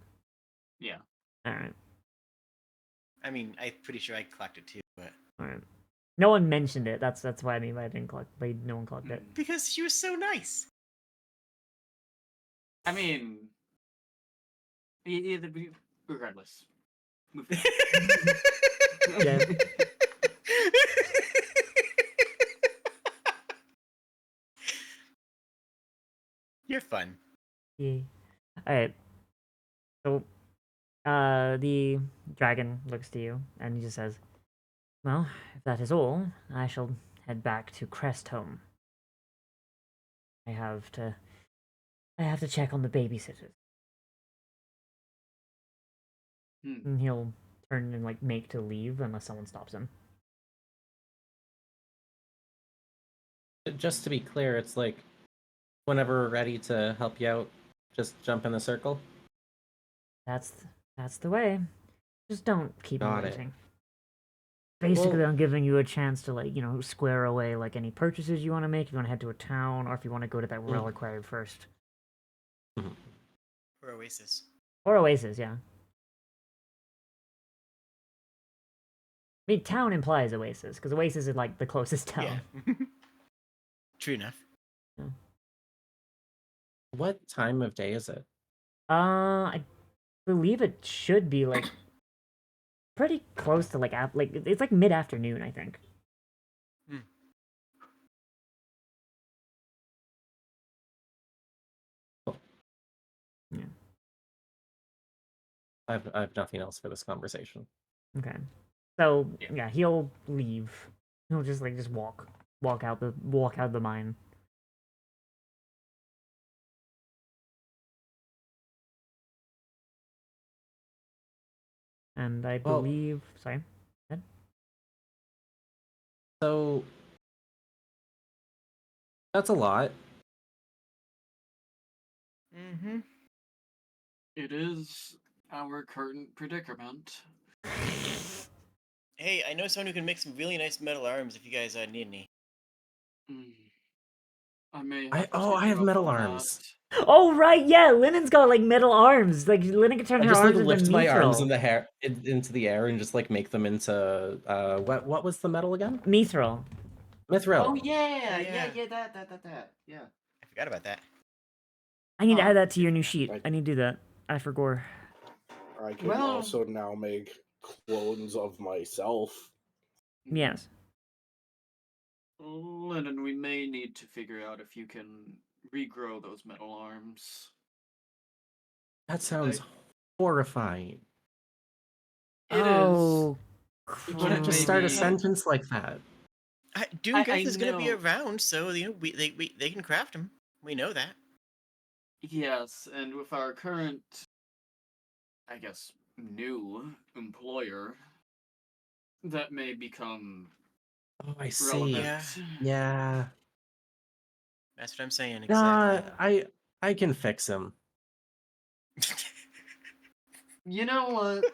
Yeah. All right. I mean, I'm pretty sure I clocked it too, but All right. No one mentioned it. That's why I mean I didn't clock. No one clocked it. because she was so nice. I mean, regardless. Yeah. You're fun. Yeah. Alright. So, the dragon looks to you and he just says, well, if that is all, I shall head back to Crest Home. I have to check on the babysitters. And he'll turn and, like, make to leave unless someone stops him. Just to be clear, it's like whenever we're ready to help you out, just jump in the circle. That's the way. Just don't keep me Got it. waiting. Basically, Well- I'm giving you a chance to, like, square away, like, any purchases you want to make, if you want to head to a town, or if you want to go to that reliquary first. Or Oasis. Or Oasis, yeah. I mean, town implies Oasis, because Oasis is, like, the closest town. Yeah. True enough. What time of day is it? I believe it should be, like, pretty close to, like, it's, like, mid-afternoon, I think. Cool. Yeah. I've nothing else for this conversation. Okay. So, yeah, he'll leave. He'll just, like, walk out the mine. And I Well- believe, sorry. So that's a lot. Mm-hmm. It is our current predicament. Hey, I know someone who can make some really nice metal arms if you guys need any. I may have I to take have you up metal on arms. that. Oh, right, yeah, Lynn's got, like, metal arms. Like, Lynn can turn I her just like arms into lift my arms in mithril. the hair into the air and just like make them into what was the metal again? Mithril. Mithril. Oh yeah, Yeah. that. Yeah. I forgot about that. I need to Oh, add that to your new sheet. I- I need to do that. I forgot. I can Well- also now make clones of myself. Yes. Lennon, we may need to figure out if you can regrow those metal arms. That sounds horrifying. It is. Oh, But You it can't just may start a be- sentence like that. Doomguth is going to be know. around, so they can craft them. We know that. Yes, and with our current, I guess, new employer, that may become Oh, I see. relevant. Yeah. That's what I'm saying. Exactly. I can fix him. You know what?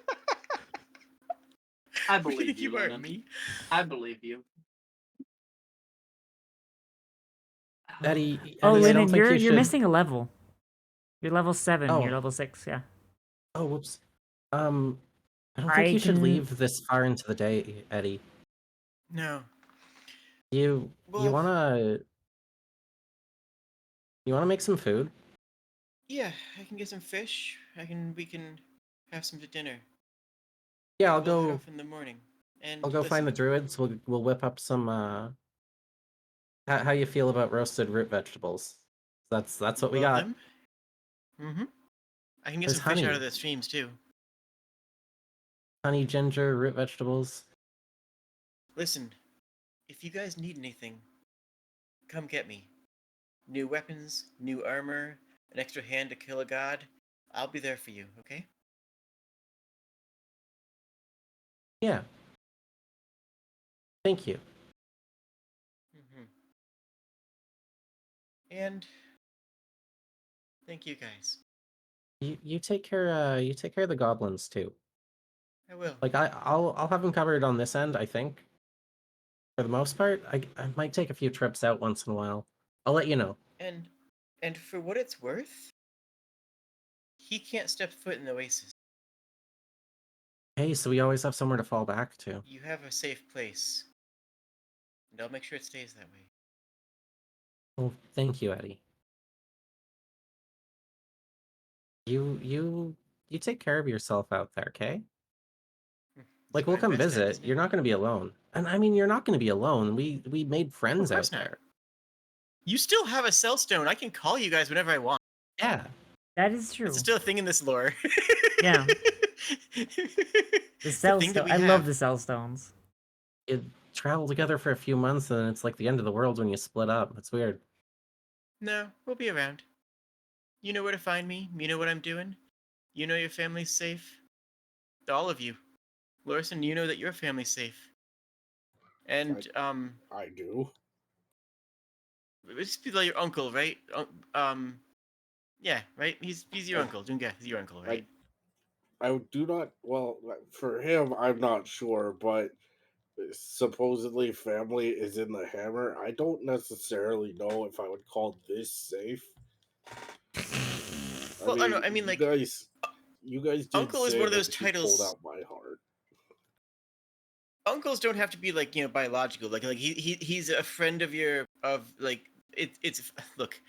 I What do believe think you, you are, Lennon. me? I believe you. Eddie, Oh, Eddie, I don't Lennon, think you're you should... missing a level. You're level 7. Oh. You're level 6. Yeah. Oh, whoops. I don't think I you should can- leave this far into the day, Eddie. No. You Well- wanna make some food? Yeah, I can get some fish. We can have some to dinner. Yeah, I'll We'll head go. off in the morning. And I'll go find the listen, druids. We'll whip up some. How you feel about roasted root vegetables? That's what we love got. them. Mm-hmm. I can get There's some fish out honey. of the streams too. Honey, ginger, root vegetables. Listen, if you guys need anything, come get me. New weapons, new armor, an extra hand to kill a god. I'll be there for you, okay? Yeah. Thank you. Mm-hmm. And thank you guys. You take care. You take care of the goblins too. I will. Like I'll have them covered on this end. I think. For the most part, I might take a few trips out once in a while. I'll let you know. And for what it's worth, he can't step foot in the Oasis. Hey, so we always have somewhere to fall back to. You have a safe place. And I'll make sure it stays that way. Well, thank you, Eddie. You take care of yourself out there, okay? Like we'll my come best bet, visit. isn't it? You're not going to be alone. And I mean, you're not going to be alone. We made friends out course not. there. You still have a cell stone. I can call you guys whenever I want. Yeah. That is true. It's still a thing in this lore. Yeah. The It's a cell thing that stone. we I love have. the cell stones. You travel together for a few months, and it's like the end of the world when you split up. It's weird. No, we'll be around. You know where to find me. You know what I'm doing. You know your family's safe. All of you. Lorison, you know that your family's safe. And, I do. it's like your uncle, right? Yeah, right? He's your uncle. Dunga, he's your uncle, right? I do not. Well, for him, I'm not sure, but supposedly family is in the hammer. I don't necessarily know if I would call this safe. Well, I know. I mean, like, you guys did uncle is say one of that those he pulled titles. out my heart. Uncles don't have to be like, biological. Like he's a friend of it's look.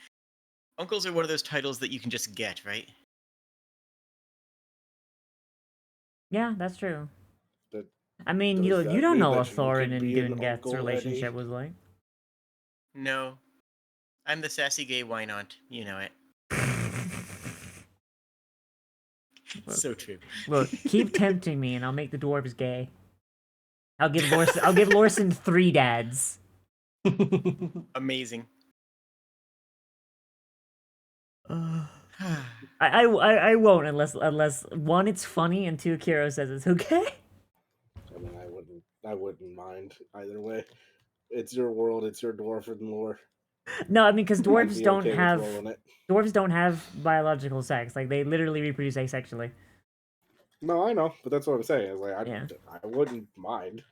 Uncles are one of those titles that you can just get, right? Yeah, that's true. That I mean, does you that don't mean know what that you Thorin can and be an Gunget's uncle, relationship Eddie? was like. No, I'm the sassy gay wine aunt. You know it. So true. Look, keep tempting me, and I'll make the dwarves gay. I'll give Lorson 3 dads. Amazing. I won't unless one, it's funny, and two, Kiro says it's okay. I mean, I wouldn't mind either way. It's your world. It's your dwarven lore. No, I mean, because I'd dwarves be don't okay with have rolling it. biological sex. Like they literally reproduce asexually. No, I know, but that's what I'm saying. It's like Yeah. I wouldn't mind.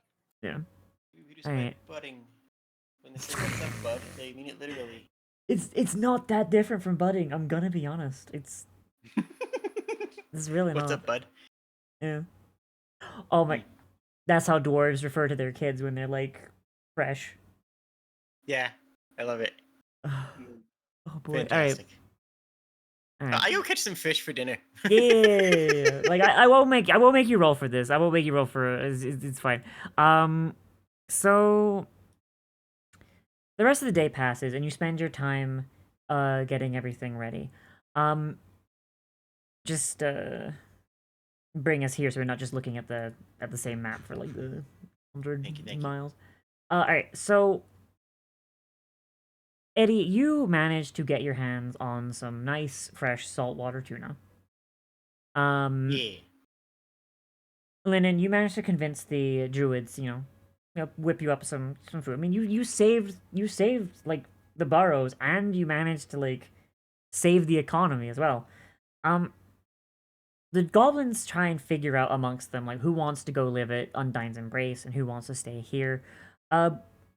Yeah. We just Alright. budding. When they say what's up, bud, they mean it literally. It's not that different from budding. I'm gonna be honest. It's really What's not. up, bud? Yeah. Oh my. That's how dwarves refer to their kids when they're like fresh. Yeah, I love it. Oh boy. Fantastic. All right. I go catch some fish for dinner. Yeah. Like I won't make you roll for this. I won't make you roll for it's fine. So the rest of the day passes and you spend your time getting everything ready. Just bring us here so we're not just looking at the same map for like the 100 Thank you. miles. All right. So Eddie, you managed to get your hands on some nice fresh saltwater tuna. Yeah. Lennon, you managed to convince the druids, whip you up some food. I mean, you saved like the burrows, and you managed to like save the economy as well. The goblins try and figure out amongst them like who wants to go live at Undyne's Embrace and who wants to stay here.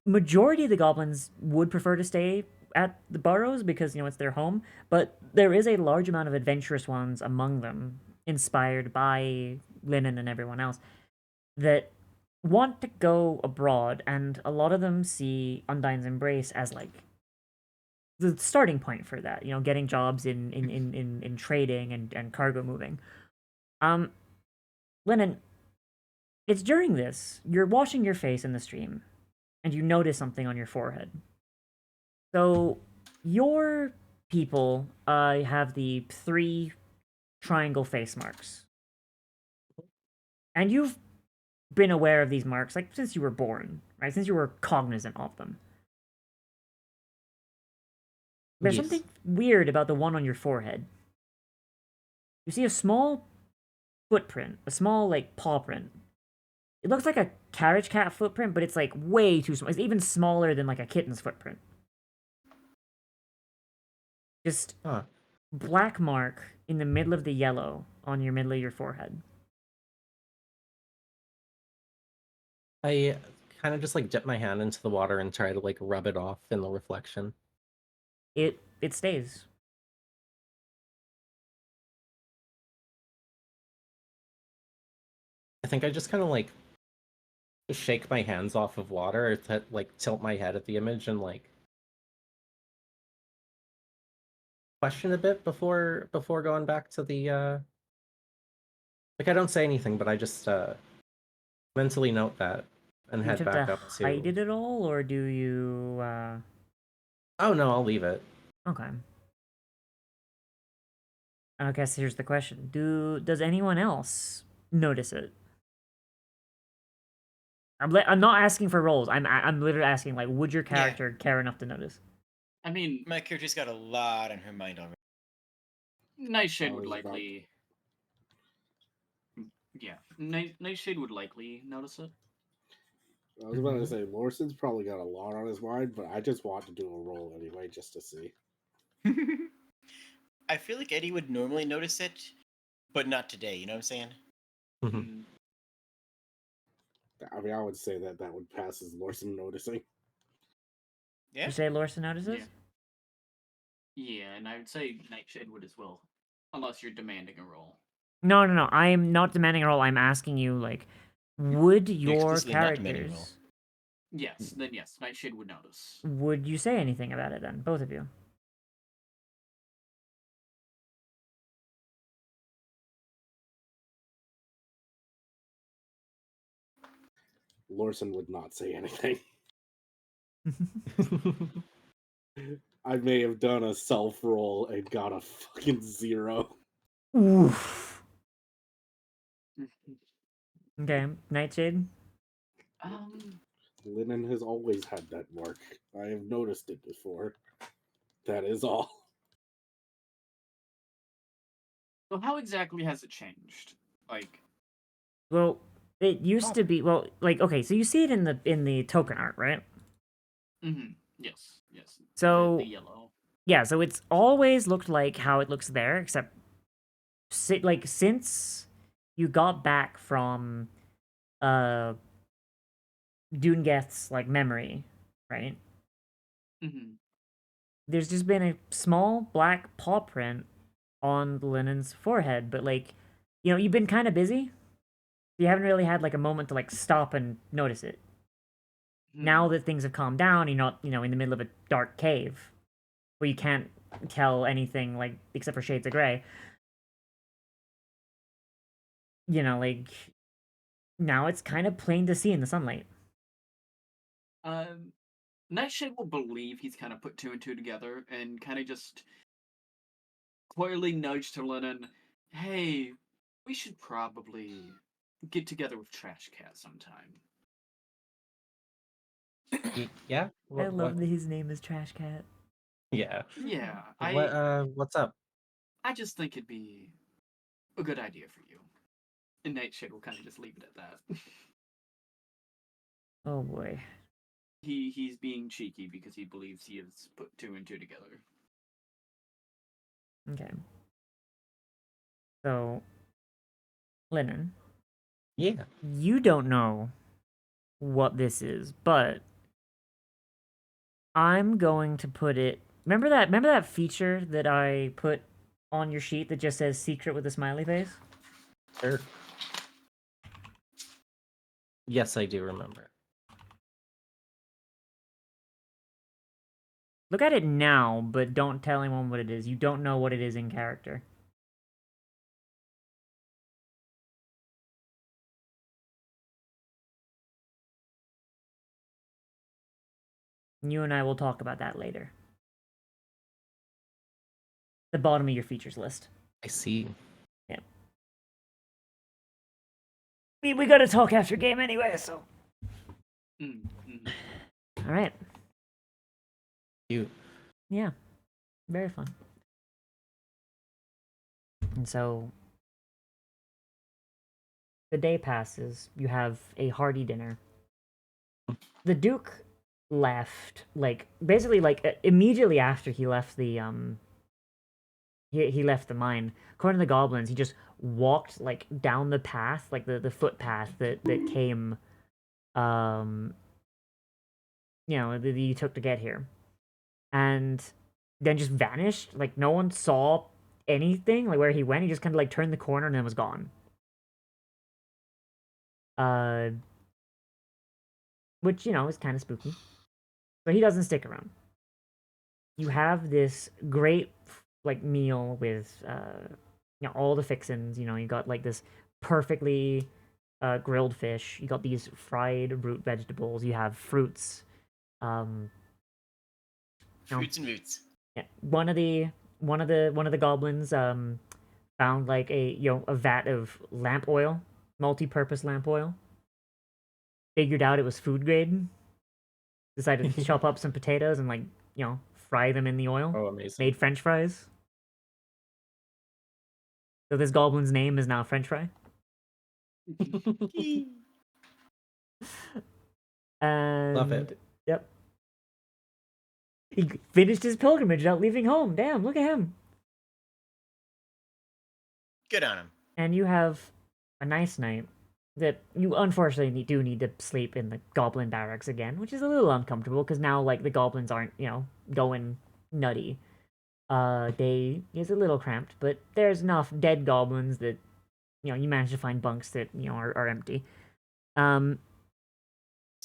Majority of the goblins would prefer to stay at the burrows because it's their home, but there is a large amount of adventurous ones among them, inspired by Linen and everyone else, that want to go abroad, and a lot of them see Undyne's Embrace as like the starting point for that. Getting jobs in trading and cargo moving. Lennon, it's during this you're washing your face in the stream, and you notice something on your forehead. So your people have the 3 triangle face marks, and you've been aware of these marks like since you were born, right? Since you were cognizant of them. There's Yes. something weird about the one on your forehead. You see a small footprint, a small like paw print. It looks like a carriage cat footprint, but it's like way too small. It's even smaller than like a kitten's footprint. Just black mark in the middle of the yellow on your middle of your forehead. I kind of just like dip my hand into the water and try to like rub it off in the reflection. It stays. I think I just kind of like shake my hands off of water, or like tilt my head at the image and like question a bit before going back to the like I don't say anything, but I just mentally note that and Do you head have back to up hide to it at all, or do you Oh no, I'll leave it. Okay. I guess here's the question: does anyone else notice it? I'm not asking for roles. I'm literally asking like, would your character care enough to notice? I mean, My character's got a lot on her mind already. Nightshade I would was about- likely. Yeah, Nightshade would likely notice it. I was about to say, Lorson's probably got a lot on his mind, but I just want to do a roll anyway, just to see. I feel like Eddie would normally notice it, but not today. You know what I'm saying? Mm, I mean, I would say that would pass as Lorson noticing. Yeah. You say Lorson notices? Yeah, and I would say Nightshade would as well, unless you're demanding a roll. No, no, no. I'm not demanding a role. I'm asking you, like, would your explicitly not demanding a roll. characters... Yes, then yes, Nightshade would notice. Would you say anything about it then? Both of you? Lorson would not say anything. I may have done a self roll and got a fucking 0. Oof. Okay, Nightshade? Linen has always had that mark. I have noticed it before. That is all. So how exactly has it changed? Like, Well, it used Oh. to be... Well, like, okay, so you see it in the token art, right? yes. So... the yellow. Yeah, so it's always looked like how it looks there, except... like, since you got back from... Dungeth's, like, memory, right? There's just been a small black paw print on Linen's forehead, but, like, you know, you've been kind of busy. You haven't really had, like, a moment to, like, stop and notice it. Now that things have calmed down, you're not, you know, in the middle of a dark cave where you can't tell anything, like, except for shades of gray. You know, like, now it's kind of plain to see in the sunlight. Nightshade will believe he's kind of put two and two together and kind of just coyly nudge to Lennon, hey, we should probably get together with Trash Cat sometime. Yeah. I love that his name is Trash Cat. Yeah. Yeah, What's up? I just think it'd be a good idea for you. And Nightshade will kind of just leave it at that. Oh boy. He's being cheeky because he believes he has put two and two together. Okay. So, Lennon. Yeah. You don't know what this is, but I'm going to put it... Remember that feature that I put on your sheet that just says secret with a smiley face? Sure. Yes, I do remember. Look at it now, but don't tell anyone what it is. You don't know what it is in character. You and I will talk about that later. The bottom of your features list. I see. Yeah. We gotta talk after game anyway, so... Alright. You. Yeah. Very fun. And so... The day passes. You have a hearty dinner. The Duke left, like, basically, like, immediately after he left the, He left the mine. According to the goblins, he just walked, like, down the path, like, the footpath that came, you know, that you took to get here. And then just vanished. Like, no one saw anything, like, where he went. He just kind of, like, turned the corner and then was gone. Which, you know, is kind of spooky. But he doesn't stick around. You have this great, like, meal with, you know, all the fixins. You know, you got, like, this perfectly grilled fish. You got these fried root vegetables. You have fruits. No. Fruits and roots. Yeah, one of the goblins found like a vat of lamp oil, multi-purpose lamp oil. Figured out it was food grade. Decided to chop up some potatoes and like fry them in the oil. Oh, amazing. Made French fries. So this goblin's name is now French fry. And Love it. yep. He finished his pilgrimage without leaving home. Damn, look at him. Good on him. And you have a nice night that you unfortunately do need to sleep in the goblin barracks again, which is a little uncomfortable because now like the goblins aren't, going nutty. Day is a little cramped, but there's enough dead goblins that you manage to find bunks that are empty. And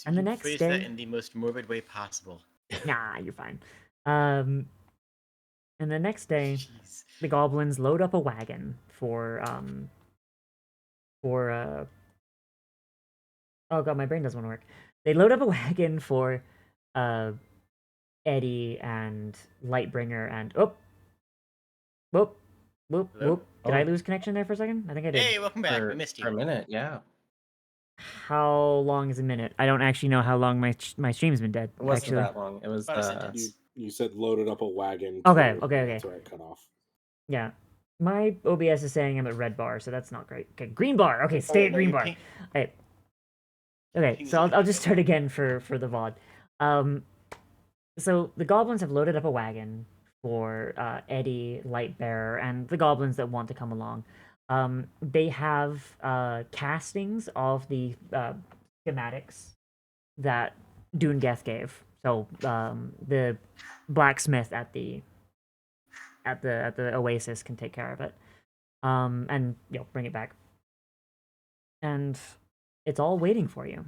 the You next phrased day, that in the most morbid way possible. nah, you're fine. And the next day, Jeez. the goblins load up a wagon for oh god, my brain doesn't want to work. They load up a wagon for Eddie and Lightbringer and whoop. Hello? Did I Oh. lose connection there for a second? I think I did. Hey, welcome back. For, I missed for a you. minute, yeah. How long is a minute? I don't actually know how long my stream's been dead. It wasn't actually. that long. It was About a sentence. You said loaded up a wagon. Okay, too, okay. That's where I cut off. Yeah. My OBS is saying I'm at red bar, so that's not great. Okay, green bar. Okay, stay at green bar. Pink- Okay. Okay, so I'll just start again for the VOD. So the goblins have loaded up a wagon for Eddie, Lightbearer, and the goblins that want to come along. They have castings of the schematics that Doongeth gave. So the blacksmith at the Oasis can take care of it, and bring it back. And it's all waiting for you.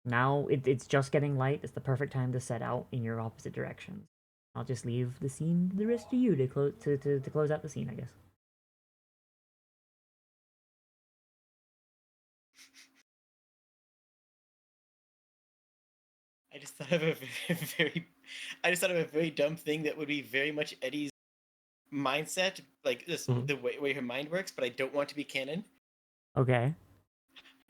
Now it's just getting light. It's the perfect time to set out in your opposite directions. I'll just leave the scene to the rest of you to close out the scene, I guess. I just thought of I just thought of a very dumb thing that would be very much Eddie's mindset, like this the way her mind works, but I don't want to be canon. Okay.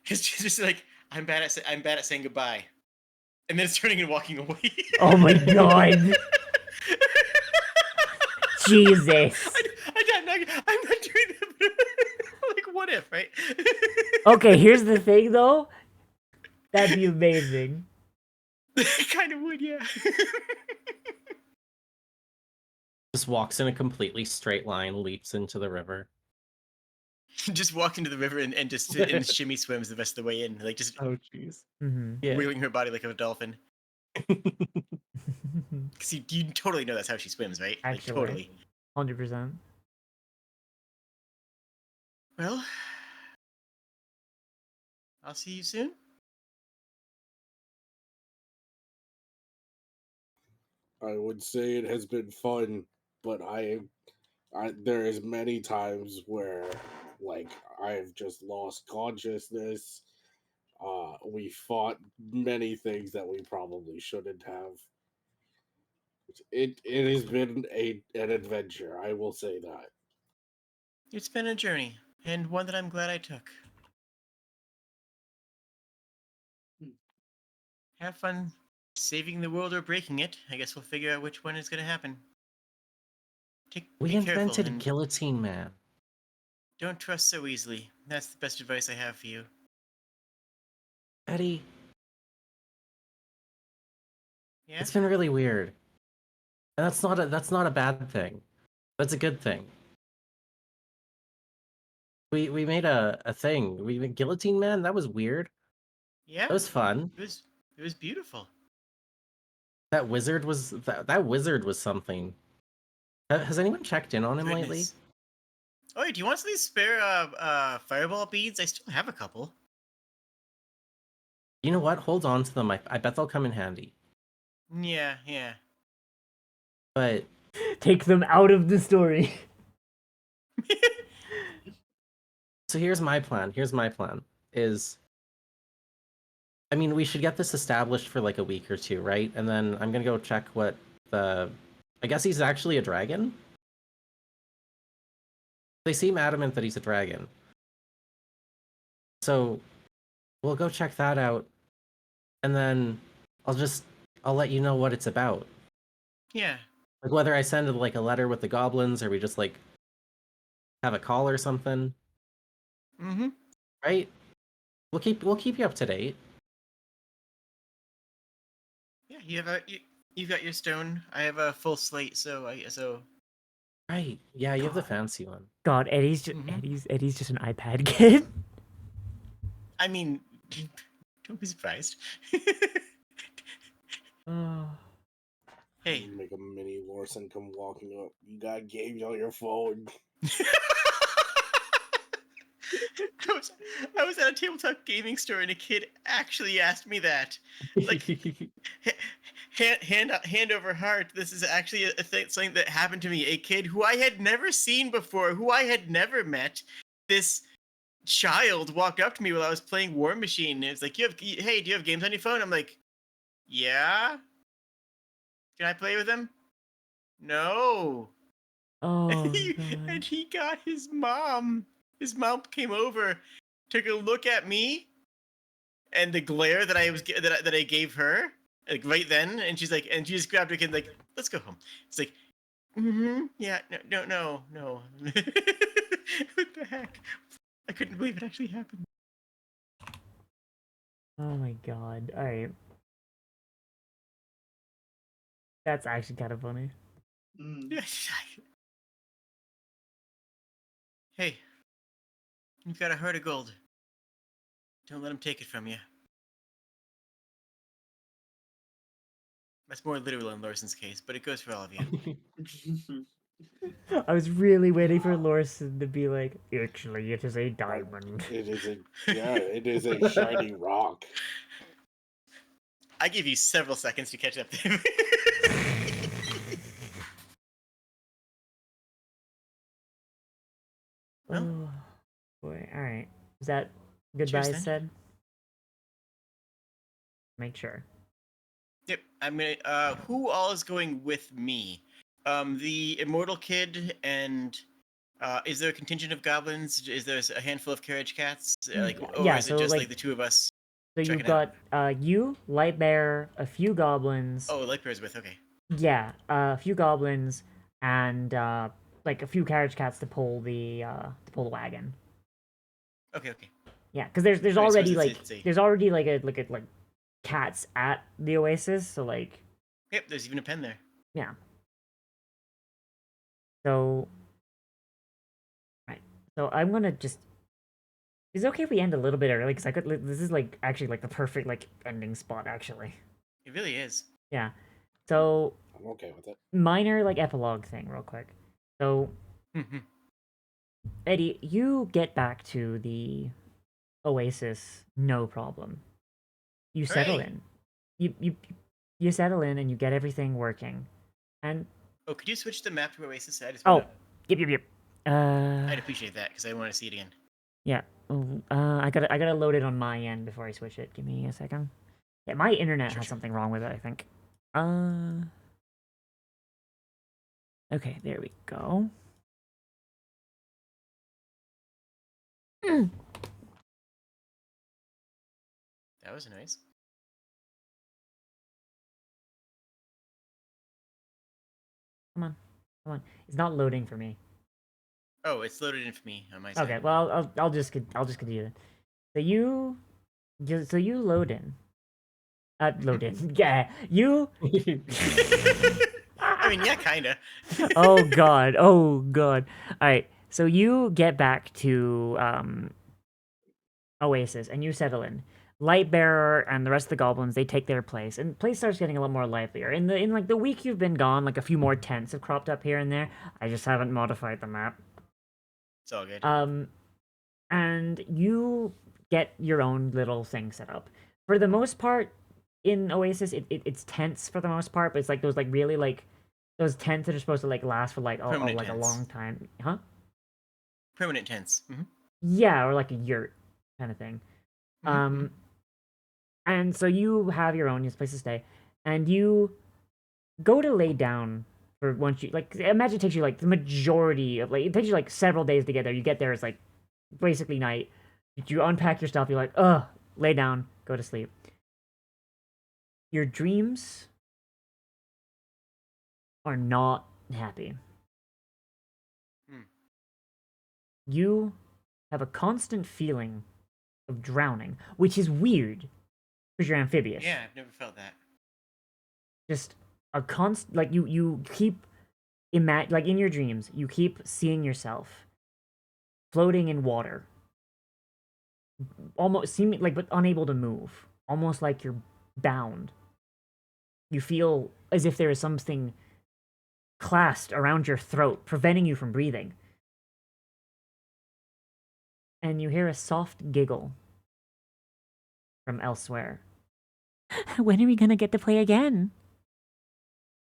It's just like I'm bad at saying goodbye, and then it's turning and walking away. Oh my god. Jesus. I'm not doing that. Like, what if, right? Okay, here's the thing though. That'd be amazing. Kind of would, yeah. Just walks in a completely straight line, leaps into the river. Just walks into the river and just and shimmy swims the rest of the way in, like just Oh, jeez. Mm-hmm. Yeah. wheeling her body like a dolphin. Because you totally know that's how she swims, right? Actually. Like, totally. 100%. Well, I'll see you soon. I would say it has been fun, but there is many times where like I've just lost consciousness. We fought many things that we probably shouldn't have. It has been an adventure, I will say that. It's been a journey, and one that I'm glad I took. Have fun saving the world or breaking it. I guess we'll figure out which one is going to happen. We be careful invented and Guillotine Man. don't trust so easily. That's the best advice I have for you. Eddie, Yeah? it's been really weird. And that's not a bad thing. That's a good thing. We made a thing. We made Guillotine Man. That was weird. Yeah? That was fun. It was beautiful. That wizard was that wizard was something. Has anyone checked in on him lately? Goodness. Oh, wait, do you want some of these spare fireball beads? I still have a couple. You know what? Hold on to them. I bet they'll come in handy. Yeah, yeah. But Take them out of the story. so here's my plan. Is I mean, we should get this established for like a week or two, right? And then I'm gonna go check what the. I guess he's actually a dragon. They seem adamant that he's a dragon. So we'll go check that out, and then I'll let you know what it's about. Yeah. Like whether I send like a letter with the goblins, or we just like have a call or something. Mm-hmm. Right? We'll keep you up to date. Yeah, you've got your stone. I have a full slate, so. Right. Yeah, you have the fancy one. God, Eddie's just Mhm. Eddie's just an iPad kid. I mean, don't be surprised. Oh. Hey. Make a mini Larson come walking up. You got games on your phone. I was at a tabletop gaming store and a kid actually asked me that. Like, hand over heart, this is actually a thing, something that happened to me. A kid who I had never seen before, who I had never met. This child walked up to me while I was playing War Machine. And it was like, hey, do you have games on your phone? I'm like, yeah. Can I play with them? No. Oh And God. he got his mom. His mom came over, took a look at me, and the glare that that I gave her, like right then, and she's like, and she just grabbed her kid, like, let's go home. It's like, yeah, no. What the heck? I couldn't believe it actually happened. Oh my God. All right. That's actually kind of funny. Hey, you've got a heart of gold. Don't let him take it from you. That's more literal in Larson's case, but it goes for all of you. I was really waiting for Lorson to be like, actually, it is a diamond. It is a shiny rock. I give you several seconds to catch up there. Oh boy. All right. Is that Cheers, goodbyes then. said? Make sure. Yep. I'm gonna. Who all is going with me? The immortal kid and. Is there a contingent of goblins? Is there a handful of carriage cats? Like, or Yeah, is it so, just like- like the two of us? So Check you've it out. got you, Lightbear, a few goblins. Oh, Lightbear's with. Okay. Yeah, a few goblins, and like a few carriage cats to pull the wagon. Okay. Yeah, because there's Okay, so already it's a- there's already like cats at the oasis, so like Yep. There's even a pen there. yeah. So right, so I'm gonna just. Is it okay if we end a little bit early? Because I could. This is like actually like the perfect like ending spot actually. It really is. Yeah. So I'm okay with it. minor like epilogue thing real quick. So Eddie, you get back to the oasis no problem. You settle Hooray. in. You settle in and you get everything working. And Oh, could you switch the map to Oasis? I just oh, wanna... yep. I'd appreciate that because I want to see it again. Yeah. I gotta load it on my end before I switch it. Give me a second. Yeah, my internet has something wrong with it, I think. Okay, there we go. That was nice. Come on. It's not loading for me. Oh, it's loaded in for me on my side. Okay, well I'll just continue then. So you load in. Load in. Yeah, you. I mean, yeah, kinda. Oh god. All right. So you get back to Oasis and you settle in. Lightbearer and the rest of the goblins, they take their place, and place starts getting a lot more livelier. In like the week you've been gone, like a few more tents have cropped up here and there. I just haven't modified the map. It's all good. And you get your own little thing set up. For the most part, in Oasis, it's tents for the most part, but it's like those like really like those tents that are supposed to like last for like Permanent like a tents. long time, huh? Permanent tense. Yeah, or like a yurt kind of thing. Mhm. And so you have your own place to stay, and you go to lay down for once you like. Imagine it takes you like the majority of like it takes you like several days to get there. You get there, it's like basically night. You unpack your stuff. You're like, ugh, lay down, go to sleep. Your dreams are not happy. You have a constant feeling of drowning, which is weird because you're amphibious. Yeah, I've never felt that. Just a constant, like you keep like in your dreams, you keep seeing yourself floating in water, almost seeming like but unable to move, almost like you're bound. You feel as if there is something clasped around your throat, preventing you from breathing. And you hear a soft giggle from elsewhere. When are we gonna get to play again?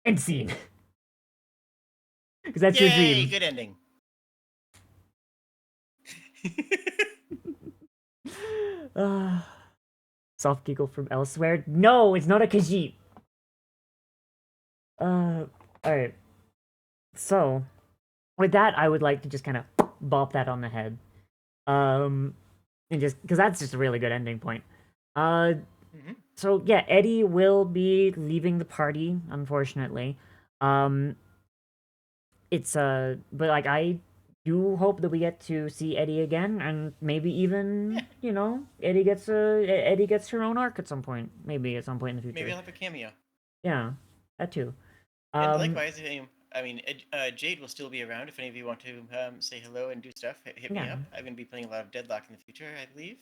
End scene. Because that's your Yay, dream. good ending. Soft giggle from elsewhere. No, it's not a Khajiit. Alright. So, with that, I would like to just kind of bop that on the head. And just, because that's just a really good ending point. So, yeah, Eddie will be leaving the party, unfortunately. It's, but, like, I do hope that we get to see Eddie again, and maybe even, you know, Eddie gets her own arc at some point. Maybe at some point in the future. Maybe I'll have a cameo. Yeah, that too. And likewise, I mean, Jade will still be around if any of you want to say hello and do stuff. Hit me Yeah. up. I'm going to be playing a lot of Deadlock in the future, I believe.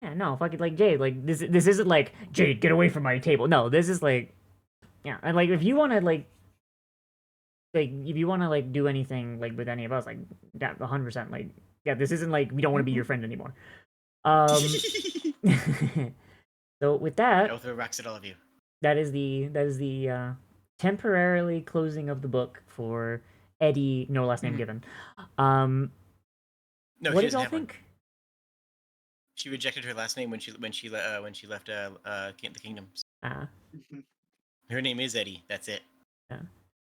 Yeah, no, fuck it, like Jade, like this isn't like Jade, get away from my table. No, this is like, yeah, and like if you want to like if you want to like do anything like with any of us, like that 100%, like yeah, this isn't like we don't want to be your friend anymore. So with that, I'll throw rocks at all of you. that is the temporarily closing of the book for Eddie, no last name given. No, What she did y'all doesn't have one. think? She rejected her last name when she left the kingdom. Her name is Eddie. That's it.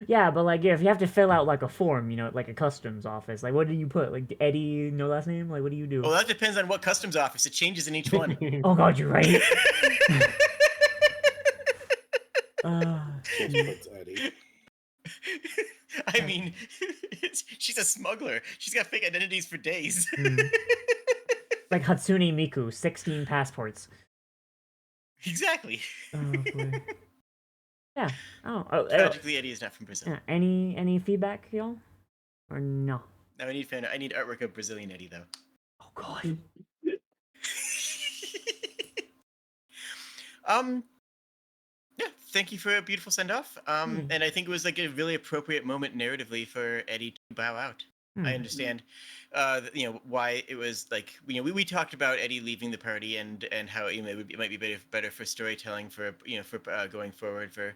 Yeah, but like, yeah, if you have to fill out like a form, you know, like a customs office, like, what do you put? Like Eddie, no last name? Like, what do you do? Well, that depends on what customs office. It changes in each one. Oh God, you're right. Just puts Eddie. I mean, she's a smuggler. She's got fake identities for days. Like Hatsune Miku, 16 passports. Exactly. Oh boy. Yeah. Tragically, Eddie is not from Brazil. Yeah. Any feedback, y'all? Or no? No, I need artwork of Brazilian Eddie though. Oh God. Yeah, thank you for a beautiful send off. And I think it was like a really appropriate moment narratively for Eddie to bow out. I understand, you know, why it was like, you know, we talked about Eddie leaving the party and how, you know, it might be better for storytelling for, you know, for going forward for,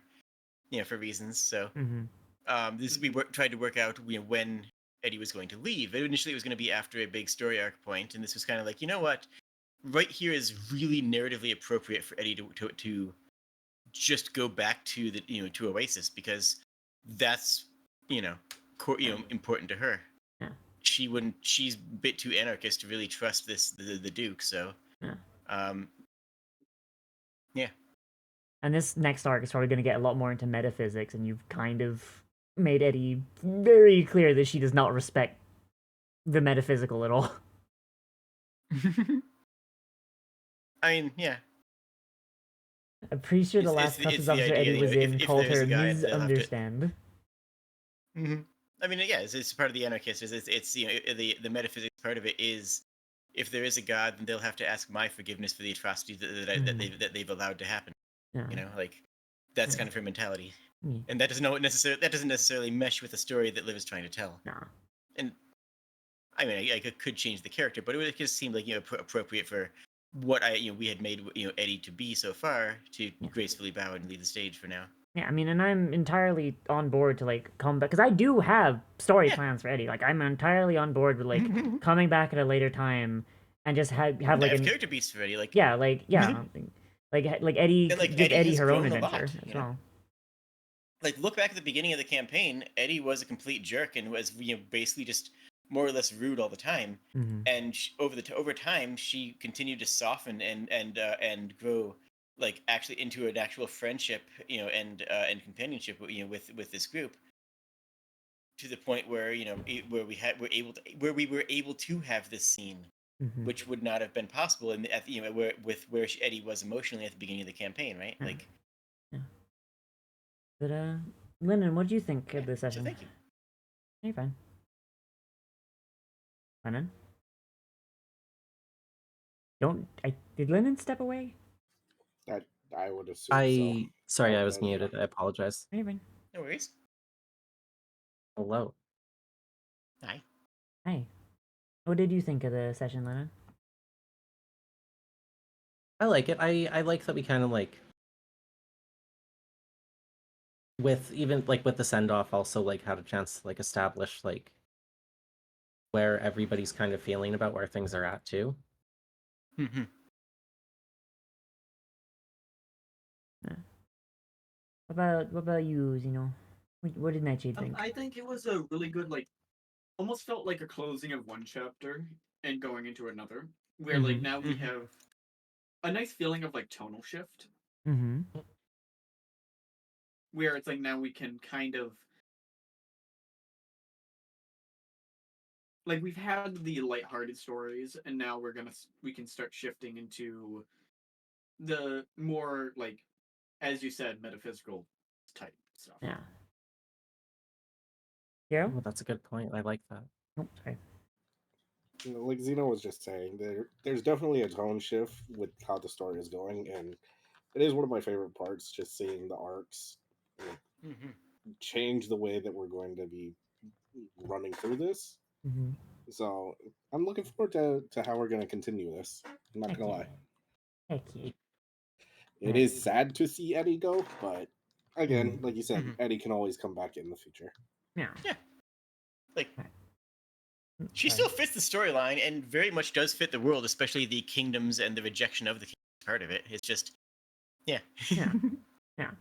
you know, for reasons. So tried to work out, you know, when Eddie was going to leave. Initially, it was going to be after a big story arc point, and this was kind of like, you know what, right here is really narratively appropriate for Eddie to just go back to the, you know, to Oasis, because that's, you know, important to her. Yeah. She's a bit too anarchist to really trust the Duke, so yeah. And this next arc is probably going to get a lot more into metaphysics, and you've kind of made Eddie very clear that she does not respect the metaphysical at all. I mean, yeah. I'm pretty sure the last customs officer Eddie was in called her misunderstand. I mean, yeah, it's part of the anarchist. It's you know, the metaphysics part of it is, if there is a god, then they'll have to ask my forgiveness for the atrocities that they've allowed to happen. Yeah. You know, like that's kind of her mentality, Yeah. and that doesn't necessarily mesh with the story that Liv is trying to tell. Nah. And I mean, I could change the character, but it just seemed like, you know, appropriate for what we had made, you know, Eddie to be so far, to gracefully bow and leave the stage for now. Yeah, I mean, and I'm entirely on board to like come back, because I do have story plans for Eddie. Like, I'm entirely on board with like coming back at a later time and just have I like have an character beats already. Like yeah, like like Eddie, And, like, give Eddie Eddie has her own grown a adventure lot, as you know? well. like look back at the beginning of the campaign. Eddie was a complete jerk and was basically just more or less rude all the time. Mm-hmm. And over time, she continued to soften and grow, like actually into an actual friendship, and companionship, with this group. To the point where where we were able to have this scene, Mm-hmm. which would not have been possible where Eddie was emotionally at the beginning of the campaign, right? Yeah. Like, Yeah. But Lennon, what do you think of the so session? thank you. You're fine. Lennon? Did Lennon step away? I would assume so. Sorry, Oh, I was there we go. muted. I apologize. You're fine. No worries. Hello. Hi. Hi. What did you think of the session, Lennon? I like it. I like that we kind of like with even like with the send off also like had a chance to like establish like where everybody's kind of feeling about where things are at too. Mm-hmm. What about you, Zeno? What did Nightshade think? I think it was a really good, like, almost felt like a closing of one chapter and going into another, where like Mhm. now we have a nice feeling of like tonal shift, Mm-hmm. where it's like now we can kind of like we've had the lighthearted stories, and now we can start shifting into the more like, as you said, metaphysical type stuff. Yeah. Yeah. Oh, that's a good point. I like that. Oh, sorry. Like Zeno was just saying, there's definitely a tone shift with how the story is going, and it is one of my favorite parts, just seeing the arcs Mm-hmm. change the way that we're going to be running through this. Mm-hmm. So I'm looking forward to how we're going to continue this. I'm not Heck gonna yeah. lie. Heck yeah. It is sad to see Eddie go, but again, like you said, Mhm. Eddie can always come back in the future. Yeah. Yeah. Like, she Sorry. still fits the storyline and very much does fit the world, especially the kingdoms and the rejection of the kingdoms part of it. It's just, yeah. Yeah. Yeah.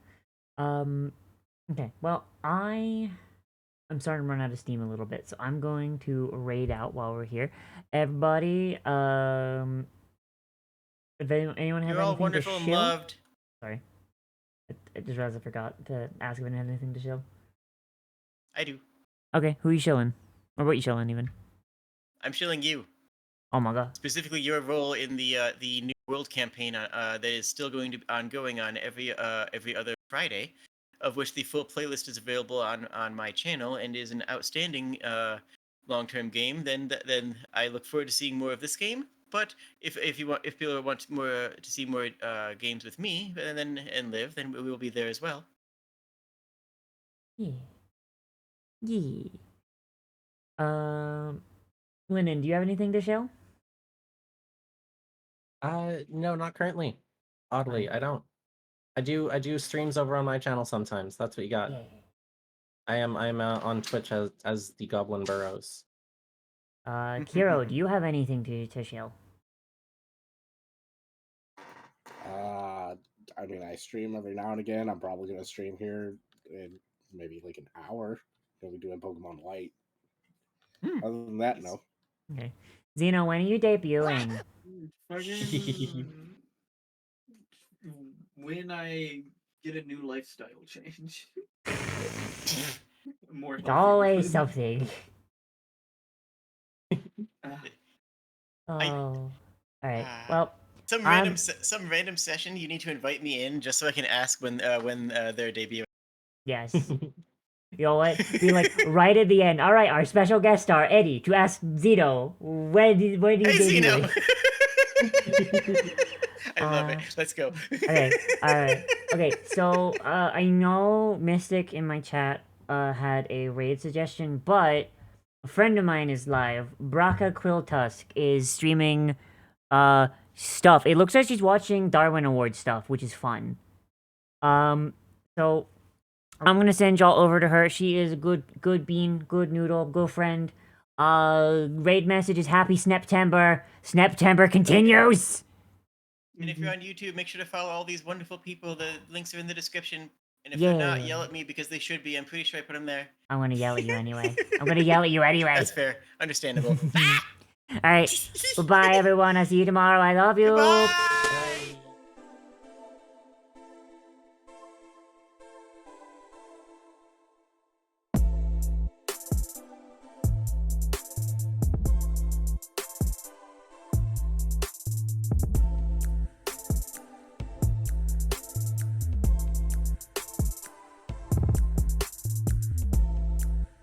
Okay. Well, I'm starting to run out of steam a little bit, so I'm going to raid out while we're here. Everybody, if anyone have You're all anything wonderful to and shill? loved. Sorry. I just realized I forgot to ask if anyone had anything to shill. I do. Okay, who you shilling? Or what you shilling, even? I'm shilling you. Oh my god. Specifically, your role in the New World campaign that is still going to be ongoing on every other Friday, of which the full playlist is available on my channel and is an outstanding long-term game. Then I look forward to seeing more of this game. But if people want more to see more games with me and live, then we will be there as well. Yeah. Yeah. Lennon, do you have anything to show? No, not currently. Oddly, I don't. I do streams over on my channel sometimes. That's what you got. Yeah. I'm on Twitch as the Goblin Burrows. Kiro, do you have anything to show? I mean, I stream every now and again. I'm probably gonna stream here in maybe like an hour. We'll be doing Pokemon Light. Other than that, no. Okay. Zeno, when are you debuting? Fucking when I get a new lifestyle change. More It's healthy always one. something. Uh, Oh. Alright, well, some random session. You need to invite me in just so I can ask when their debut. yes. You know what? Be like, right at the end. Alright, our special guest star, Eddie, to ask Zeno, where do you Hey, debut? Zeno! I love it. Let's go. Okay, alright. Okay, so, I know Mystic in my chat, had a raid suggestion, but a friend of mine is live. Braca Quilltusk is streaming, stuff. It looks like she's watching Darwin Award stuff, which is fun. So, I'm gonna send y'all over to her. She is a good bean, good noodle, good friend. Raid message is Happy Sneptember. Sneptember continues. And if you're on YouTube, make sure to follow all these wonderful people. The links are in the description. And if Yeah. they're not, yell at me because they should be. I'm pretty sure I put them there. I'm gonna yell at you anyway. I'm gonna yell at you anyway. That's fair. Understandable. All right. Bye, everyone. I'll see you tomorrow. I love you. Goodbye.